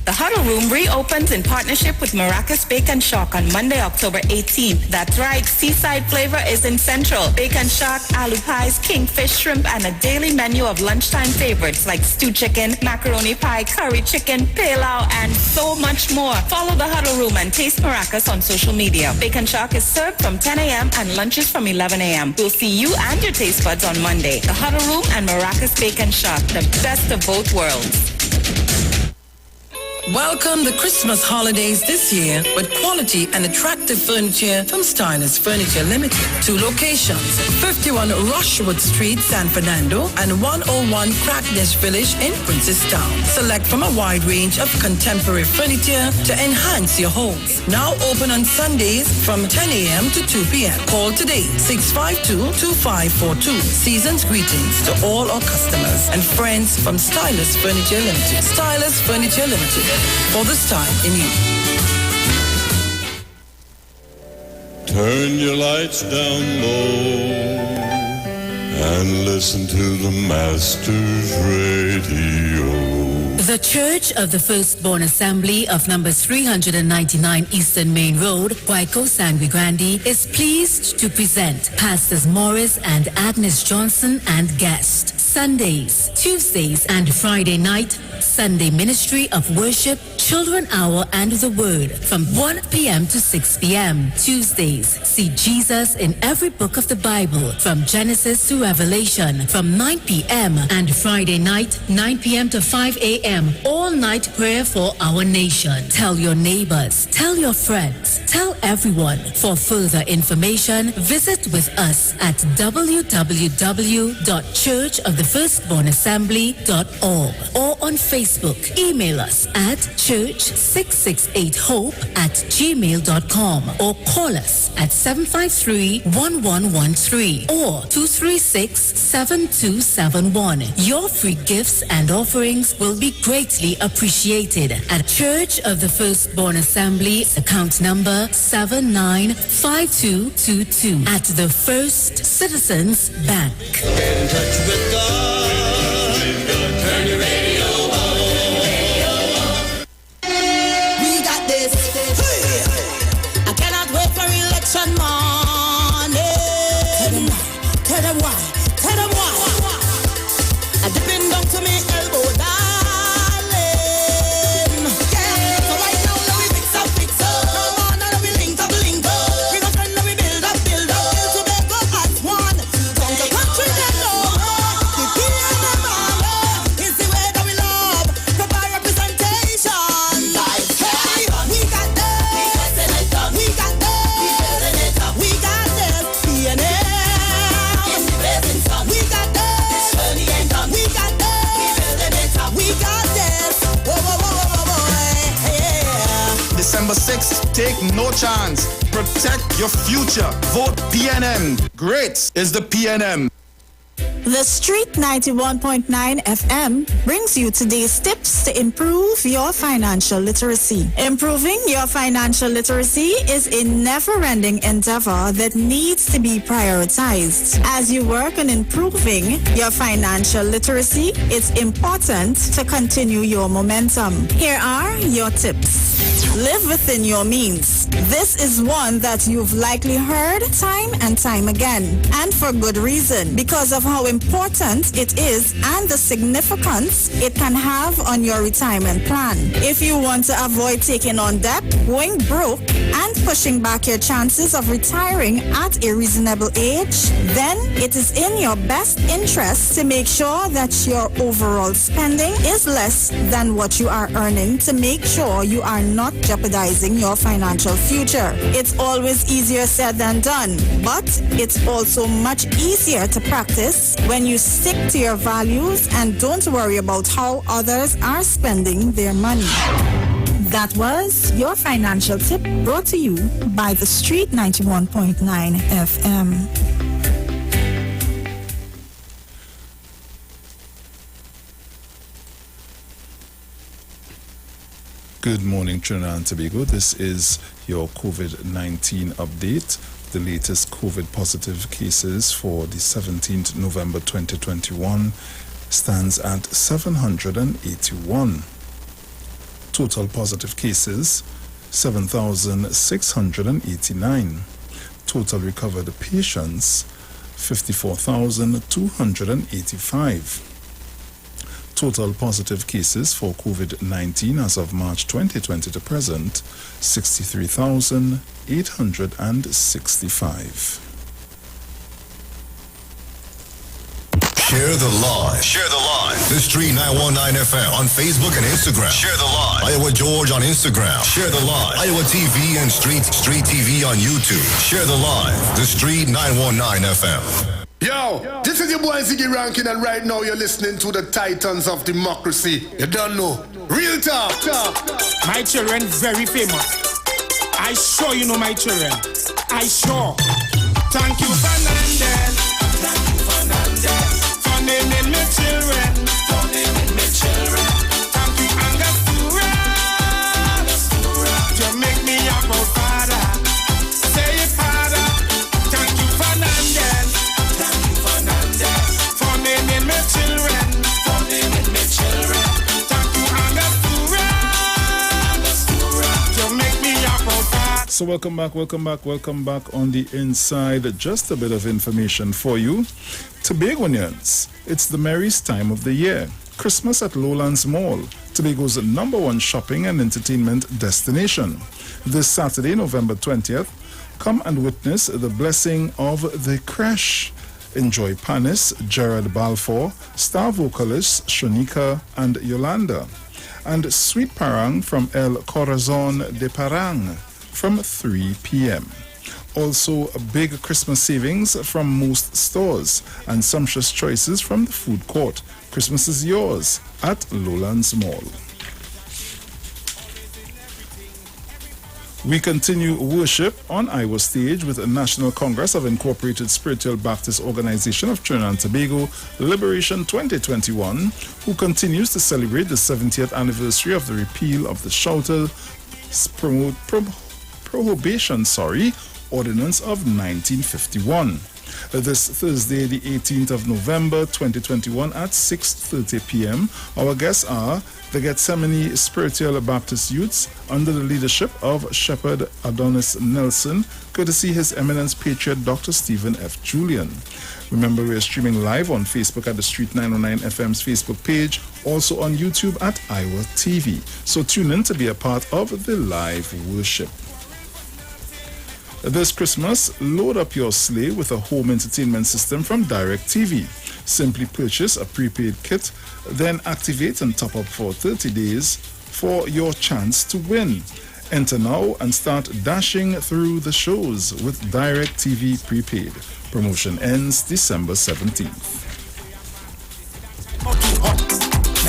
The Huddle Room reopens in partnership with Maracas Bake and Shock on Monday, October 18th. That's right, seaside flavor is in Central. Bake and Shock, aloo pies, kingfish, shrimp, and a daily menu of lunchtime favorites like stew chicken, macaroni pie, curry chicken, pilau, and so much more. Follow The Huddle Room and taste Maracas on social media. Bake and Shock is served from 10 a.m. and lunches from 11 a.m. We'll see you and your taste buds on Monday. The Huddle Room and Maracas Bake and Shock, the best of both worlds. Welcome the Christmas holidays this year with quality and attractive furniture from Stylist Furniture Limited. 2 locations, 51 Rushwood Street, San Fernando, and 101 Crackness Village in Princestown. Select from a wide range of contemporary furniture to enhance your homes. Now open on Sundays from 10 a.m. to 2 p.m. Call today, 652-2542. Season's greetings to all our customers and friends from Stylist Furniture Limited. Stylist Furniture Limited. For this time in you. Turn your lights down low and listen to the Master's Radio. The Church of the Firstborn Assembly of number 399 Eastern Main Road, Waiko Sangre Grande, is pleased to present Pastors Morris and Agnes Johnson and guest. Sundays, Tuesdays, and Friday night, Sunday Ministry of Worship, Children Hour, and the Word from 1 p.m. to 6 p.m. Tuesdays, see Jesus in every book of the Bible from Genesis to Revelation from 9 p.m. and Friday night, 9 p.m. to 5 a.m. all night prayer for our nation. Tell your neighbors, tell your friends, tell everyone. For further information, visit with us at www.churchofthefirstbornassembly.org or on Facebook. Email us at church668hope@gmail.com or call us at 753-1113 or 236-7271. Your free gifts and offerings will be greatly appreciated at Church of the Firstborn Assembly, account number 795222 at the First Citizens Bank. Get in touch with God. Turn your radio on. We got this. I cannot wait for election morning. take no chance. Protect your future. Vote PNM. Great is the PNM. The Street 91.9 FM brings you today's tips to improve your financial literacy. Improving your financial literacy is a never-ending endeavor that needs to be prioritized. As you work on improving your financial literacy, it's important to continue your momentum. Here are your tips. Live within your means. This is one that you've likely heard time and time again, and for good reason, because of how important it is and the significance it can have on your retirement plan. If you want to avoid taking on debt, going broke, and pushing back your chances of retiring at a reasonable age, then it is in your best interest to make sure that your overall spending is less than what you are earning to make sure you are not jeopardizing your financial future. It's always easier said than done, but it's also much easier to practice when you stick to your values and don't worry about how others are spending their money. That was your financial tip brought to you by the Street 91.9 FM. Good morning, Trinidad and Tobago. This is your COVID-19 update. The latest COVID positive cases for the 17th November 2021 stands at 781. Total positive cases, 7,689. Total recovered patients, 54,285. Total positive cases for COVID-19 as of March 2020 to present, 63,865. Share the live. Share the live. The Street 919 FM on Facebook and Instagram. Share the live. Iowa George on Instagram. Share the live. Iowa TV and Street TV on YouTube. Share the live. The Street 919 FM. Yo, this is your boy Ziggy Rankin, and right now you're listening to the Titans of Democracy. You don't know. Real talk. My children very famous. I sure you know my children. I sure. Thank you, Fernandez. Thank you, Fernandez. For naming me children. For naming me children. Thank you, Angostura. You make me a proud father. Say it harder. Thank you, Fernandez. Thank you, Fernandez. For naming me children. For naming me children. Thank you, Angostura. You make me a proud father. So welcome back on the inside. Just a bit of information for you. Tobagoans, it's the merriest time of the year. Christmas at Lowlands Mall, Tobago's #1 shopping and entertainment destination. This Saturday, November 20th, come and witness the blessing of the Crash. Enjoy Panis, Gerard Balfour, star vocalists Shonika and Yolanda, and Sweet Parang from El Corazon de Parang from 3 p.m. Also, big Christmas savings from most stores and sumptuous choices from the food court. Christmas is yours at Lowlands Mall. We continue worship on Iwer stage with the National Congress of Incorporated Spiritual Baptist Organization of Trinidad and Tobago, Liberation 2021, who continues to celebrate the 70th anniversary of the repeal of the Shouter Prohibition Ordinance of 1951. This Thursday, the 18th of November 2021 at 6:30 p.m. Our guests are the Gethsemane Spiritual Baptist Youths under the leadership of Shepherd Adonis Nelson, courtesy His Eminence Patriot Dr. Stephen F. Julian. Remember, we are streaming live on Facebook at the Street 909 FM's Facebook page, also on YouTube at Iwer TV. So tune in to be a part of the live worship. This Christmas, load up your sleigh with a home entertainment system from DirecTV. Simply purchase a prepaid kit, then activate and top up for 30 days for your chance to win. Enter now and start dashing through the shows with DirecTV Prepaid. Promotion ends December 17th.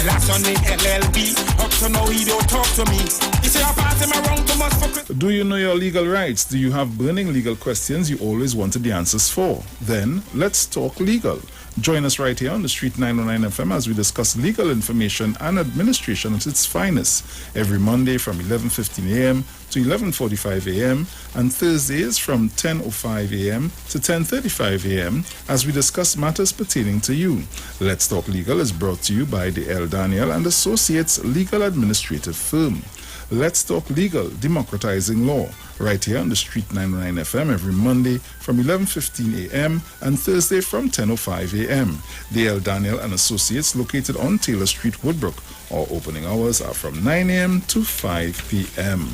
Last on the LLB, up to now he don't talk to me. He say I pass him around too much for Christmas. Do you know your legal rights? Do you have burning legal questions you always wanted the answers for? Then let's talk legal. Join us right here on the Street 909 FM as we discuss legal information and administration at its finest every Monday from 11:15 a.m. to 11:45 a.m. and Thursdays from 10:05 a.m. to 10:35 a.m. as we discuss matters pertaining to you. Let's Talk Legal is brought to you by the L. Daniel and Associates Legal Administrative Firm. Let's Talk Legal, democratizing law, right here on the Street 909 FM every Monday from 11:15 a.m. and Thursday from 10:05 a.m. D.L. Daniel and Associates located on Taylor Street, Woodbrook. Our opening hours are from 9 a.m. to 5 p.m.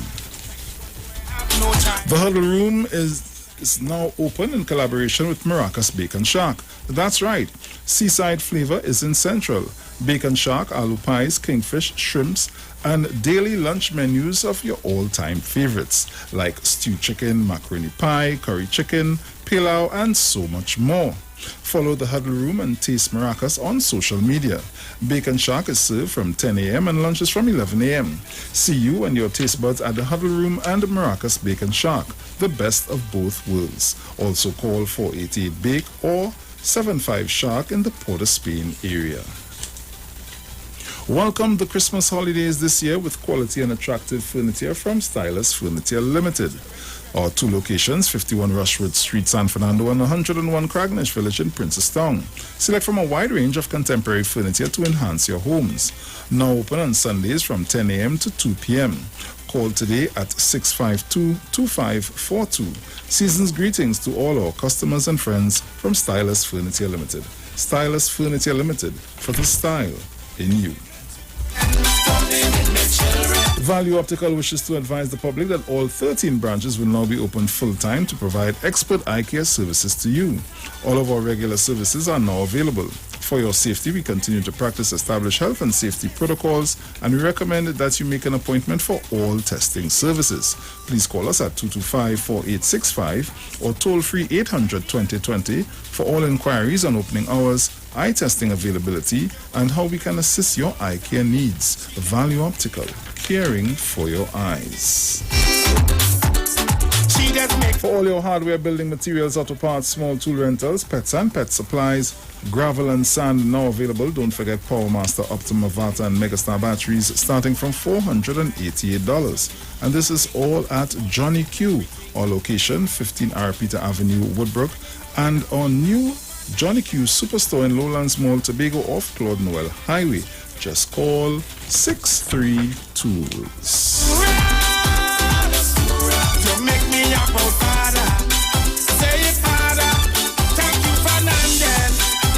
The Huddle Room is now open in collaboration with Maracas Bacon Shack. That's right, seaside flavor is in Central. Bacon Shack, aloo pies, kingfish, shrimps, and daily lunch menus of your all-time favorites like stewed chicken, macaroni pie, curry chicken, pilau, and so much more. Follow the Huddle Room and taste Maracas on social media. Bacon Shack is served from 10 a.m. and lunches from 11 a.m. See you and your taste buds at the Huddle Room and Maracas Bacon Shack, the best of both worlds. Also call 488-BAKE or 75-SHARK in the Port of Spain area. Welcome the Christmas holidays this year with quality and attractive furniture from Stylus Furniture Limited. Our two locations, 51 Rushwood Street, San Fernando, and 101 Cragnish Village in Princestown. Select from a wide range of contemporary furniture to enhance your homes. Now open on Sundays from 10 a.m. to 2 p.m. Call today at 652-2542. Season's greetings to all our customers and friends from Stylus Furniture Limited. Stylus Furniture Limited, for the style in you. Value Optical wishes to advise the public that all 13 branches will now be open full-time to provide expert eye care services to you. All of our regular services are now available. For your safety, we continue to practice established health and safety protocols, and we recommend that you make an appointment for all testing services. Please call us at 225-4865 or toll-free 800-2020 for all inquiries on opening hours, eye testing availability, and how we can assist your eye care needs. Value Optical, caring for your eyes. For all your hardware, building materials, auto parts, small tool rentals, pets and pet supplies, gravel and sand now available. Don't forget PowerMaster, Optima, Vata, and Megastar batteries starting from $488. And this is all at Johnny Q, our location, 15 Arapita Avenue, Woodbrook, and our new Johnny Q Superstore in Lowlands Mall, Tobago, off Claude Noel Highway. Just call 63 Tools. You make me a proud father. Say it harder. Thank you, Fernandez.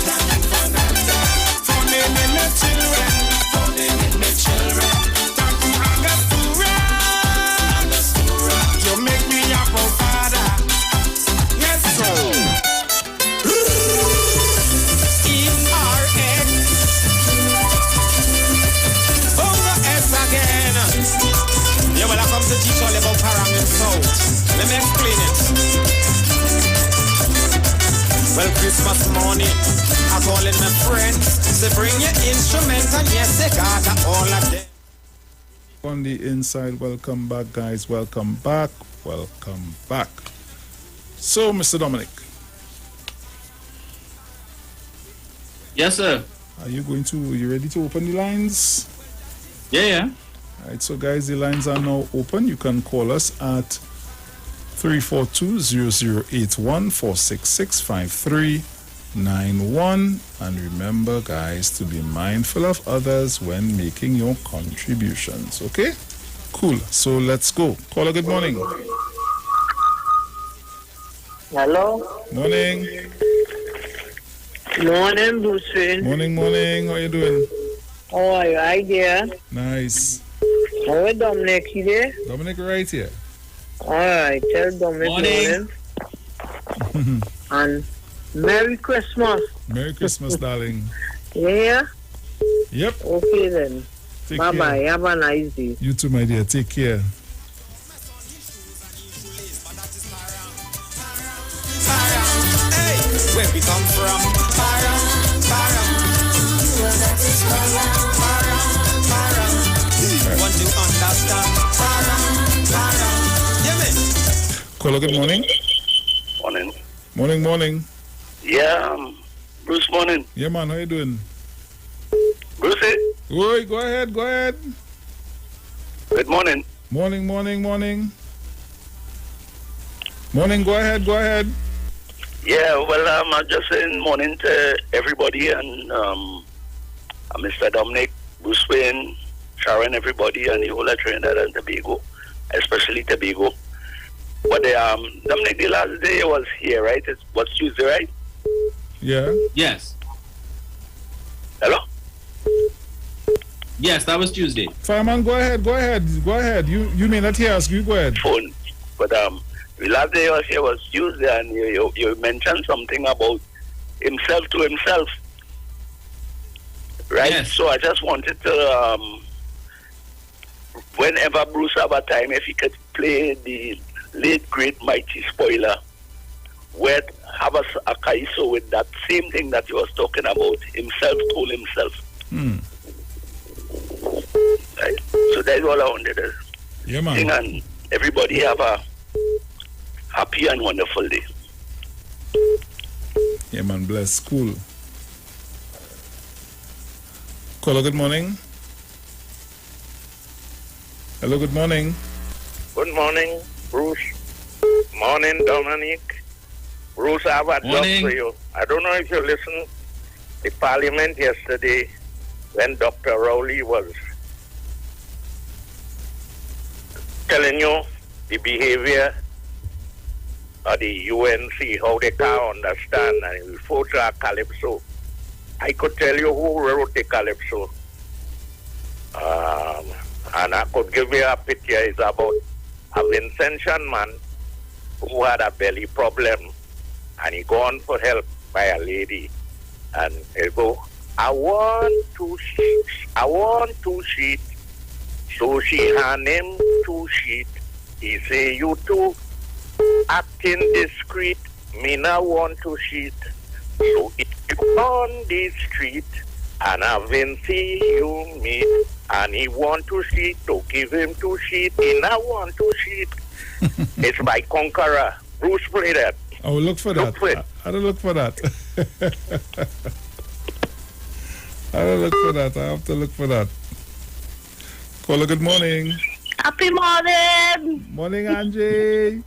Thank you, Fernandez. For naming my children. For naming my children. Thank you, Angostura. You make me a proud father. Yes, sir. E-R-X. Over S again. Yeah, well, I come to teach all about parang and soul. Let me explain it. Well, Christmas morning, I call in my friends. Say, bring your instrument and yes, they got all of them. On the inside, welcome back, guys. Welcome back. Welcome back. So, Mr. Dominic. Yes, sir. Are you ready to open the lines? Yeah. All right, so guys, the lines are now open. You can call us at 342-0081-466-5391. And remember, guys, to be mindful of others when making your contributions. Okay? Cool. So let's go. Caller, good morning. Hello? Morning. Morning, Bruce Wayne. Morning. How you doing? How are you? Hi there. Nice. How are Dominic? You there? Dominic right here. All right. Tell Dominic morning. And Merry Christmas. Merry Christmas, darling. Yeah? Yep. Okay then. Bye-bye. Have a nice day. You too, my dear. Take care. Hey, where we come from? Parang. Well, that is Parang. Caller, good morning. Morning. Morning. Yeah, Bruce, morning. Yeah, man, how you doing? Bruce, Oi, go ahead. good morning. Morning. Morning, go ahead. Yeah, well, I'm just saying morning to everybody and Mr. Dominic, Bruce Wayne, Sharon, everybody, and the whole of Trinidad and Tobago, especially Tobago. But Dominic, the last day was here, right? It was Tuesday, right? Yeah. Yes. Hello? Yes, that was Tuesday. Fireman, go ahead. You may not hear us. You go ahead. Phone. But the last day was here was Tuesday, and you mentioned something about himself to himself. Right? Yes. So I just wanted to, whenever Bruce have a time, if he could play the late great mighty spoiler, where have a kaiso with that same thing that he was talking about, himself told himself. Right? So that's all I wanted to sing, and everybody have a happy and wonderful day. Yeah, man, bless. Cool. Caller, good morning. Hello, good morning. Good morning, Bruce. Morning, Dominic. Bruce, I have a job for you. I don't know if you listened to Parliament yesterday when Dr. Rowley was telling you the behavior of the UNC, how they can't understand, and we fought a calypso. I could tell you who wrote the calypso. And I could give you a picture. It's about a Vincentian man who had a belly problem, and he gone for help by a lady. And he go, I want 2 sheets. So she hand him 2 sheets. He say, you two acting discreet, me now want 2 sheets. So it on the street, and I Vinci you meet, and he want 2 sheets, to give him 2 sheets, he now want 2 sheets. It's by Conqueror. Bruce, play that. I will look for that. I don't look for that. I have to look for that. Caller, good morning. Happy morning. Morning, Angie.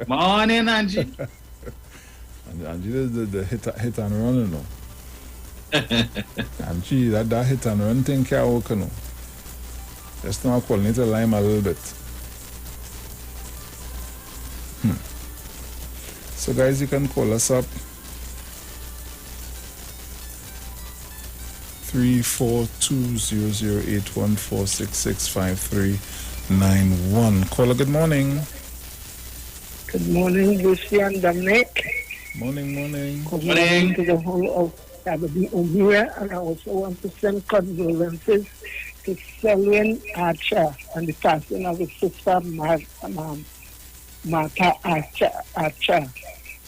Morning, Angie. Angie, the hit and run, you know. Angie, that hit and run thing can't work, you know. Just now calling it a lime a little bit. So, guys, you can call us up 342-00814665391. Caller, good morning. Good morning, Lucy and Dominic. Morning. Good morning to the whole of Iwer, and I also want to send condolences to Selwyn Archer and the passing of his sister Martha Archer.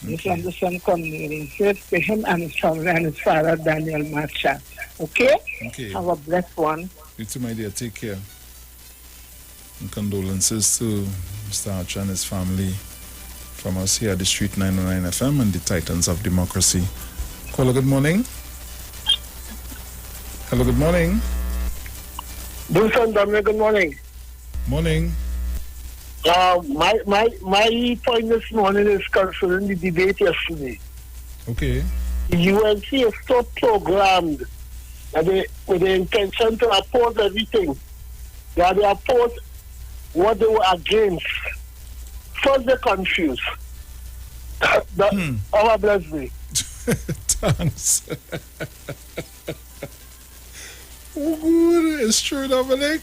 Just want to send condolences to him and his family and his father Daniel Marcher. Okay? Have a blessed one. You too, my dear. Take care. And condolences to Mr. Archer and his family from us here at the Street 909 FM and the Titans of Democracy. Caller, good morning. Hello, good morning. Bruce and Dominic, good morning. Morning. My point this morning is concerning the debate yesterday. Okay. The UNC is so programmed that with the intention to oppose everything. That they oppose what they were against. First they're confused. Allah bless me. Thanks. Oh, good. It's true, Dominic.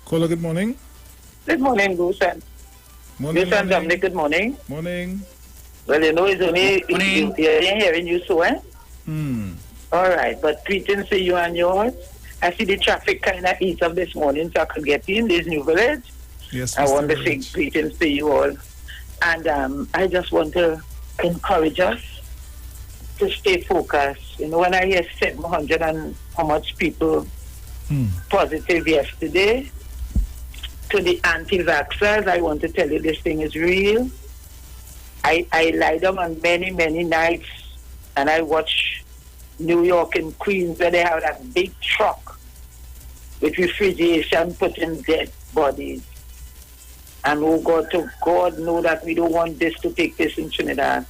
Caller, good morning. Good morning, Bruce and Dominic, good morning. Morning. Well, you know, it's only hearing you so, eh? All right, but greetings to you and yours. I see the traffic kind of ease up this morning, so I could get in this new village. Yes, I Mr. want to say Village. greetings to you all. And I just want to encourage us to stay focused. You know, when I hear 700 and how much people positive yesterday, to the anti-vaxxers, I want to tell you this thing is real. I lie down on many, many nights, and I watch New York and Queens where they have that big truck with refrigeration putting dead bodies. And oh God, to God know that we don't want this to take place in Trinidad.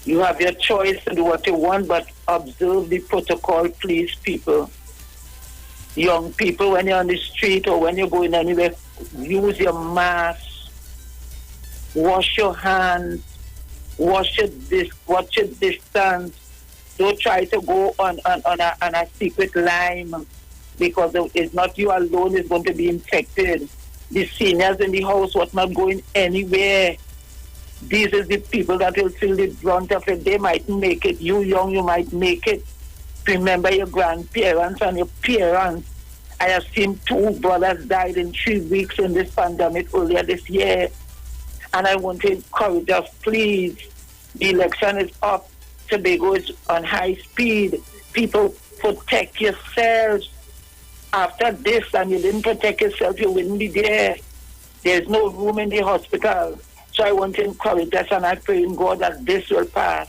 You have your choice to do what you want, but observe the protocol, please, people. Young people, when you're on the street or when you're going anywhere, use your mask, wash your hands, watch your distance. Don't try to go on a secret line because it's not you alone is going to be infected. The seniors in the house was not going anywhere. These are the people that will feel the brunt of it. They might make it. You young, you might make it. Remember your grandparents and your parents. I have seen 2 brothers died in 3 weeks in this pandemic earlier this year. And I want to encourage us, please. The election is up. Tobago is on high speed. People, protect yourselves. After this, and you didn't protect yourself, you wouldn't be there. There's no room in the hospital. So I want to encourage us, and I pray in God that this will pass.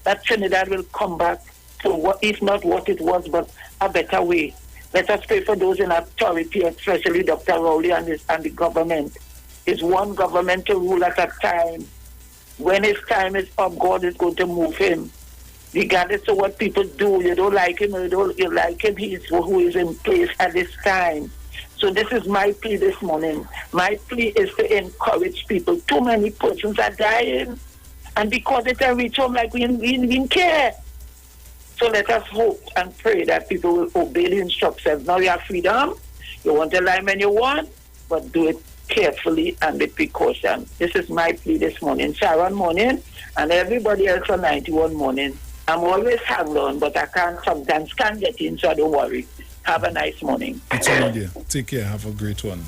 That Trinidad will come back to what, if not what it was, but a better way. Let us pray for those in authority, especially Dr. Rowley and the government. It's one government to rule at a time. When his time is up, God is going to move him. Regardless of what people do, you don't like him or you like him, he is who is in place at this time. So this is my plea this morning. My plea is to encourage people. Too many persons are dying. And because it will reach home like we didn't care. So let us hope and pray that people will obey the instructions. Now you have freedom. You want to lie when you want, but do it carefully and with precaution. This is my plea this morning. Sharon morning, and everybody else on 91 morning. I'm always hanged on, but I sometimes can't get in, so don't worry. Have a nice morning. It's all dear. Take care. Have a great one.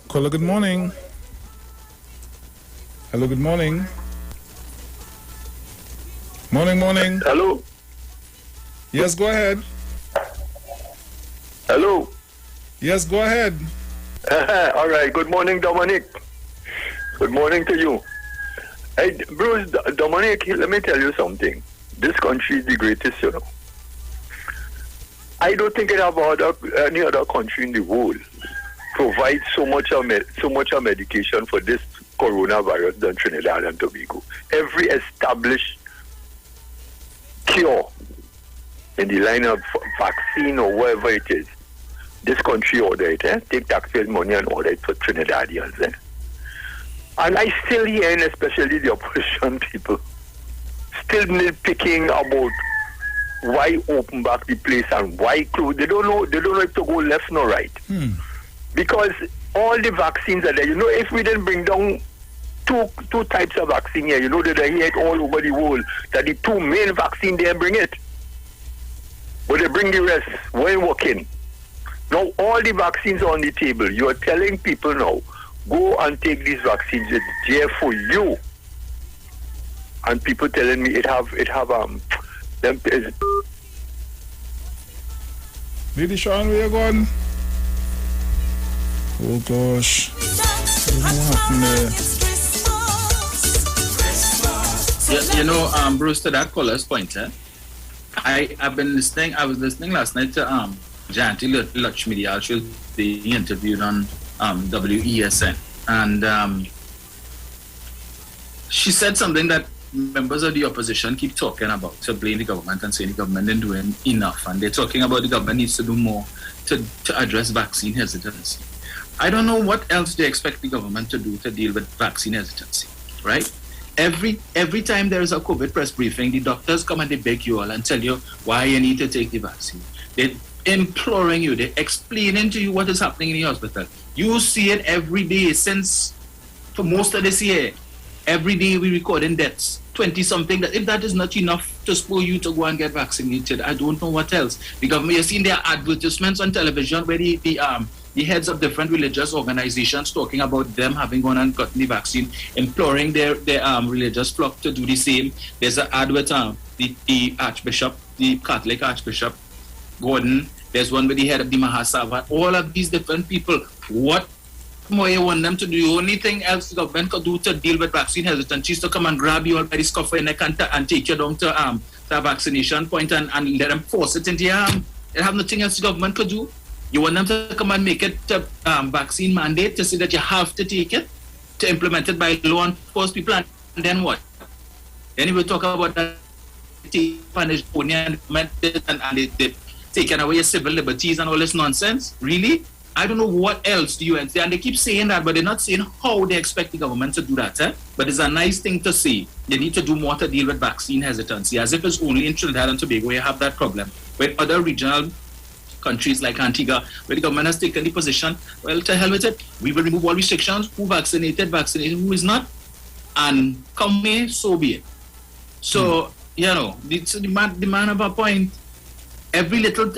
Caller, good morning. Hello, good morning. Morning. Hello. Yes, go ahead. Hello. Yes, go ahead. All right. Good morning, Dominic. Good morning to you. Hey, Bruce, Dominic, let me tell you something. This country is the greatest, you know. I don't think it have any other country in the world provides so much medication for this coronavirus than Trinidad and Tobago. Every established cure in the line of vaccine or whatever it is, this country order it, take taxpayers' money and order it for Trinidadians. And I still hear, especially the opposition people, still nitpicking about why open back the place and why close. They don't know if to go left nor right. Because all the vaccines are there. You know, if we didn't bring down two types of vaccine here, you know that they hear it all over the world, that the 2 main vaccine they bring it. But they bring the rest, when working. Now all the vaccines are on the table. You are telling people now, go and take these vaccines, it's there for you. And people telling me it have them. Lady Sean, where you going? Oh gosh. What happened there? You know, Bruce, to that caller's point, I was listening last night to Jayanti Lakshmi, she was being interviewed on WESN, and she said something that members of the opposition keep talking about, to blame the government and saying the government isn't doing enough, and they're talking about the government needs to do more to address vaccine hesitancy. I don't know what else they expect the government to do to deal with vaccine hesitancy, right? every time there is a COVID press briefing, the doctors come and they beg you all and tell you why you need to take the vaccine. They're imploring you, they're explaining to you what is happening in the hospital. You see it every day since for most of this year. Every day we recording deaths, 20-something. If that is not enough to spur you to go and get vaccinated, I don't know what else. The government, you've seen their advertisements on television where the heads of different religious organizations talking about them having gone and gotten the vaccine, imploring their religious flock to do the same. There's an ad with the Archbishop, the Catholic Archbishop Gordon. There's one with the head of the Mahasabha. All of these different people. What more you want them to do? The only thing else the government could do to deal with vaccine hesitancy is to come and grab you all by the scuff of your neck and take you down to the vaccination point and let them force it into your arm. They have nothing else the government could do. You want them to come and make it a vaccine mandate to say that you have to take it, to implement it by law and force people, and then what? Then you will talk about that Spanish and they taking away your civil liberties and all this nonsense. Really? I don't know what else do you and they keep saying that, but they're not saying how they expect the government to do that. But it's a nice thing to say. They need to do more to deal with vaccine hesitancy, as if it's only in Trinidad and Tobago you have that problem. With other regional countries like Antigua, where the government has taken the position, well, to hell with it. We will remove all restrictions. Who vaccinated, who is not, and come May, so be it. So, the man have a point. Every little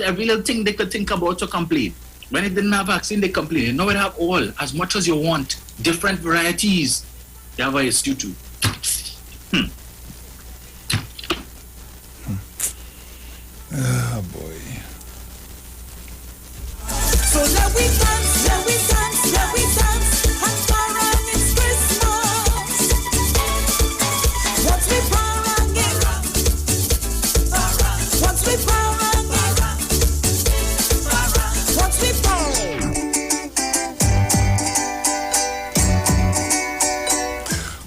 thing they could think about to complain. When it didn't have vaccine, they complain. Now it have all, as much as you want, different varieties. They have a issue too. Oh boy. So let we dance, let we dance, let we dance, and parang it's Christmas. Once we paranging, once we paranging, once we parang.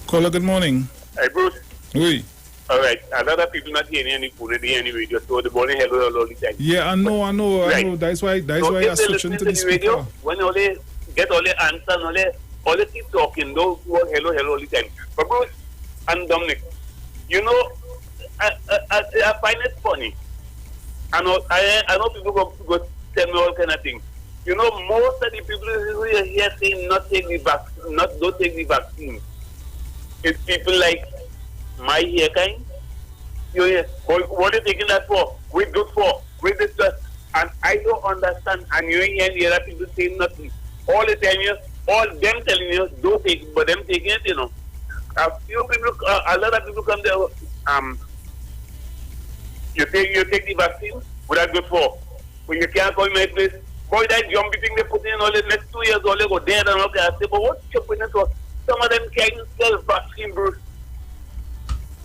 Caller, good morning. Hey, Bruce. Oui. All right. A lot of people not hearing any food anyway. Just so the morning hello all the time. Yeah, I know. That's why I switching to the radio. speaker. When all they get all the answer, all they keep talking, those who are hello all the time. But Bruce and Dominic, I find it funny. I know people go tell me all kind of things. Most of the people who are here saying don't take the vaccine. It's people like my hair kind. What are you taking that for? We're good for. We're this just. And I don't understand. And you hear the other people saying nothing. All the time, all them telling you, don't take it, but them taking it, A few people, a lot of people come there, you take the vaccine, what are good for? When you can't go in my place, boy, that jumpy thing they put in all the next 2 years, all they go there and all that. I say, but what's your point for? Some of them can't even sell vaccine, Bruce.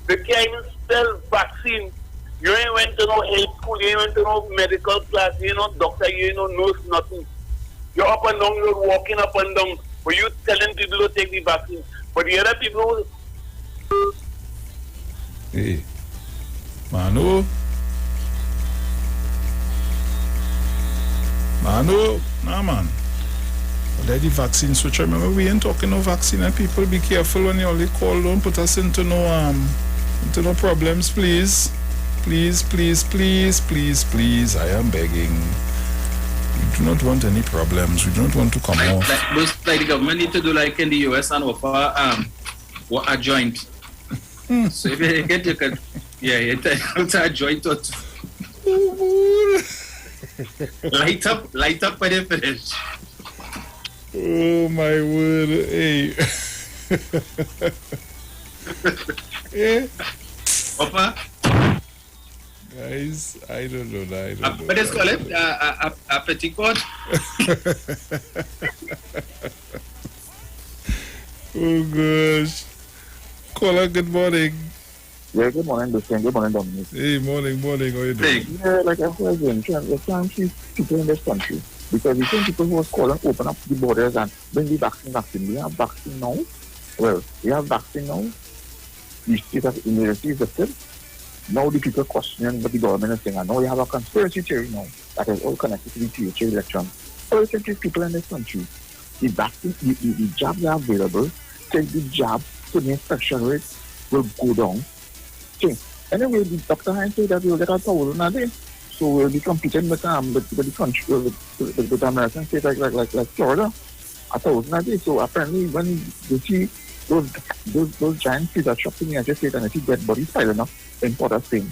They can't even sell vaccine. You ain't went to no health school, you ain't went to no medical class, you ain't no doctor, you ain't no nurse, nothing. You're up and down, you're walking up and down, but you telling people to take the vaccine. But the other people... Hey, Manu, nah man. But the vaccine switch. Remember we ain't talking no vaccine, and people be careful when you only call. Don't put us into no problems, please. Please, I am begging. We do not want any problems. We don't want to come off. Like the government need to do like in the US and offer a joint. So if you get you can it's a joint or two. light up when you finish. Oh my word, hey. Yeah. Papa? Guys, I don't know. What is call it? A petticoat? Oh gosh. Caller, good morning. Yeah, good morning, Dustin. Good morning, Dominic. Hey, morning. How you doing? Yeah, like I was saying, you can't see people in this country. Because the same people who was calling open up the borders and bring the vaccine. We have vaccine now. Well, we have vaccine now. The state of emergency is lifted. Now the people questioning what the government is saying. And now we have a conspiracy theory now that is all connected to the future election. All the people in this country, the vaccine, the jabs are available. Take the jab to the infection rate will go down. Okay. Anyway, the Dr. Hines said that we'll get 1,000 a day. So we'll be competing with the country, with American states like Florida, 1,000 a day. So apparently, when you see those giant pizza shops in the United States and I see dead bodies piling up in Port of Spain,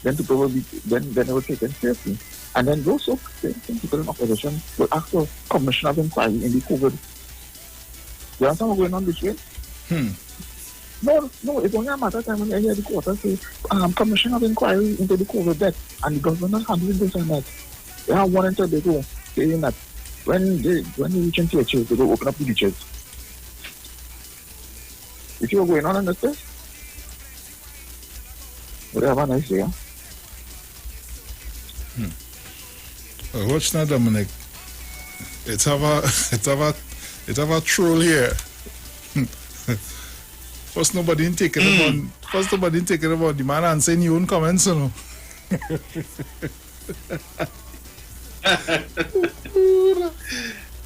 then people will be then they will take them seriously. And then those people in opposition will ask for commission of inquiry in the COVID. You understand what's going on this way? No, it's only a matter of time when I hear the quarter say, commission of inquiry into the COVID death, and the government is handling this and that. They have one until they go saying that when they reach into churches, they go open up the beaches. If you are going on this, would have a nice day, Watch now, Dominic. It's have a troll here. First nobody didn't take it about the man and saying your own comments, you know.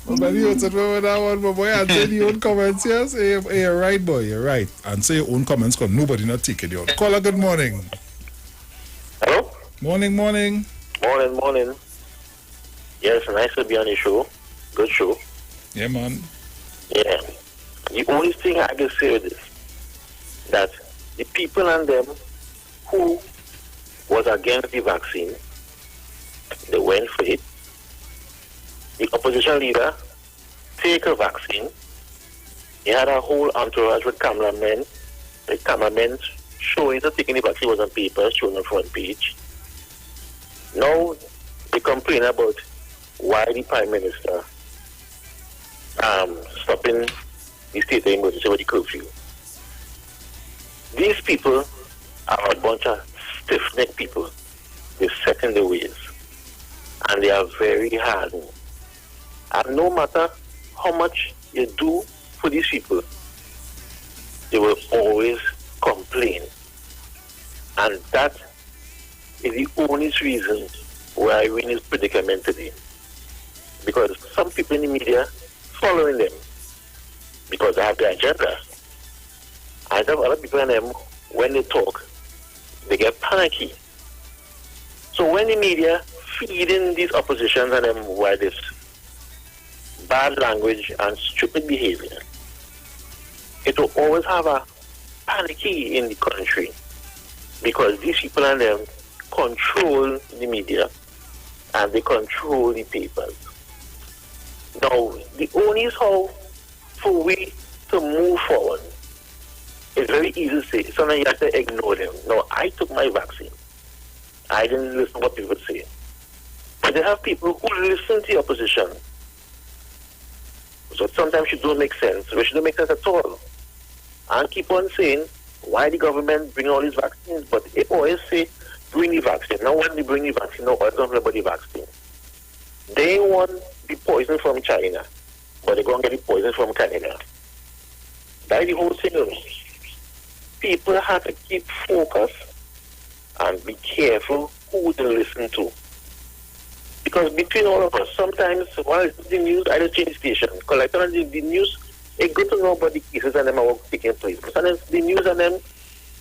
Nobody else about that one, but boy, and say your own comments, yes. Hey, you're right, boy, you're right. And say your own comments because nobody not take it. Caller, good morning. Hello? Morning. Morning. Yes, nice to be on the show. Good show. Yeah, man. Yeah. The only thing I can say is this, that the people and them who was against the vaccine, they went for it. The opposition leader take a vaccine. He had a whole entourage with cameramen. The cameramen showing that taking the vaccine was on paper, showing on the front page. Now they complain about why the Prime Minister stopping the state of emergency with the curfew. These people are a bunch of stiff-necked people. They're set in their ways. And they are very hardened. And no matter how much you do for these people, they will always complain. And that is the only reason why we're in this predicament today. Because some people in the media following them because they have their agenda. I have other people in them, when they talk, they get panicky. So when the media feeding these oppositions and them with this bad language and stupid behavior, it will always have a panicky in the country because these people and them control the media and they control the papers. Now, the only how for we to move forward is very easy to say. Sometimes you have to ignore them. Now, I took my vaccine. I didn't listen to what people say. But they have people who listen to the opposition. So sometimes it don't make sense, which don't make sense at all. And keep on saying, why the government bring all these vaccines? But they always say, bring the vaccine. Now when they bring the vaccine, no, I don't know about the vaccine. They want the poison from China, but they're going to get the poison from Canada. That's the whole thing. People have to keep focused and be careful who they listen to. Because between all of us, sometimes while the news, I just change the station. Because like the news, it's good to know about the cases and them are taking place. But sometimes the news and them,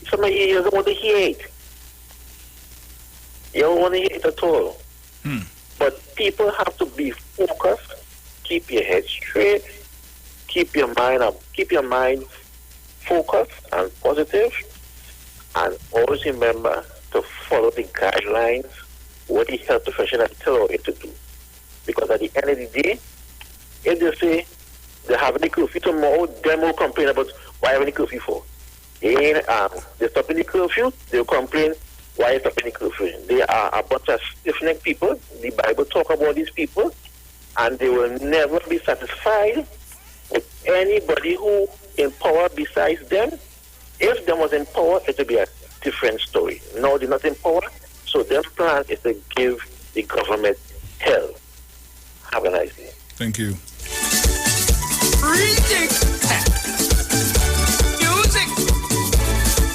somebody here doesn't want to hear it. You don't want to hear it at all. But people have to be focused, keep your head straight, keep your mind up, keep your mind focused and positive, and always remember to follow the guidelines, what the health professionals tell you to do. Because at the end of the day, if they say they have any curfew tomorrow, them will complain about why have any curfew for. They're stopping the curfew, they'll complain why is stopping the curfew. They are a bunch of stiff-necked people. The Bible talk about these people, and they will never be satisfied with anybody who in power besides them. If them was in power, it would be a different story. No, they're not in power, so their plan is to give the government hell. Have a nice day. Thank you. Music,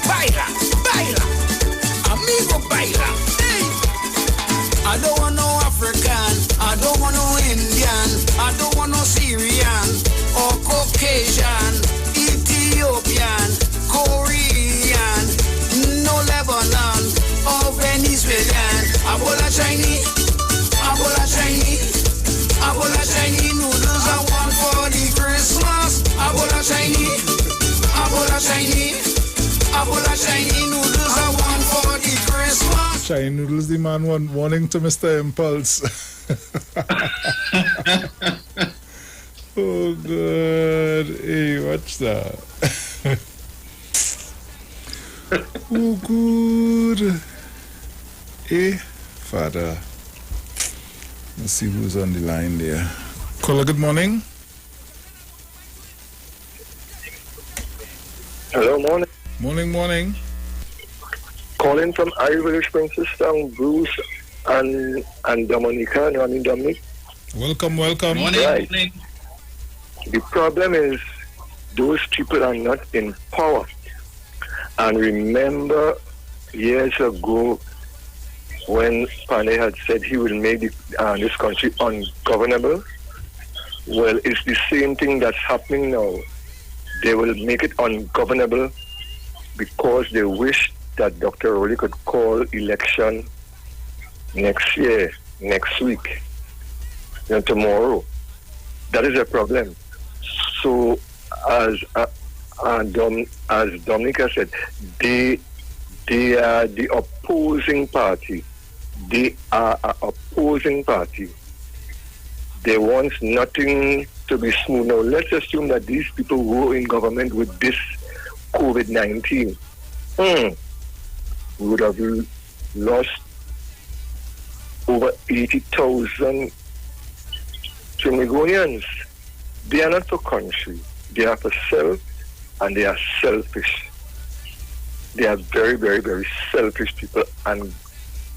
baila, baila, amigo baila. Hey. I don't want no African, I don't want no Indian, I don't want no Syrian or Caucasian, Ethiopian, Korean. Shine Noodles, the man, one warning to Mr. Impulse. Oh, good. Hey, watch that. Oh, good. Hey, Father. Let's see who's on the line there. Caller, good morning. Hello, morning. Morning. Calling from Iwer, Princess Town, Bruce and Dominica, and I mean Dominic. Welcome. Right. The problem is those people are not in power. And remember years ago when Pane had said he will make this country ungovernable? Well, it's the same thing that's happening now. They will make it ungovernable because they wish that Dr. Rowley could call election next year, next week, tomorrow. That is a problem. So, as Dominica said, they are the opposing party. They are an opposing party. They want nothing to be smooth. Now, let's assume that these people were in government with this COVID-19. We would have lost over 80,000 Trinidadians. They are not for country. They are for self, and they are selfish. They are very, very, very selfish people, and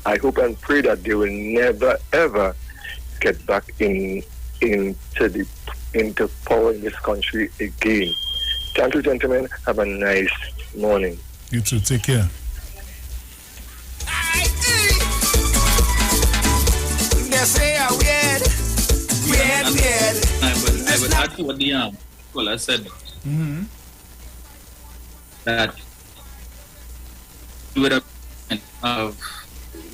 I hope and pray that they will never, ever get back into power in this country again. Thank you, gentlemen. Have a nice morning. You too. Take care. They say I'm weird. I would add to what the caller said. That you would have of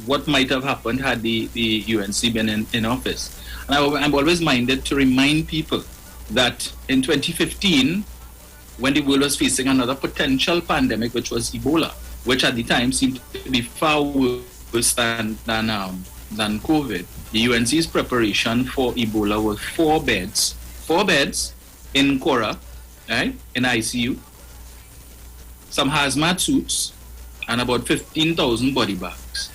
what might have happened had the UNC been in office. And I'm always minded to remind people that in 2015, when the world was facing another potential pandemic, which was Ebola, which at the time seemed to be far worse than COVID, the UNC's preparation for Ebola was 4 beds in Cora, right, in ICU, some hazmat suits, and about 15,000 body bags.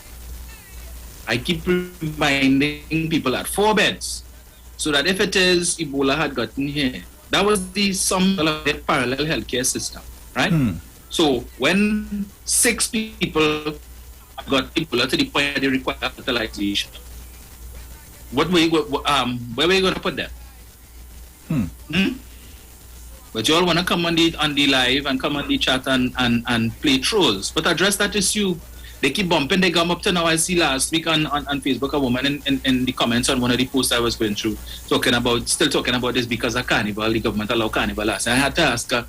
I keep reminding people that 4 beds, so that if it is Ebola had gotten here, that was the sum of the parallel healthcare system, right? So when 6 people got Ebola to the point that they require hospitalization, where were you going to put them? But you all want to come on the live and come on the chat and play trolls, but address that issue. They keep bumping their gum up to now. I see last week on Facebook a woman in the comments on one of the posts I was going through still talking about this because of carnival, the government allowed carnival last. And I had to ask her,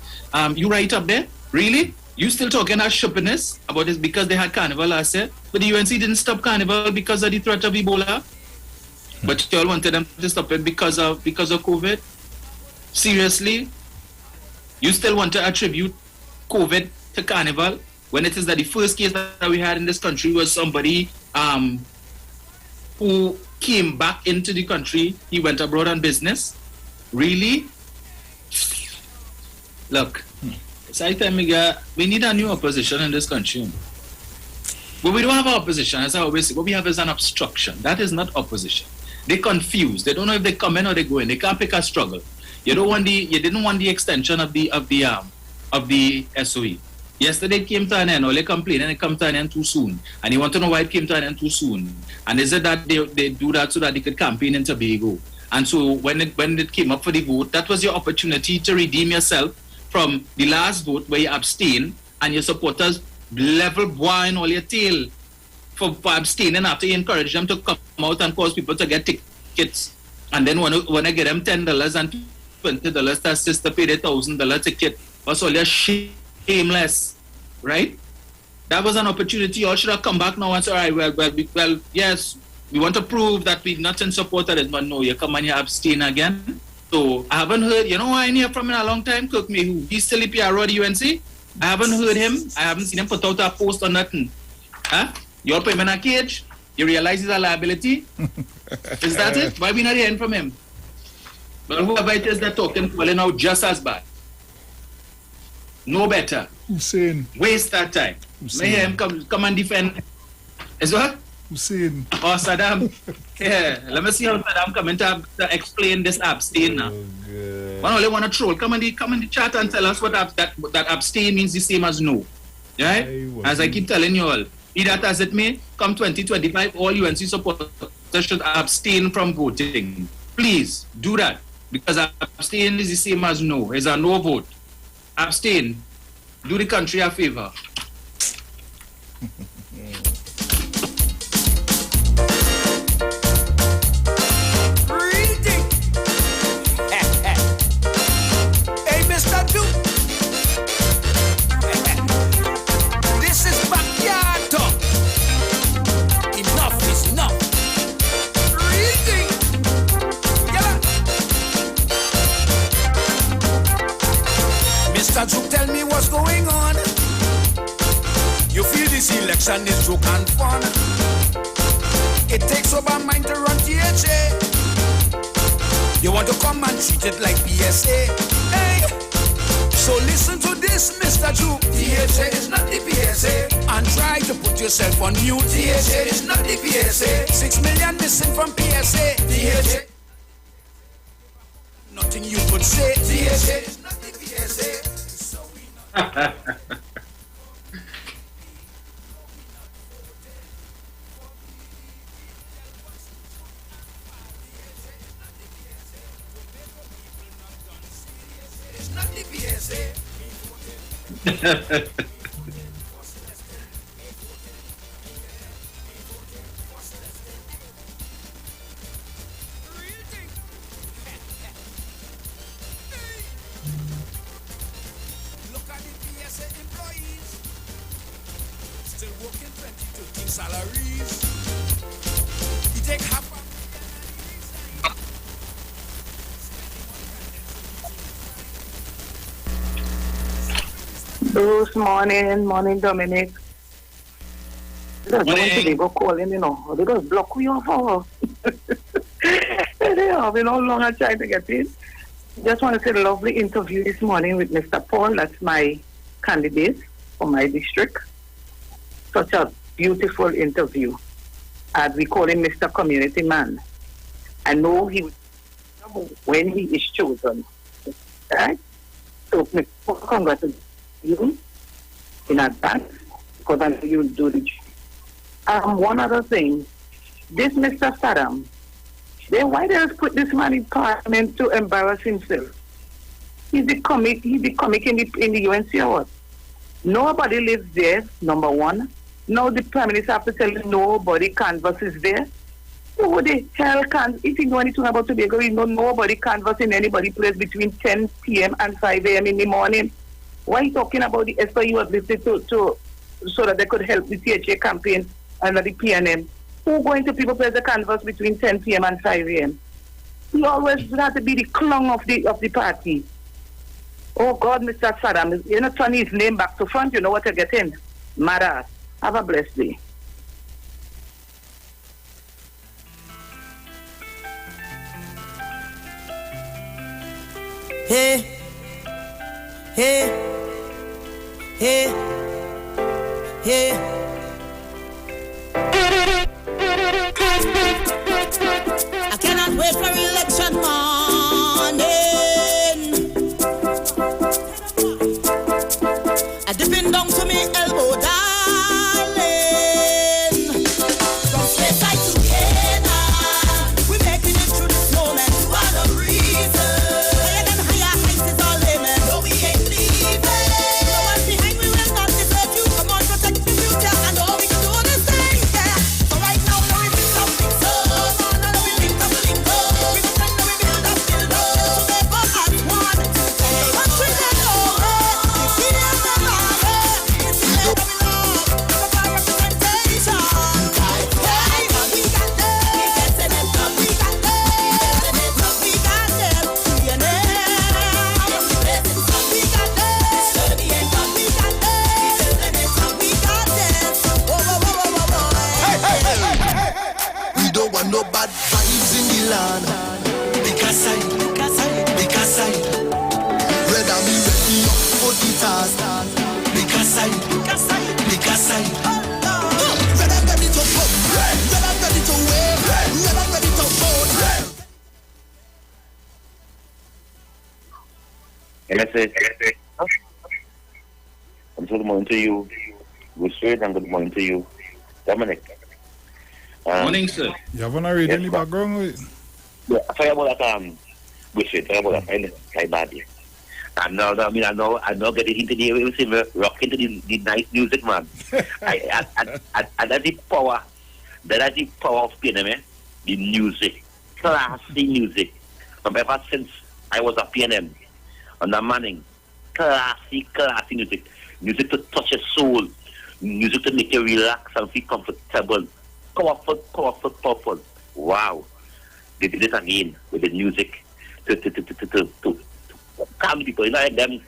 you right up there? Really? You still talking that stupidness about this because they had carnival last year? But the UNC didn't stop carnival because of the threat of Ebola? But you all wanted them to stop it because of COVID? Seriously? You still want to attribute COVID to carnival when it is that the first case that we had in this country was somebody who came back into the country, he went abroad on business? Really? Look, it's high time we need a new opposition in this country. But we don't have an opposition, as I always say. What we have is an obstruction. That is not opposition. They're confused. They don't know if they come in or they go in. They can't pick a struggle. You didn't want the extension of the SOE. Yesterday it came to an end. All they complained and it came to an end too soon. And you want to know why it came to an end too soon. And they said that they do that so that they could campaign in Tobago. And so when it came up for the vote, that was your opportunity to redeem yourself from the last vote where you abstained and your supporters level boy all your tail for abstaining after you encourage them to come out and cause people to get tickets. And then when I get them $10 and $20 to assist to pay the $1,000 ticket, was all your shameless, right? That was an opportunity. You all should have come back now and said, all right, well, yes, we want to prove that we're not in support of it, but no, you come and you abstain again. So I haven't heard, I ain't hear from him in a long time, Kirk Mayhew. He's still the PRO at UNC. I haven't heard him. I haven't seen him put out a post or nothing. Huh? You all put him in a cage. You realize he's a liability. Is that it? Why we not hearing from him? But whoever it is that talking, calling out just as bad. No better. Hussein. Waste that time. May hear him come and defend. Is what? Hussein. Oh, Saddam. Yeah. Let me see how Saddam coming to explain this abstain now. One only want to troll. Come in the chat and tell us what that abstain means the same as no. Right? As I keep telling you all. Be that as it may, come 2025, all UNC supporters should abstain from voting. Please do that. Because abstain is the same as no. It's a no vote. Abstain. Do the country a favor. Hey, Mr. Duke. This is backyard talk. Enough is enough. Reading. Yeah. Mr. Duke, tell me what's going on. You feel this election is joke and fun. It takes over mind to run THA. You want to come and treat it like PSA. Hey, so listen to this, Mr. Duke. THA is not the PSA. And try to put yourself on mute. THA is not the PSA. 6 million missing from PSA. THA. Nothing you could say. THA is not the PSA. So we know. Look at the PSA employees. Still working 20 salaries. You take half of Bruce, morning, Dominic. That's when they go calling, you know. They just block you off. They have been all long trying to get in. Just want to say a lovely interview this morning with Mr. Paul. That's my candidate for my district. Such a beautiful interview. As we call him Mr. Community Man. I know he will when he is chosen. Right? So, congratulations you in advance because I know you'll do the job. One other thing, this Mr. Saddam, why they just put this man in parliament to embarrass himself? He's the comic in the UNC or what? Nobody lives there, number one. Now the Prime Minister have to tell him nobody canvas is there. Who the hell can, if you know anything about Tobago, you know nobody canvas in anybody's place between 10 p.m. and 5 a.m. in the morning. Why are you talking about the SPU have listed to so that they could help the CHA campaign under the PNM? Who going to people place the canvas between 10 p.m. and 5 a.m.? He always had to be the clown of the party. Oh God, Mr. Saddam, you're not turning his name back to front, you know what you're getting. Mad ass. Have a blessed day. Hey, hey, hey, hey. I cannot wait for election morning. I dipping down to me elbow, darling. From space side together, we making it through this moment. You are the reason. Higher than higher heights is our limit. No, we ain't leaving. No one behind, we will not desert you. Come on, protect the future, and all we can do is sing, yeah. So right now, we link up, link up. No, we link up, link up. We vote for Tarzan. Because I red and ready to vote, red and ready to wave, red and ready to vote. LSA. Good morning to you. Good straight and good morning to you, Dominic. Morning, sir. You have a radio in the background? Yeah, sorry about that. Good straight. Sorry about that. I'm bad. I'm not getting into the rock into the nice music, man. And that's the power. That's the power of PNM, the music, classy music. From ever since I was a PNM, on the Manning, classy music. Music to touch your soul. Music to make you relax and feel comfortable. Powerful. Wow. They did it again with the music to calm people. You know, like them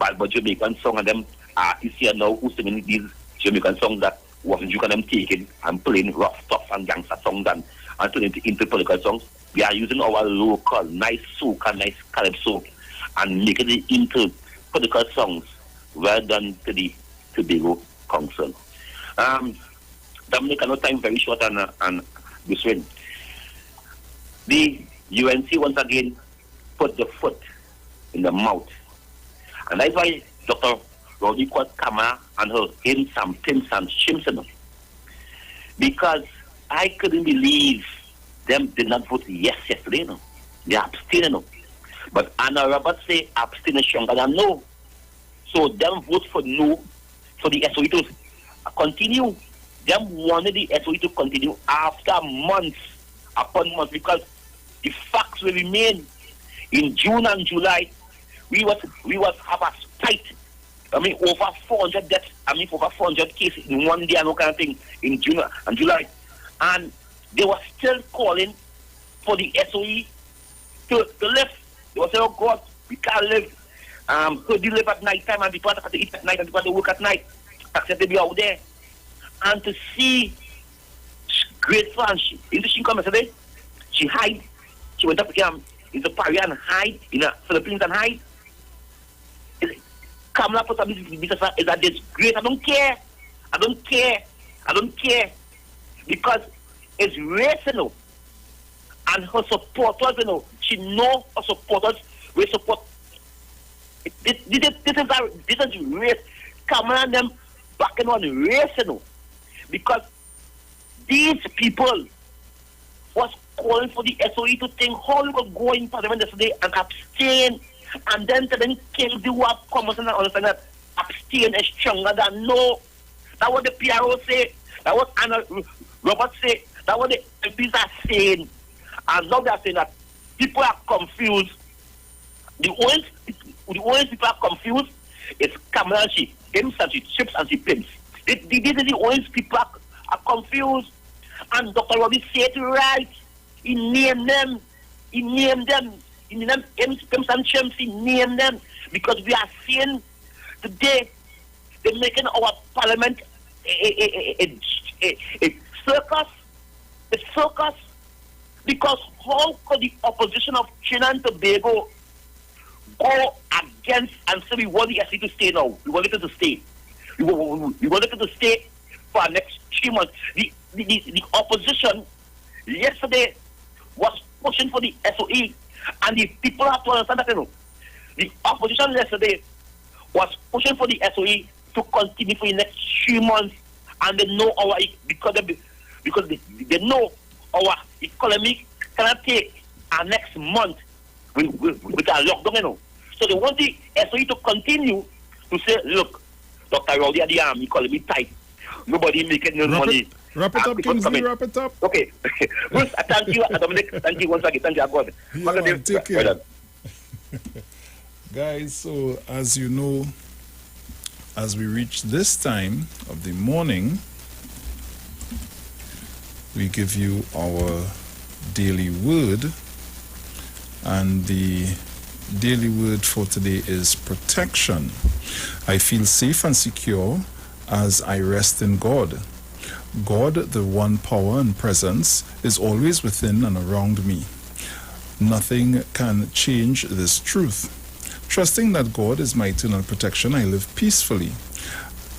bad Jamaican song and them artists here now who singing these Jamaican songs that wasn't you can them taking and playing rough stuff and gangster songs and turning into political songs. We are using our local, nice soca, nice calypso and making it into political songs. Well done to the Tobago Council. Dominic, I know time very short and this one. The UNC once again put the foot in the mouth. And that's why Dr. Rowdy called Kamala and her hymns and pimps and chimps. Because I couldn't believe them did not vote yes yesterday. No. They abstained. No. But Anna Roberts say abstain is stronger than no. So them vote for no for the SOE to continue. Them wanted the SOE to continue after months upon months because the facts will remain. In June and July, we was have a spike. I mean, over 400 deaths. I mean, over 400 cases in one day and all kind of thing in June and July. And they were still calling for the SOE to live. They were saying, oh God, we can't live. So they live at night time and people have to eat at night and people have to work at night. Except to be out there. And to see Great France, she come yesterday, she hide. She went up into Paris and hide, in the Philippines and hide. Kamala put up this is a disgrace. I don't care. Because it's race, you know. And her supporters, you know, she know her supporters will support. This is race. Kamala and them backing on race, you know. Because these people was calling for the SOE to think how we were going parliament yesterday and abstain. And then to then kill the word common and understand that abstain is stronger than no. That's what the PRO say. That's what Anna Roberts say. That's what the MPs are saying. And now they are saying that people are confused. The only people are confused is Kamala, she hymns and she chips and she pimps. These are the only people are confused. And Dr. Robbie said it right. He named them. He named them hymns, pimps and chimps. He named them. Because we are seeing today they're making our parliament a circus. A circus. Because how could the opposition of Trinidad and Tobago go against and say we want the SC to stay now? We want it to stay. We want it to stay for the next 3 months. The opposition yesterday was pushing for the SOE, and the people have to understand that, you know, the opposition yesterday was pushing for the SOE to continue for the next 3 months, and they know because they know our economy cannot take our next month with our lockdown, you know. So they want the SOE to continue to say, look, Dr. Rowdy at the arm, economy tight. Nobody making no money. Wrap it up, Kingsley, wrap it up. Okay. Bruce, thank you, Dominic. Thank you once again. Thank you, God. Yeah, take care. Guys, so as you know, as we reach this time of the morning, we give you our daily word, and the daily word for today is protection. I feel safe and secure as I rest in God. God, the one power and presence, is always within and around me. Nothing can change this truth. Trusting that God is my eternal protection, I live peacefully.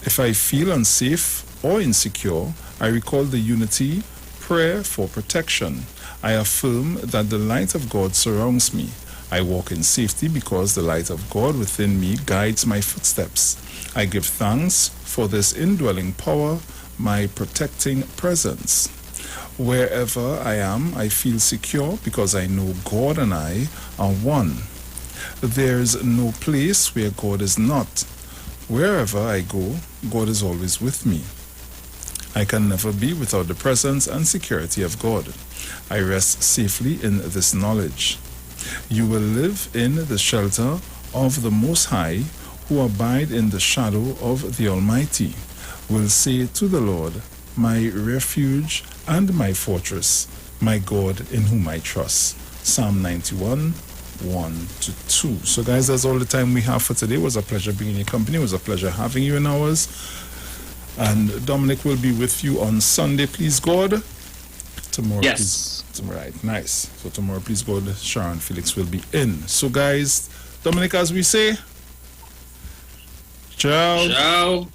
If I feel unsafe or insecure, I recall the unity prayer for protection. I affirm that the light of God surrounds me. I walk in safety because the light of God within me guides my footsteps. I give thanks for this indwelling power, my protecting presence. Wherever I am, I feel secure because I know God and I are one. There is no place where God is not. Wherever I go, God is always with me. I can never be without the presence and security of God. I rest safely in this knowledge. You will live in the shelter of the Most High, who abide in the shadow of the Almighty. Will say to the Lord, my refuge and my fortress, my God in whom I trust. Psalm 91, 1-2. So guys, that's all the time we have for today. It was a pleasure being in your company. It was a pleasure having you in ours. And Dominic will be with you on Sunday, please God. Tomorrow, yes. Right, nice. So tomorrow, please God, Sharon Felix will be in. So guys, Dominic, as we say, ciao. Ciao.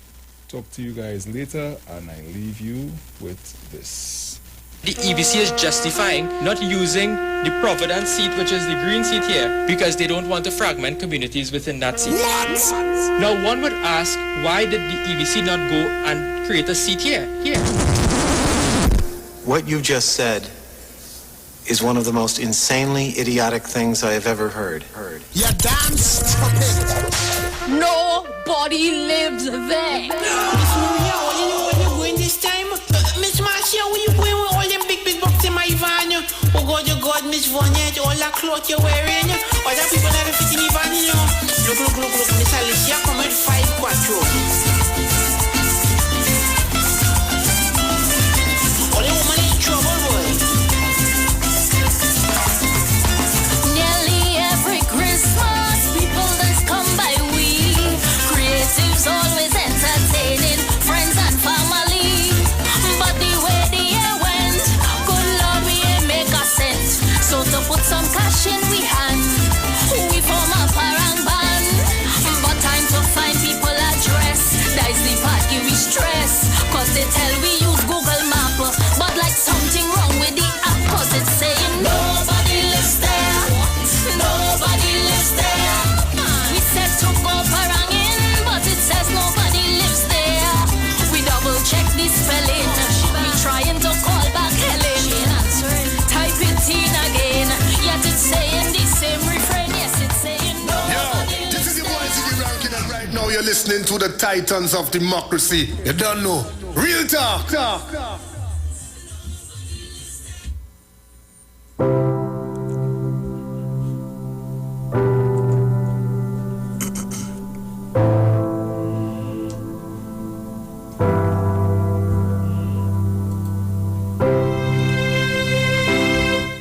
Talk to you guys later, and I leave you with this. The EBC is justifying not using the Providence seat, which is the green seat here, because they don't want to fragment communities within that seat. What? Now, one would ask, why did the EBC not go and create a seat here? What you just said is one of the most insanely idiotic things I have ever heard. You're damn stupid. Nobody lives there. Miss Maria, where you going this time? Miss Marcia, where you going with all them big box in my van? Oh God, Miss Vonette, all that cloth you're wearing. All that people that are fitting in van, you know. Look, Miss Alicia, come with 5 quattro. All the woman in trouble, boy. Nearly every Christmas, people just come by we. Creatives always entertaining friends and family. But the way the year went, good Lord, we ain't make a cent. So to put some cash in we hand, we form a parang band. But time to find people address. That's the part give we stress. Cause they tell we use Google Map, but like something wrong with the app. Cause it's saying nobody lives there. Nobody lives there. We said to go parangin, but it says nobody lives there. We double check the spelling. We trying to call back Helen. Type it in again. Yet it's saying the same refrain. Yes, it's saying nobody lives there. This is your boy Ziggy Rankin, and right now you're listening to the Titans of Democracy. You don't know. Real talk.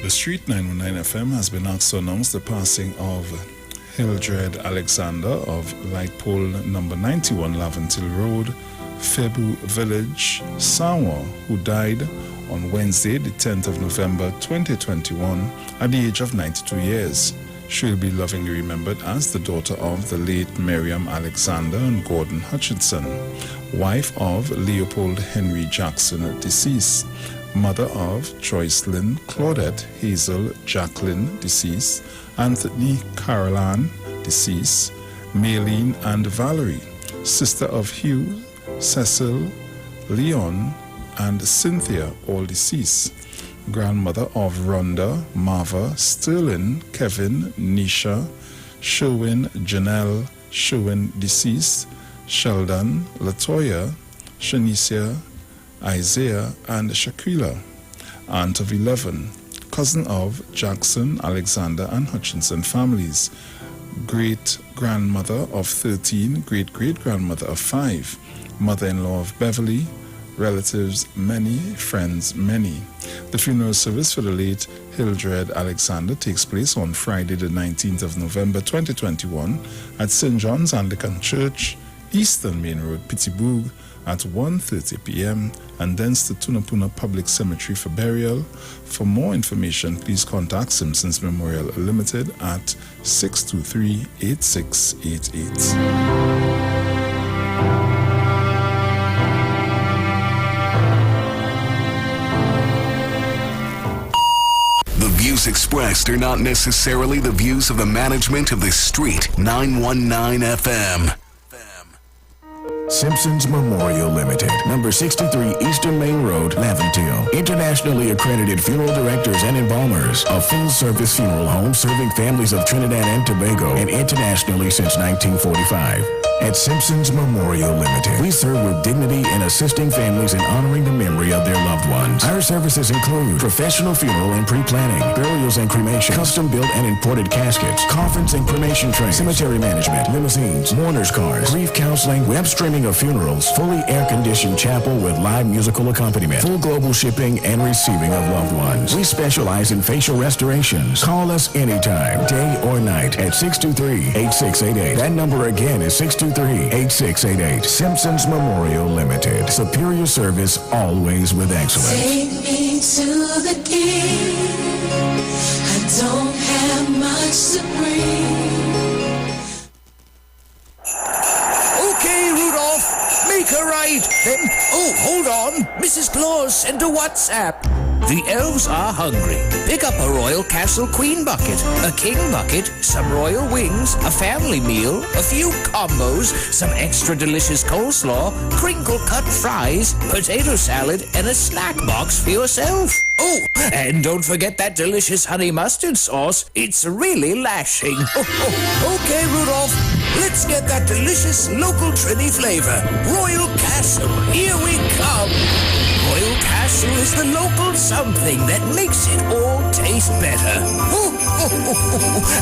The Street 919 FM has been asked to announce the passing of Hildred Alexander of Light Pole number 91 Laventil Road, Febu Village, Sawa, who died on Wednesday, the 10th of November 2021 at the age of 92 years. She will be lovingly remembered as the daughter of the late Miriam Alexander and Gordon Hutchinson, wife of Leopold Henry Jackson, deceased, mother of Joycelyn Claudette Hazel Jacqueline, deceased, Anthony Caroline, deceased, Maylene and Valerie, sister of Hugh, Cecil, Leon, and Cynthia, all deceased, grandmother of Rhonda, Marva, Sterling, Kevin, Nisha, Sherwin, Janelle, Sherwin, deceased, Sheldon, Latoya, Shanicia, Isaiah, and Shaquila, aunt of 11, cousin of Jackson, Alexander, and Hutchinson families, great-grandmother of 13, great-great-grandmother of 5, mother-in-law of Beverly, relatives many, friends many. The funeral service for the late Hildred Alexander takes place on Friday the 19th of November 2021 at St. John's Anglican Church, Eastern Main Road, Pittsburgh, at 1:30 p.m. and thence to Tunapuna Public Cemetery for burial. For more information, please contact Simpsons Memorial Limited at 623-8688. The views expressed are not necessarily the views of the management of the Street 919 FM. Simpsons Memorial Limited, number 63 Eastern Main Road, Laventille. Internationally accredited funeral directors and embalmers. A full-service funeral home serving families of Trinidad and Tobago and internationally since 1945. At Simpsons Memorial Limited, we serve with dignity in assisting families and honoring the memory of their loved ones. Our services include professional funeral and pre-planning, burials and cremation, custom-built and imported caskets, coffins and cremation trays, cemetery management, limousines, mourners cars, grief counseling, web streaming of funerals, fully air-conditioned chapel with live musical accompaniment, full global shipping and receiving of loved ones. We specialize in facial restorations. Call us anytime, day or night, at 623-8688. That number again is 623-8688. Simpsons Memorial Limited. Superior service, always with excellence. Take me to the king. I don't have much to bring. Okay, Rudolph, make a right. Then, oh, hold on. Mrs. Claus sent a WhatsApp. The elves are hungry. Pick up a Royal Castle Queen bucket, a King bucket, some royal wings, a family meal, a few combos, some extra delicious coleslaw, crinkle-cut fries, potato salad, and a snack box for yourself. Oh, and don't forget that delicious honey mustard sauce. It's really lashing. Okay, Rudolph, let's get that delicious local Trini flavor. Royal Castle, here we come. Royal Castle is the local something that makes it all taste better.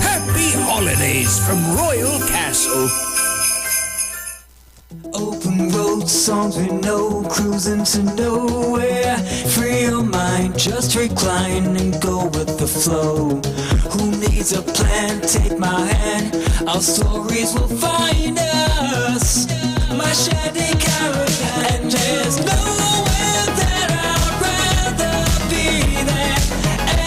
Happy holidays from Royal Castle. Open road songs we know, cruising to nowhere. Free your mind, just recline and go with the flow. Who needs a plan? Take my hand, our stories will find us. My shady caravan, and there's nowhere that I'd rather be than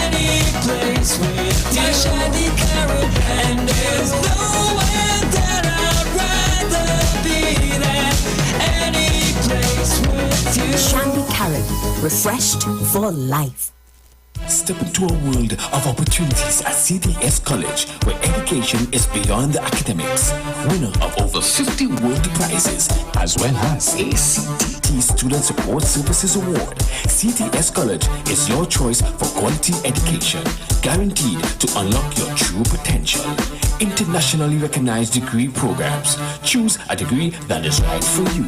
any place with you. My shady caravan, and there's nowhere that I'd rather be than any place with you. Shandy Carib, refreshed for life. Step into a world of opportunities at CTS College, where education is beyond the academics. Winner of over 50 world prizes, as well as a CTT Student Support Services Award. CTS College is your choice for quality education, guaranteed to unlock your true potential. Internationally recognized degree programs. Choose a degree that is right for you.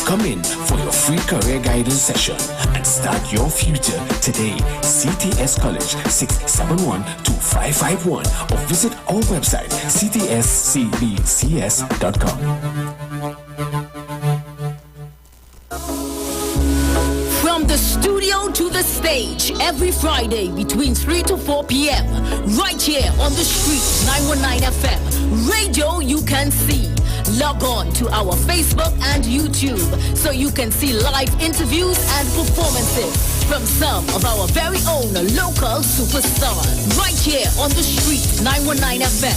Come in for your free career guidance session and start your future today. CTS College, 671-2551, or visit our website, ctscbcs.com. From the studio to the stage, every Friday between 3 to 4 p.m. Right here on the street, 919 FM. Radio you can see. Log on to our Facebook and YouTube so you can see live interviews and performances from some of our very own local superstars. Right here on the street, 919 FM.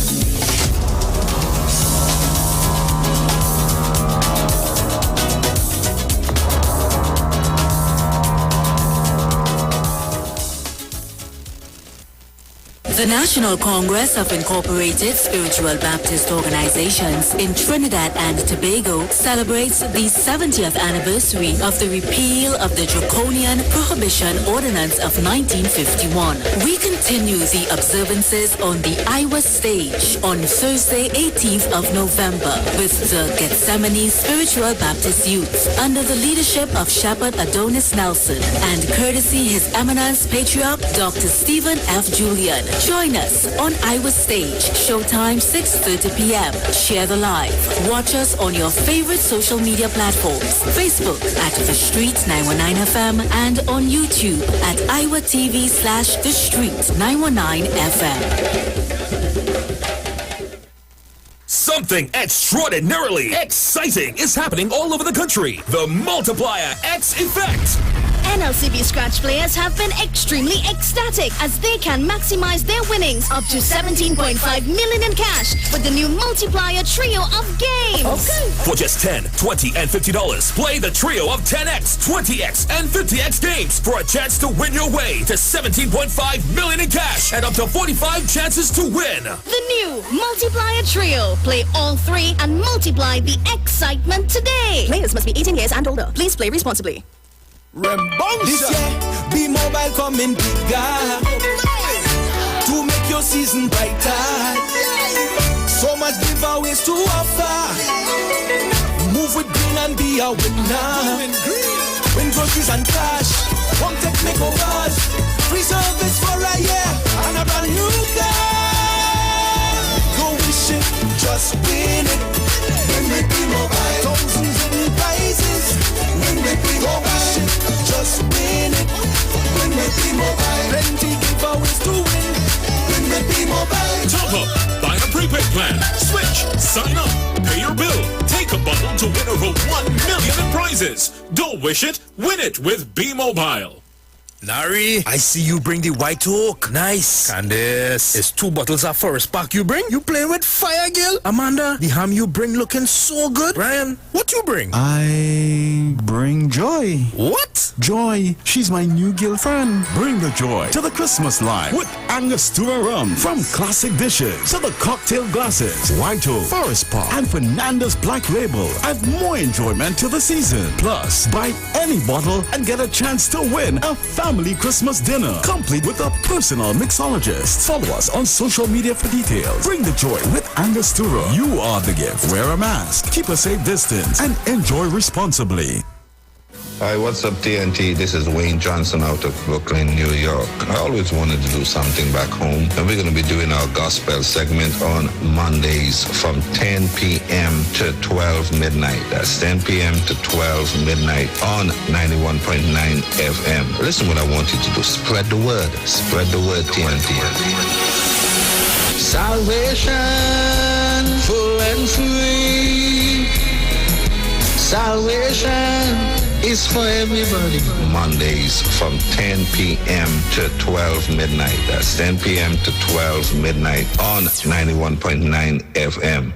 The National Congress of Incorporated Spiritual Baptist Organizations in Trinidad and Tobago celebrates the 70th anniversary of the repeal of the Draconian Prohibition Ordinance of 1951. We continue the observances on the Iwer stage on Thursday, 18th of November with the Gethsemane Spiritual Baptist Youth under the leadership of Shepherd Adonis Nelson and courtesy His Eminence Patriarch Dr. Stephen F. Julian. Join us on Iwer Stage, showtime 6:30 p.m. Share the live. Watch us on your favorite social media platforms. Facebook at The Street 919 FM and on YouTube at Iwer TV/The Street 919 FM. So Something extraordinarily exciting is happening all over the country. The Multiplier X Effect. NLCB Scratch players have been extremely ecstatic as they can maximize their winnings up to 17.5 million in cash with the new Multiplier Trio of games. Okay. For just $10, $20, and $50, play the trio of 10X, 20X, and 50X games for a chance to win your way to 17.5 million in cash and up to 45 chances to win. The new Multiplier Trio. Play all three and multiply the excitement today. Players must be 18 years and older. Please play responsibly. This year, B-Mobile coming bigger to make your season brighter. So much giveaways to offer. Move with green and be a winner. Win groceries and cash. One tech makeovers. Free service for a year and a brand new car. Go wish it, just win it. Win with B-Mobile. Thousands in prizes. Win with B-Mobile. Just win it. Win with B-Mobile. Plenty giveaways to win. Win with B-Mobile. Top up, buy a prepaid plan, switch, sign up, pay your bill, take a bundle to win over 1 million in prizes. Don't wish it, win it with B-Mobile. Larry, I see you bring the white oak. Nice. Candice, it's 2 bottles of Forest Park you bring? You playing with fire, girl? Amanda, the ham you bring looking so good. Brian, what you bring? I bring joy. What? Joy. She's my new girlfriend. Bring the joy to the Christmas line with Angostura rum. From classic dishes to the cocktail glasses, White Oak, Forest Park, and Fernanda's Black Label. Add more enjoyment to the season. Plus, buy any bottle and get a chance to win a family Christmas dinner, complete with a personal mixologist. Follow us on social media for details. Bring the joy with Angostura. You are the gift. Wear a mask, keep a safe distance, and enjoy responsibly. Hi, what's up, TNT? This is Wayne Johnson out of Brooklyn, New York. I always wanted to do something back home, and we're going to be doing our gospel segment on Mondays from 10 p.m. to 12 midnight. That's 10 p.m. to 12 midnight on 91.9 FM. Listen what I want you to do. Spread the word. Spread the word, TNT. Salvation, full and free. Salvation is for everybody. Mondays from 10 p.m. to 12 midnight. That's 10 p.m. to 12 midnight on 91.9 FM.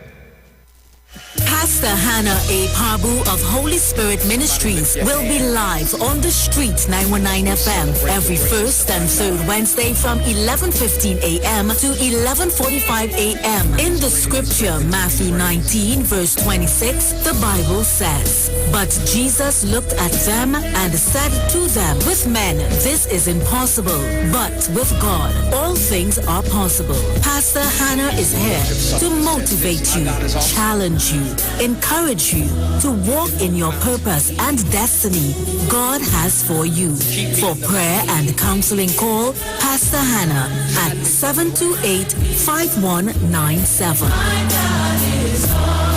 Pastor Hannah A. Pabu of Holy Spirit Ministries will be live on the street 919 FM every first and third Wednesday from 11:15 a.m. to 11:45 a.m. In the scripture, Matthew 19 verse 26, the Bible says, "But Jesus looked at them and said to them, with men this is impossible, but with God all things are possible." Pastor Hannah is here to motivate you, challenge you, encourage you to walk in your purpose and destiny God has for you. For prayer and counseling, call Pastor Hannah at 728-5197.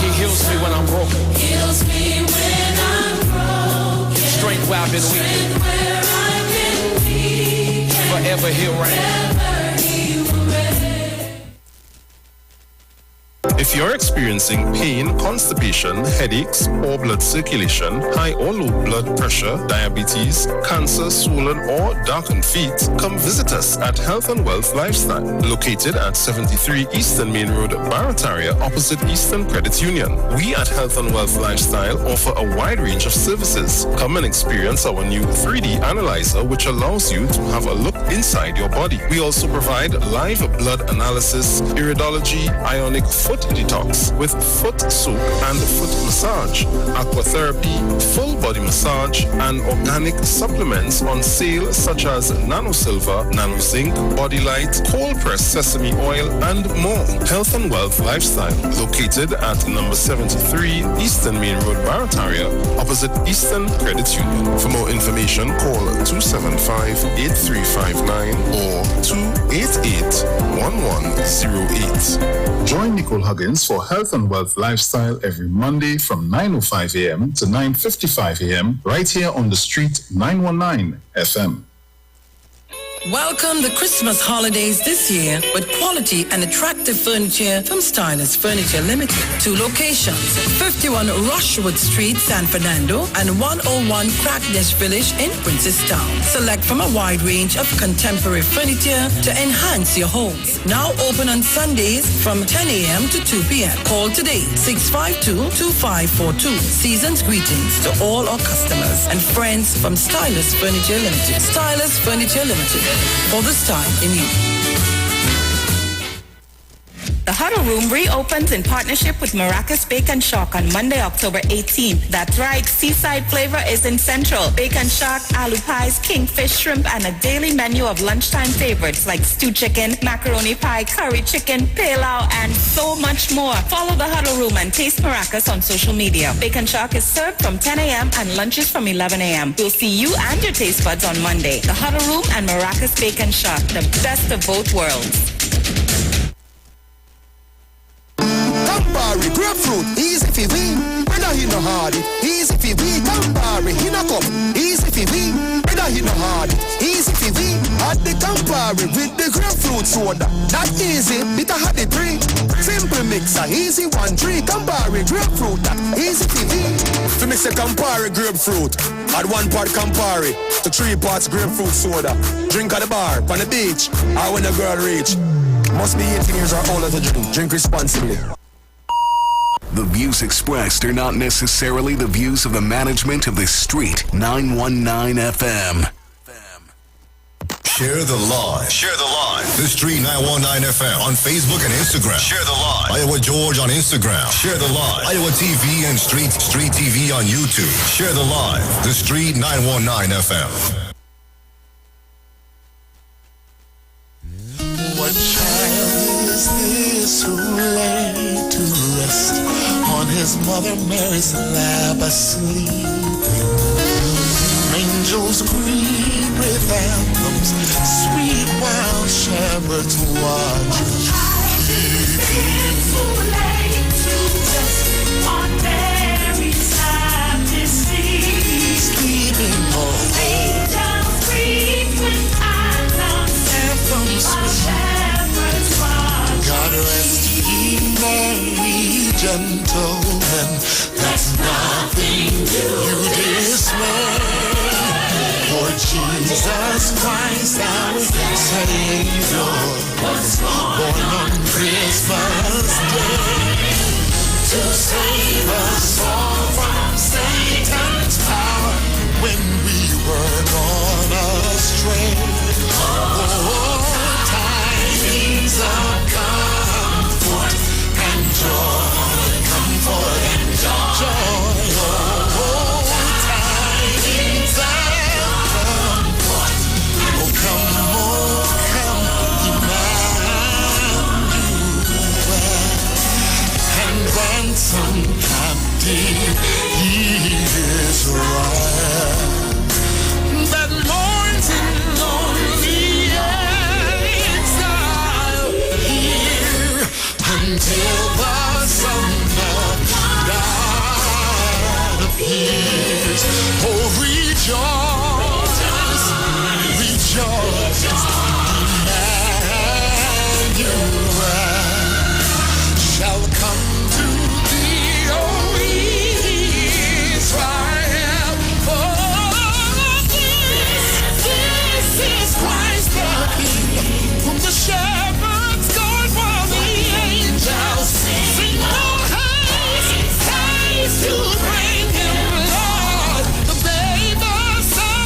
He heals me when I'm broken. Heals me when I'm broken. Strength where I've been weak. Forever he'll reign. If you're experiencing pain, constipation, headaches, poor blood circulation, high or low blood pressure, diabetes, cancer, swollen or darkened feet, come visit us at Health and Wealth Lifestyle, located at 73 Eastern Main Road, Barataria, opposite Eastern Credit Union. We at Health and Wealth Lifestyle offer a wide range of services. Come and experience our new 3D analyzer, which allows you to have a look inside your body. We also provide live blood analysis, iridology, ionic foot detox with foot soak and foot massage, aquatherapy, full body massage, and organic supplements on sale such as Nano Silver, Nano Zinc, Body Light, cold pressed sesame oil, and more. Health and Wealth Lifestyle, located at number 73 Eastern Main Road, Barataria, opposite Eastern Credit Union. For more information, call 275-8359 or 288-1108. Join Nicole Huggins for Health and Wealth Lifestyle every Monday from 9:05 a.m. to 9:55 a.m. right here on the street 919 FM. Welcome the Christmas holidays this year with quality and attractive furniture from Stylist Furniture Limited. 2 locations, 51 Rushwood Street, San Fernando, and 101 Crackness Village in Princestown. Select from a wide range of contemporary furniture to enhance your homes. Now open on Sundays from 10 a.m. to 2 p.m. Call today, 652-2542. Season's greetings to all our customers and friends from Stylist Furniture Limited. Stylist Furniture Limited. For this time in you. The Huddle Room reopens in partnership with Maracas Bake and Shock on Monday, October 18th. That's right, seaside flavor is in Central. Bake and Shock, aloo pies, kingfish, shrimp, and a daily menu of lunchtime favorites like stew chicken, macaroni pie, curry chicken, pilau, and so much more. Follow The Huddle Room and taste Maracas on social media. Bake and Shock is served from 10 a.m. and lunches from 11 a.m. We'll see you and your taste buds on Monday. The Huddle Room and Maracas Bake and Shock, the best of both worlds. Campari, grapefruit, easy for we. Whether he no hard it, easy for we. Campari, he no cup, easy for we. Whether he no hard it, easy for we. Add the Campari with the grapefruit soda. That easy, bitter had the 3. Simple mixer, easy 1-3. Campari, grapefruit, that easy for we. To mix the Campari grapefruit, add 1 part Campari to 3 parts grapefruit soda. Drink at the bar, on the beach, or when the girl reach. Must be 18 years or older to drink. Drink responsibly. The views expressed are not necessarily the views of the management of the Street 919 FM. Share the live. Share the live. The Street 919 FM on Facebook and Instagram. Share the live. Iowa George on Instagram. Share the live. Iowa TV and Street TV on YouTube. Share the live. The Street 919 FM. What child is this who lay to rest on his mother Mary's lap asleep? Angels greet with anthems, sweet while shepherds watch. Who lay to rest on Mary's lap asleep? Sleeping all angels greet with anthems, while shepherds watch. God rest ye merry gentlemen, that's nothing you dismay. For Jesus Christ our Savior was born on Christmas Day to save us all from Satan's power when we were gone astray. Oh, tidings of comfort and joy, comfort and joy. Oh, tidings of comfort. Oh, come, Emmanuel, and ransom captive Israel that mourns in lonely exile here until the Son of God appears. Oh, rejoice, rejoice, Emmanuel shall come to thee, O Israel. Oh, this is Christ the King, whom the shepherds guard while the angels sing. Oh, haste, haste to bring him, Lord, the babe, the Son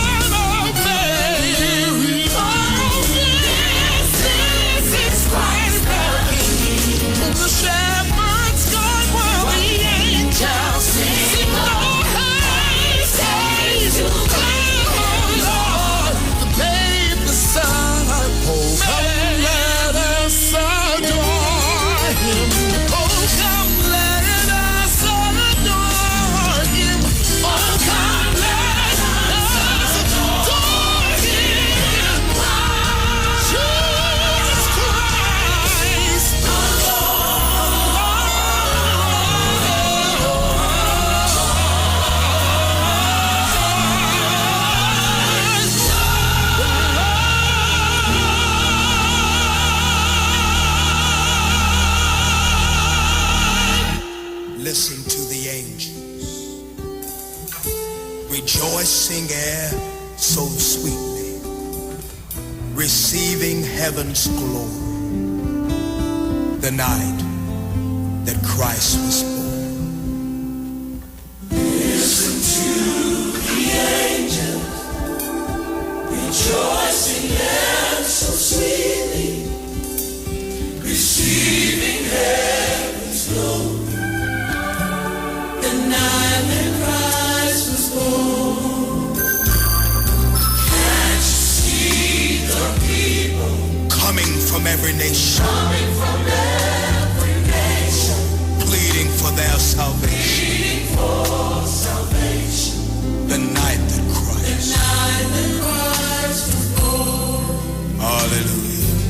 Listen to the angels, rejoicing air so sweetly, receiving heaven's glory, the night that Christ was born. Listen to the angels, rejoicing and so sweetly, receiving heaven's glory, the night that Christ was born. Can't you see the people coming from every nation, coming from every nation, pleading for their salvation?